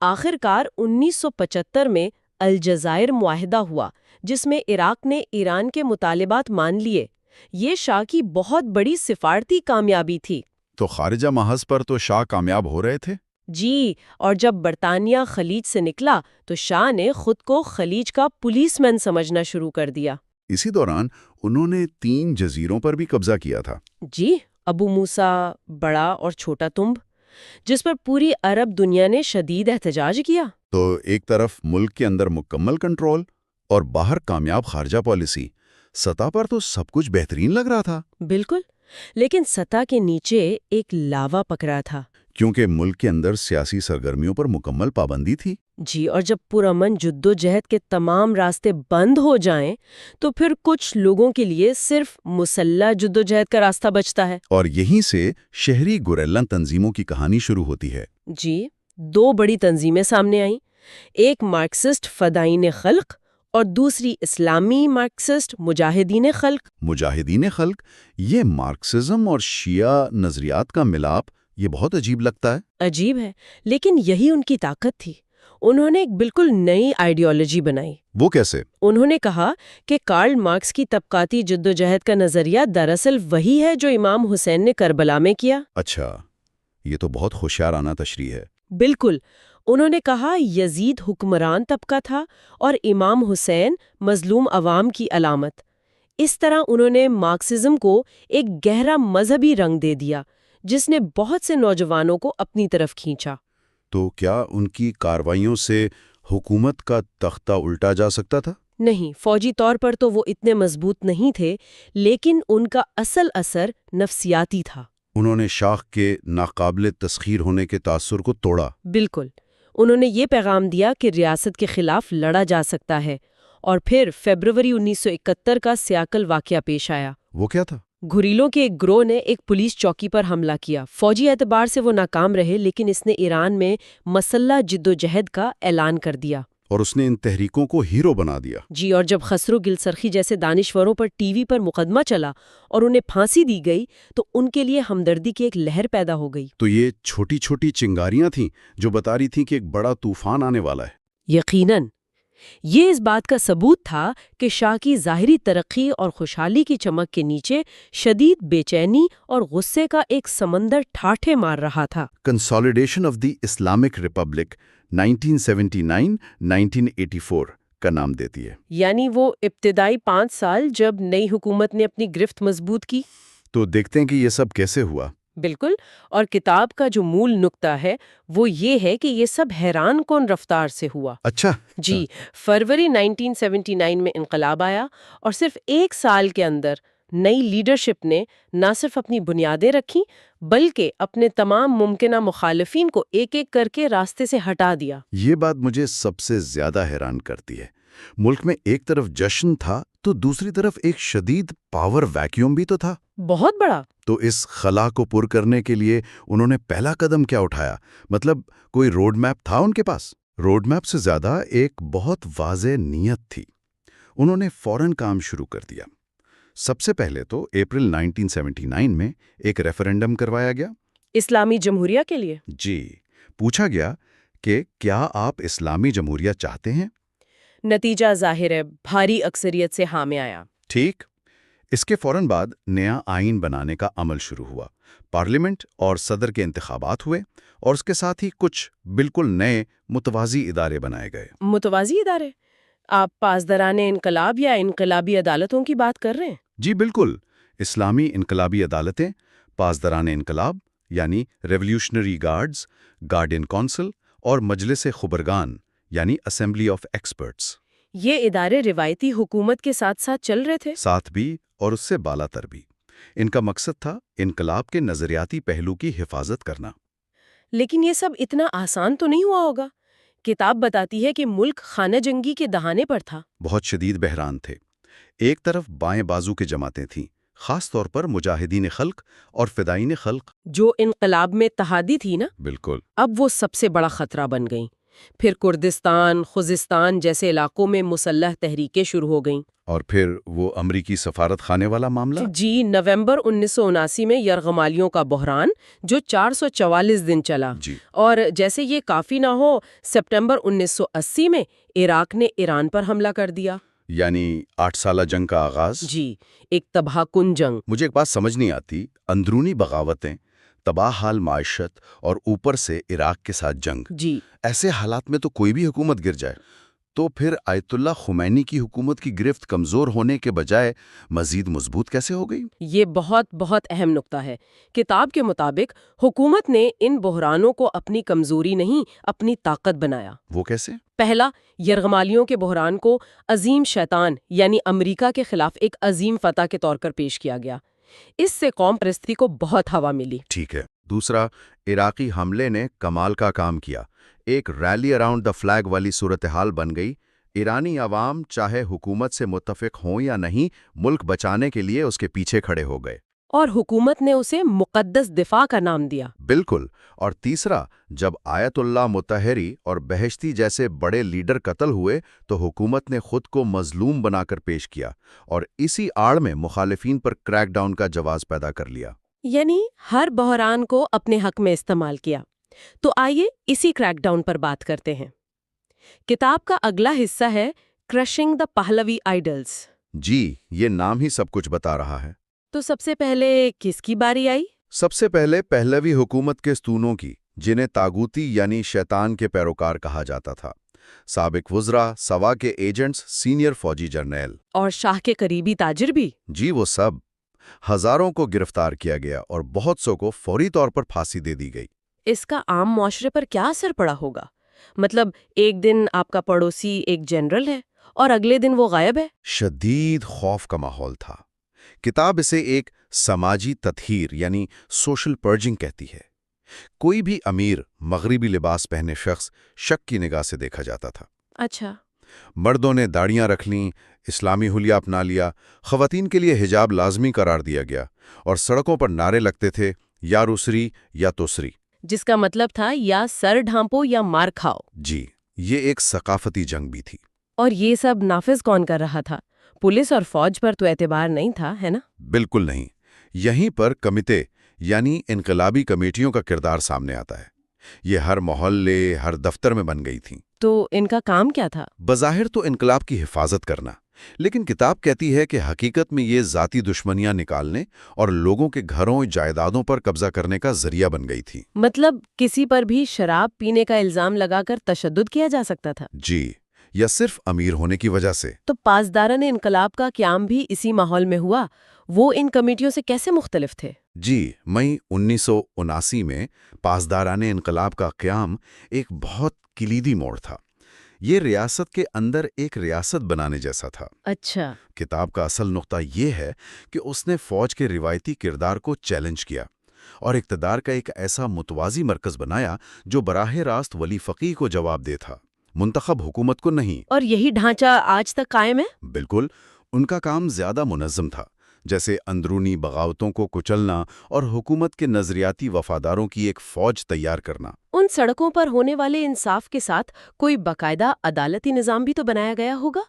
آخر کار 1975 میں الجزائر معاہدہ ہوا، جس میں عراق نے ایران کے مطالبات مان لیے۔ یہ شاہ کی بہت بڑی سفارتی کامیابی تھی۔ تو خارجہ محاذ پر تو شاہ کامیاب ہو رہے تھے۔ جی، اور جب برطانیہ خلیج سے نکلا تو شاہ نے خود کو خلیج کا پولیس مین سمجھنا شروع کر دیا۔ اسی دوران انہوں نے 3 جزیروں پر بھی قبضہ کیا تھا۔ جی، ابو موسیٰ، بڑا اور چھوٹا تمب، جس پر پوری عرب دنیا نے شدید احتجاج کیا۔ تو ایک طرف ملک کے اندر مکمل کنٹرول اور باہر کامیاب خارجہ پالیسی، سطح پر تو سب کچھ بہترین لگ رہا تھا۔ بالکل، لیکن سطح کے نیچے ایک لاوا پکڑا تھا۔ کیونکہ ملک کے اندر سیاسی سرگرمیوں پر مکمل پابندی تھی۔ جی، اور جب پرامن جدوجہد کے تمام راستے بند ہو جائیں تو پھر کچھ لوگوں کے لیے صرف مسلح جدوجہد کا راستہ بچتا ہے۔ اور یہیں سے شہری گوریلا تنظیموں کی کہانی شروع ہوتی ہے۔ جی، 2 بڑی تنظیمیں سامنے آئیں، ایک مارکسسٹ فدائین خلق اور دوسری اسلامی مارکسسٹ مجاہدین خلق۔ مجاہدین خلق، یہ مارکسزم اور شیعہ نظریات کا ملاپ، یہ بہت عجیب لگتا ہے۔ عجیب ہے، لیکن یہی ان کی طاقت تھی۔ انہوں نے ایک بالکل نئی آئیڈیالوجی بنائی۔ وہ کیسے؟ انہوں نے کہا کہ کارل مارکس کی طبقاتی جدوجہد کا نظریہ دراصل وہی ہے جو امام حسین نے کربلا میں کیا۔ اچھا، یہ تو بہت ہوشیارانہ تشریح ہے۔ بالکل، انہوں نے کہا یزید حکمران طبقہ تھا اور امام حسین مظلوم عوام کی علامت۔ اس طرح انہوں نے مارکسزم کو ایک گہرا مذہبی رنگ دے دیا، جس نے بہت سے نوجوانوں کو اپنی طرف کھینچا۔ تو کیا ان کی کارروائیوں سے حکومت کا تختہ الٹا جا سکتا تھا؟ نہیں، فوجی طور پر تو وہ اتنے مضبوط نہیں تھے، لیکن ان کا اصل اثر نفسیاتی تھا۔ انہوں نے شاہ کے ناقابل تسخیر ہونے کے تاثر کو توڑا۔ بالکل، انہوں نے یہ پیغام دیا کہ ریاست کے خلاف لڑا جا سکتا ہے۔ اور پھر فیبروری 1971 کا سیاکل واقعہ پیش آیا۔ وہ کیا تھا؟ گھریلوں کے ایک گروہ نے ایک پولیس چوکی پر حملہ کیا۔ فوجی اعتبار سے وہ ناکام رہے، لیکن اس نے ایران میں مسلح جدوجہد کا اعلان کر دیا۔ اور اس نے ان تحریکوں کو ہیرو بنا دیا۔ جی، اور جب خسرو گلسرخی جیسے دانشوروں پر ٹی وی پر مقدمہ چلا اور انہیں پھانسی دی گئی تو ان کے لیے ہمدردی کی ایک لہر پیدا ہو گئی۔ تو یہ چھوٹی چھوٹی چنگاریاں تھیں جو بتا رہی تھیں کہ ایک بڑا طوفان آنے والا ہے۔ یقیناً یہ اس بات کا ثبوت تھا کہ شاہ کی ظاہری ترقی اور خوشحالی کی چمک کے نیچے شدید بے چینی اور غصے کا ایک سمندر ٹھاٹھے مار رہا تھا۔ Consolidation of the Islamic republic 1979-1984 کا نام دیتی ہے۔ یعنی وہ ابتدائی 5 سال جب نئی حکومت نے اپنی گرفت مضبوط کی۔ تو دیکھتے ہیں کہ یہ سب کیسے ہوا۔ بالکل، اور کتاب کا جو مول نقطہ ہے وہ یہ ہے کہ یہ سب حیران کن رفتار سے ہوا۔ اچھا جی، فروری 1979 میں انقلاب آیا اور صرف 1 سال کے اندر نئی لیڈرشپ نے نہ صرف اپنی بنیادیں رکھیں بلکہ اپنے تمام ممکنہ مخالفین کو ایک ایک کر کے راستے سے ہٹا دیا۔ یہ بات مجھے سب سے زیادہ حیران کرتی ہے۔ ملک میں ایک طرف جشن تھا تو دوسری طرف ایک شدید پاور ویکیوم بھی تو تھا۔ بہت بڑا۔ تو اس خلا کو پر کرنے کے لیے انہوں نے پہلا قدم کیا اٹھایا؟ مطلب کوئی روڈ میپ تھا ان کے پاس؟ روڈ میپ سے زیادہ ایک بہت واضح نیت تھی۔ انہوں نے فوراً کام شروع کر دیا۔ سب سے پہلے تو اپریل 1979 میں ایک ریفرنڈم کروایا گیا۔ اسلامی جمہوریہ کے لیے؟ جی، پوچھا گیا کہ کیا آپ اسلامی جمہوریہ چاہتے ہیں؟ نتیجہ ظاہر ہے، بھاری اکثریت سے ہاں میں آیا۔ ٹھیک، اس کے فوراً بعد نیا آئین بنانے کا عمل شروع ہوا۔ پارلیمنٹ اور صدر کے انتخابات ہوئے اور اس کے ساتھ ہی کچھ بالکل نئے متوازی ادارے بنائے گئے۔ متوازی ادارے؟ آپ پاسداران انقلاب یا انقلابی عدالتوں کی بات کر رہے ہیں؟ جی بالکل، اسلامی انقلابی عدالتیں، پاسداران انقلاب یعنی ریولیوشنری گارڈز، گارڈین کونسل اور مجلس خبرگان یعنی اسمبلی آف ایکسپرٹس۔ یہ ادارے روایتی حکومت کے ساتھ ساتھ چل رہے تھے؟ ساتھ بھی اور اس سے بالا تر بھی۔ ان کا مقصد تھا انقلاب کے نظریاتی پہلو کی حفاظت کرنا۔ لیکن یہ سب اتنا آسان تو نہیں ہوا ہوگا۔ کتاب بتاتی ہے کہ ملک خانہ جنگی کے دہانے پر تھا۔ بہت شدید بحران تھے۔ ایک طرف بائیں بازو کی جماعتیں تھیں، خاص طور پر مجاہدین خلق اور فدائین خلق، جو انقلاب میں اتحادی تھی نا، بالکل، اب وہ سب سے بڑا خطرہ بن گئیں۔ پھر کردستان، خوزستان جیسے علاقوں میں مسلح تحریکیں شروع ہو گئیں۔ اور پھر وہ امریکی سفارت خانے والا معاملہ۔ جی، نومبر 1979 میں یرغمالیوں کا بحران جو 444 دن چلا۔ جی، اور جیسے یہ کافی نہ ہو، سپٹمبر 1980 میں عراق نے ایران پر حملہ کر دیا۔ یعنی 8 سالہ جنگ کا آغاز۔ جی، ایک تباہ کن جنگ۔ مجھے ایک بات سمجھ نہیں آتی، اندرونی بغاوتیں، تباہ حال معیشت اور اوپر سے عراق کے ساتھ جنگ۔ جی، ایسے حالات میں تو کوئی بھی حکومت گر جائے۔ تو پھر آیت اللہ خمینی کی حکومت کی گرفت کمزور ہونے کے بجائے مزید مضبوط کیسے ہو گئی؟ یہ بہت بہت اہم نقطہ ہے۔ کتاب کے مطابق حکومت نے ان بحرانوں کو اپنی کمزوری نہیں، اپنی طاقت بنایا۔ وہ کیسے؟ پہلا، یرغمالیوں کے بحران کو عظیم شیطان یعنی امریکہ کے خلاف ایک عظیم فتح کے طور پر پیش کیا گیا۔ اس سے قوم پرستی کو بہت ہوا ملی۔ ٹھیک ہے۔ دوسرا، عراقی حملے نے کمال کا کام کیا۔ ایک ریلی اراؤنڈ دا فلیگ والی صورتحال بن گئی۔ ایرانی عوام چاہے حکومت سے متفق ہوں یا نہیں، ملک بچانے کے لیے اس کے پیچھے کھڑے ہو گئے۔ اور حکومت نے اسے مقدس دفاع کا نام دیا۔ بالکل۔ اور تیسرا، جب آیت اللہ مطہری اور بہشتی جیسے بڑے لیڈر قتل ہوئے تو حکومت نے خود کو مظلوم بنا کر پیش کیا اور اسی آڑ میں مخالفین پر کریک ڈاؤن کا جواز پیدا کر لیا۔ یعنی ہر بحران کو اپنے حق میں استعمال کیا۔ تو آئیے اسی کریک ڈاؤن پر بات کرتے ہیں۔ کتاب کا اگلا حصہ ہے کرشنگ دا پہلوی آئیڈلز۔ جی، یہ نام ہی سب کچھ بتا رہا ہے۔ تو سب سے پہلے کس کی باری آئی؟ سب سے پہلے پہلوی حکومت کے ستونوں کی، جنہیں تاغوتی یعنی شیطان کے پیروکار کہا جاتا تھا۔ سابق وزراء، سوا کے ایجنٹس، سینئر فوجی جرنیل اور شاہ کے قریبی تاجر بھی۔ جی وہ سب۔ ہزاروں کو گرفتار کیا گیا اور بہت سو کو فوری طور پر پھانسی دے دی گئی۔ اس کا عام معاشرے پر کیا اثر پڑا ہوگا؟ مطلب ایک دن آپ کا پڑوسی ایک جنرل ہے اور اگلے دن وہ غائب ہے۔ شدید خوف کا ماحول تھا۔ کتاب اسے ایک سماجی تطہیر یعنی سوشل پرجنگ کہتی ہے۔ کوئی بھی امیر مغربی لباس پہنے شخص شک کی نگاہ سے دیکھا جاتا تھا۔ اچھا۔ مردوں نے داڑیاں رکھ لیں، اسلامی حلیہ اپنا لیا، خواتین کے لیے حجاب لازمی قرار دیا گیا اور سڑکوں پر نعرے لگتے تھے، یا روسری یا توسری، جس کا مطلب تھا یا سر ڈھانپو یا مار کھاؤ۔ جی، یہ ایک ثقافتی جنگ بھی تھی۔ اور یہ سب نافذ کون کر رہا تھا؟ پولیس اور فوج پر تو اعتبار نہیں تھا، ہے نا؟ بالکل نہیں۔ یہیں پر کمیٹے یعنی انقلابی کمیٹیوں کا کردار سامنے آتا ہے۔ یہ ہر محلے، ہر دفتر میں بن گئی تھیں۔ تو ان کا کام کیا تھا؟ بظاہر تو انقلاب کی حفاظت کرنا، لیکن کتاب کہتی ہے کہ حقیقت میں یہ ذاتی دشمنیاں نکالنے اور لوگوں کے گھروں جائیدادوں پر قبضہ کرنے کا ذریعہ بن گئی تھی۔ مطلب کسی پر بھی شراب پینے کا الزام لگا کر تشدد کیا جا سکتا تھا؟ جی، یا صرف امیر ہونے کی وجہ سے۔ تو پاسداران انقلاب کا قیام بھی اسی ماحول میں ہوا؟ وہ ان کمیٹیوں سے کیسے مختلف تھے؟ جی، مئی 1979 میں پاسداران انقلاب کا قیام ایک بہت کلیدی موڑ تھا۔ یہ ریاست کے اندر ایک ریاست بنانے جیسا تھا۔ اچھا۔ کتاب کا اصل نقطہ یہ ہے کہ اس نے فوج کے روایتی کردار کو چیلنج کیا اور اقتدار کا ایک ایسا متوازی مرکز بنایا جو براہ راست ولی فقیہ کو جواب دے تھا، منتخب حکومت کو نہیں۔ اور یہی ڈھانچہ آج تک قائم ہے؟ بالکل، ان کا کام زیادہ منظم تھا، جیسے اندرونی بغاوتوں کو کچلنا اور حکومت کے نظریاتی وفاداروں کی ایک فوج تیار کرنا۔ ان سڑکوں پر ہونے والے انصاف کے ساتھ کوئی باقاعدہ عدالتی نظام بھی تو بنایا گیا ہوگا؟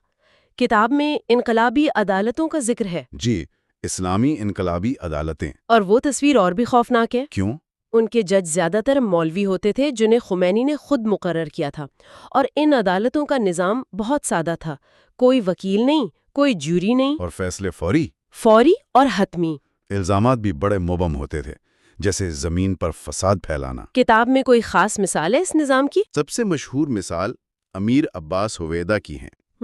کتاب میں انقلابی عدالتوں کا ذکر ہے۔ جی، اسلامی انقلابی عدالتیں۔ اور وہ تصویر اور بھی خوفناک ہے۔ کیوں؟ ان کے جج زیادہ تر مولوی ہوتے تھے جنہیں خمینی نے خود مقرر کیا تھا، اور ان عدالتوں کا نظام بہت سادہ تھا۔ کوئی وکیل نہیں، کوئی جوری نہیں، اور فیصلے فوری اور حتمی۔ الزامات بھی بڑے مبہم ہوتے تھے، جیسے زمین پر فساد پھیلانا۔ کتاب میں کوئی خاص مثال ہے اس نظام کی؟ سب سے مشہور مثال امیر عباس ہویدا کی ہیں۔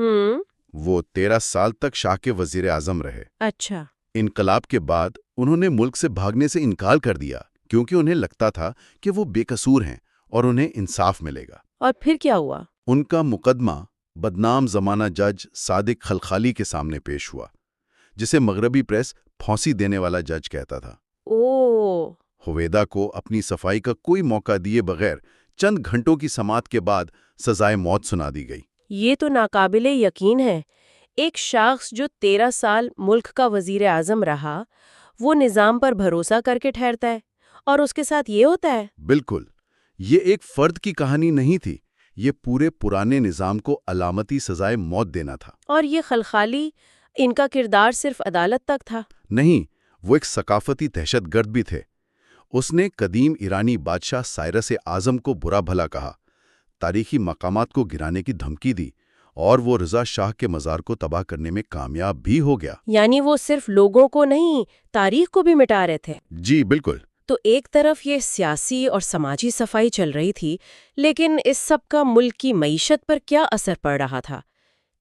وہ 13 سال تک شاہ کے وزیر اعظم رہے۔ اچھا۔ انقلاب کے بعد انہوں نے ملک سے بھاگنے سے انکار کر دیا کیونکہ انہیں لگتا تھا کہ وہ بے قصور ہیں اور انہیں انصاف ملے گا۔ اور پھر کیا ہوا؟ ان کا مقدمہ بدنام زمانہ جج صادق خلخالی کے سامنے پیش ہوا، جسے مغربی پریس پھانسی دینے والا جج کہتا تھا۔ ہویدا کو اپنی صفائی کا کوئی موقع دیے بغیر چند گھنٹوں کی سماعت کے بعد سزائے موت سنا دی گئی۔ یہ تو ناقابل یقین ہے۔ ایک شخص جو 13 سال ملک کا وزیر اعظم رہا، وہ نظام پر بھروسہ کر کے ٹھہرتا ہے، اور اس کے ساتھ یہ ہوتا ہے۔ بالکل، یہ ایک فرد کی کہانی نہیں تھی، یہ پورے پرانے نظام کو علامتی سزائے موت دینا تھا۔ اور یہ خلخالی، ان کا کردار صرف عدالت تک تھا؟ نہیں، وہ ایک ثقافتی دہشت گرد بھی تھے۔ اس نے قدیم ایرانی بادشاہ سائرس اعظم کو برا بھلا کہا، تاریخی مقامات کو گرانے کی دھمکی دی، اور وہ رضا شاہ کے مزار کو تباہ کرنے میں کامیاب بھی ہو گیا۔ یعنی وہ صرف لوگوں کو نہیں، تاریخ کو بھی مٹا رہے تھے۔ جی بالکل۔ تو ایک طرف یہ سیاسی اور سماجی صفائی چل رہی تھی، لیکن اس سب کا ملک کی معیشت پر کیا اثر پڑ رہا تھا؟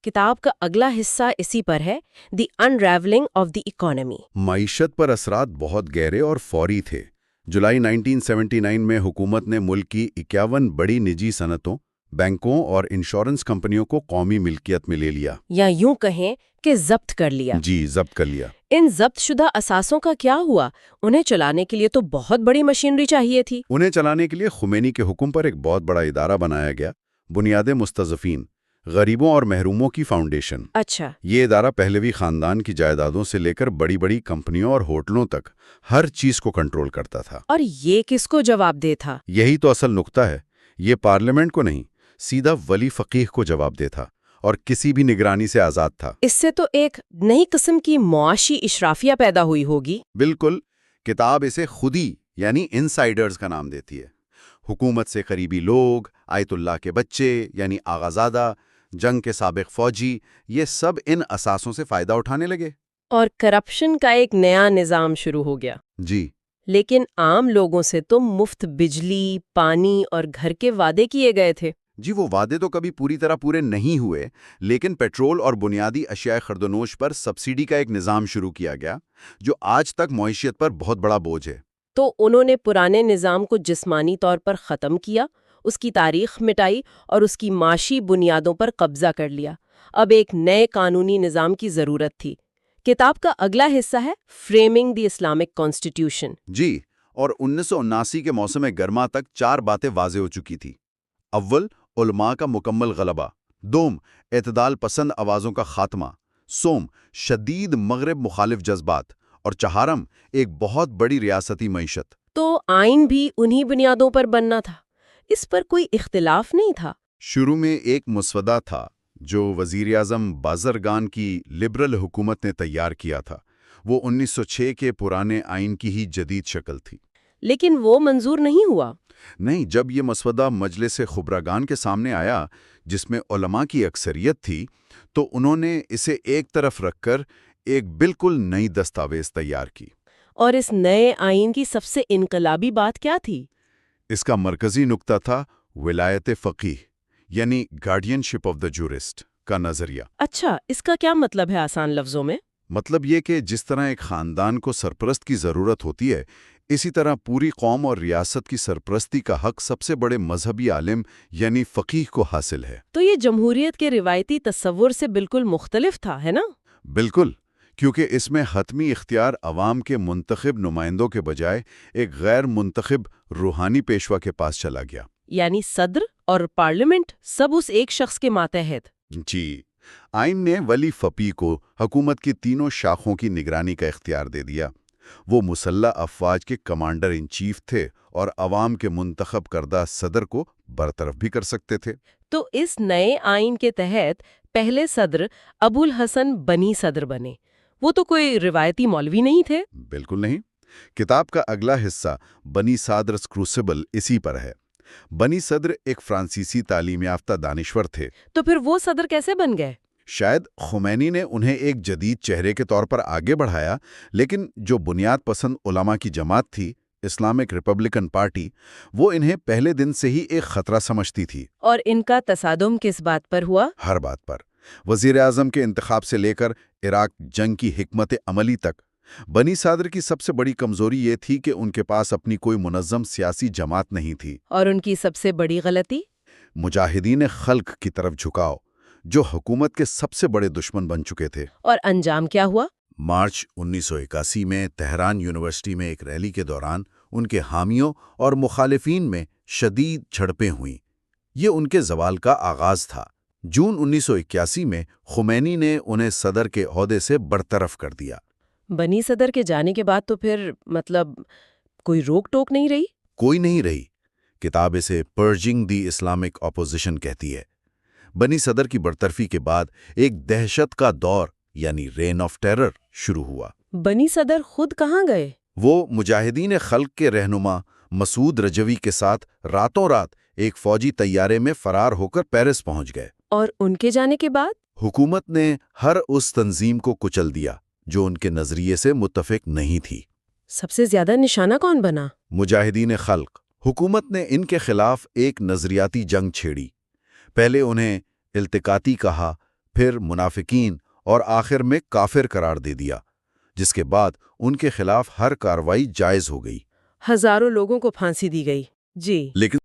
کتاب کا اگلا حصہ اسی پر ہے، دی انریولنگ آف دی اکانومی۔ معیشت پر اثرات بہت گہرے اور فوری تھے۔ جولائی 1979 میں حکومت نے ملک کی 51 بڑی نجی صنعتوں، بینکوں اور انشورنس کمپنیوں کو قومی ملکیت میں لے لیا، یا یوں کہیں کہ ضبط کر لیا۔ جی، ضبط کر لیا۔ ان ضبط شدہ اثاثوں کا کیا ہوا؟ انہیں چلانے کے لیے تو بہت بڑی مشینری چاہیے تھی۔ انہیں چلانے کے لیے خمینی کے حکم پر ایک بہت بڑا ادارہ بنایا گیا، بنیاد مستضعفین، غریبوں اور محروموں کی فاؤنڈیشن۔ اچھا۔ یہ ادارہ پہلوی خاندان کی جائیدادوں سے لے کر بڑی بڑی کمپنیوں اور ہوٹلوں تک ہر چیز کو کنٹرول کرتا تھا۔ اور یہ کس کو جواب دہ تھا؟ یہی تو اصل نقطہ ہے۔ یہ پارلیمنٹ کو نہیں، سیدھا ولی فقیہ کو جواب دہ تھا، اور کسی بھی نگرانی سے آزاد تھا۔ اس سے تو ایک نئی قسم کی معاشی اشرافیہ پیدا ہوئی ہوگی۔ بالکل، کتاب اسے خودی یعنی انسائیڈرز کا نام دیتی ہے۔ حکومت سے قریبی لوگ، آیت اللہ کے بچے یعنی آغازادہ، جنگ کے سابق فوجی، یہ سب ان اثاثوں سے فائدہ اٹھانے لگے۔ اور کرپشن کا ایک نیا نظام شروع ہو گیا۔ جی، لیکن عام لوگوں سے تو مفت بجلی، پانی اور گھر کے وعدے کیے گئے تھے۔ جی، وہ وعدے تو کبھی پوری طرح پورے نہیں ہوئے، لیکن پیٹرول اور بنیادی اشیاء خرد و نوش پر سبسڈی کا ایک نظام شروع کیا گیا، جو آج تک معیشت پر بہت بڑا بوجھ ہے۔ تو انہوں نے پرانے نظام کو جسمانی طور پر ختم کیا، اس کی تاریخ مٹائی اور اس کی معاشی بنیادوں پر قبضہ کر لیا۔ اب ایک نئے قانونی نظام کی ضرورت تھی۔ کتاب کا اگلا حصہ ہے فریمنگ دی اسلامک کانسٹیٹیوشن۔ جی، اور 1979 کے موسم گرما تک 4 باتیں واضح ہو چکی تھی۔ اول، علماء کا مکمل غلبہ۔ دوم، اعتدال پسند آوازوں کا خاتمہ۔ سوم، شدید مغرب مخالف جذبات۔ اور چہارم، ایک بہت بڑی ریاستی معیشت۔ تو آئین بھی انہی بنیادوں پر بننا تھا، اس پر کوئی اختلاف نہیں تھا۔ شروع میں ایک مسودہ تھا جو وزیر اعظم بازرگان کی لبرل حکومت نے تیار کیا تھا۔ وہ 1906 کے پرانے آئین کی ہی جدید شکل تھی۔ لیکن وہ منظور نہیں ہوا۔ نہیں، جب یہ مسودہ مجلس خبرگان کے سامنے آیا، جس میں علماء کی اکثریت تھی، تو انہوں نے اسے ایک طرف رکھ کر ایک بالکل نئی دستاویز تیار کی۔ اور اس نئے آئین کی سب سے انقلابی بات کیا تھی؟ اس کا مرکزی نقطہ تھا ولایت فقیہ، یعنی guardian ship of the jurist کا نظریہ۔ اچھا، اس کا کیا مطلب ہے آسان لفظوں میں؟ مطلب یہ کہ جس طرح ایک خاندان کو سرپرست کی ضرورت ہوتی ہے، اسی طرح پوری قوم اور ریاست کی سرپرستی کا حق سب سے بڑے مذہبی عالم یعنی فقیہ کو حاصل ہے۔ تو یہ جمہوریت کے روایتی تصور سے بالکل مختلف تھا، ہے نا؟ بالکل، کیونکہ اس میں حتمی اختیار عوام کے منتخب نمائندوں کے بجائے ایک غیر منتخب روحانی پیشوا کے پاس چلا گیا۔ یعنی صدر اور پارلیمنٹ سب اس ایک شخص کے ماتحت۔ جی، آئین نے ولی فقیہ کو حکومت کی تینوں شاخوں کی نگرانی کا اختیار دے دیا۔ وہ مسلح افواج کے کمانڈر ان چیف تھے اور عوام کے منتخب کردہ صدر کو برطرف بھی کر سکتے تھے۔ تو اس نئے آئین کے تحت پہلے صدر ابو الحسن بنی صدر بنے۔ وہ تو کوئی روایتی مولوی نہیں تھے۔ بالکل نہیں۔ کتاب کا اگلا حصہ بنی صادرس کروسیبل اسی پر ہے۔ بنی صدر ایک فرانسیسی تعلیم یافتہ دانشور تھے۔ تو پھر وہ صدر کیسے بن گئے؟ شاید خمینی نے انہیں ایک جدید چہرے کے طور پر آگے بڑھایا، لیکن جو بنیاد پسند علماء کی جماعت تھی، اسلامک ریپبلکن پارٹی، وہ انہیں پہلے دن سے ہی ایک خطرہ سمجھتی تھی۔ اور ان کا تصادم کس بات پر ہوا؟ ہر بات پر۔ وزیر اعظم کے انتخاب سے لے کر عراق جنگ کی حکمت عملی تک، بنی صادر کی سب سے بڑی کمزوری یہ تھی کہ ان کے پاس اپنی کوئی منظم سیاسی جماعت نہیں تھی۔ اور ان کی سب سے بڑی غلطی؟ مجاہدین خلق کی طرف جھکاؤ، جو حکومت کے سب سے بڑے دشمن بن چکے تھے۔ اور انجام کیا ہوا؟ مارچ 1981 میں تہران یونیورسٹی میں ایک ریلی کے دوران ان کے حامیوں اور مخالفین میں شدید جھڑپیں ہوئیں۔ یہ ان کے زوال کا آغاز تھا۔ جون 1981 میں خمینی نے انہیں صدر کے عہدے سے برطرف کر دیا۔ بنی صدر کے جانے کے بعد تو پھر مطلب کوئی روک ٹوک نہیں رہی؟ کوئی نہیں رہی۔ کتاب اسے پرجنگ دی اسلامک اپوزیشن کہتی ہے۔ بنی صدر کی برطرفی کے بعد ایک دہشت کا دور یعنی رین آف ٹیرر شروع ہوا۔ بنی صدر خود کہاں گئے؟ وہ مجاہدین خلق کے رہنما مسعود رجوی کے ساتھ راتوں رات ایک فوجی طیارے میں فرار ہو کر پیرس پہنچ گئے۔ اور ان کے جانے کے بعد؟ حکومت نے ہر اس تنظیم کو کچل دیا جو ان کے نظریے سے متفق نہیں تھی۔ سب سے زیادہ نشانہ کون بنا؟ مجاہدین خلق۔ حکومت نے ان کے خلاف ایک نظریاتی جنگ چھیڑی۔ پہلے انہیں التقاطی کہا، پھر منافقین اور آخر میں کافر قرار دے دیا، جس کے بعد ان کے خلاف ہر کارروائی جائز ہو گئی۔ ہزاروں لوگوں کو پھانسی دی گئی۔ جی، لیکن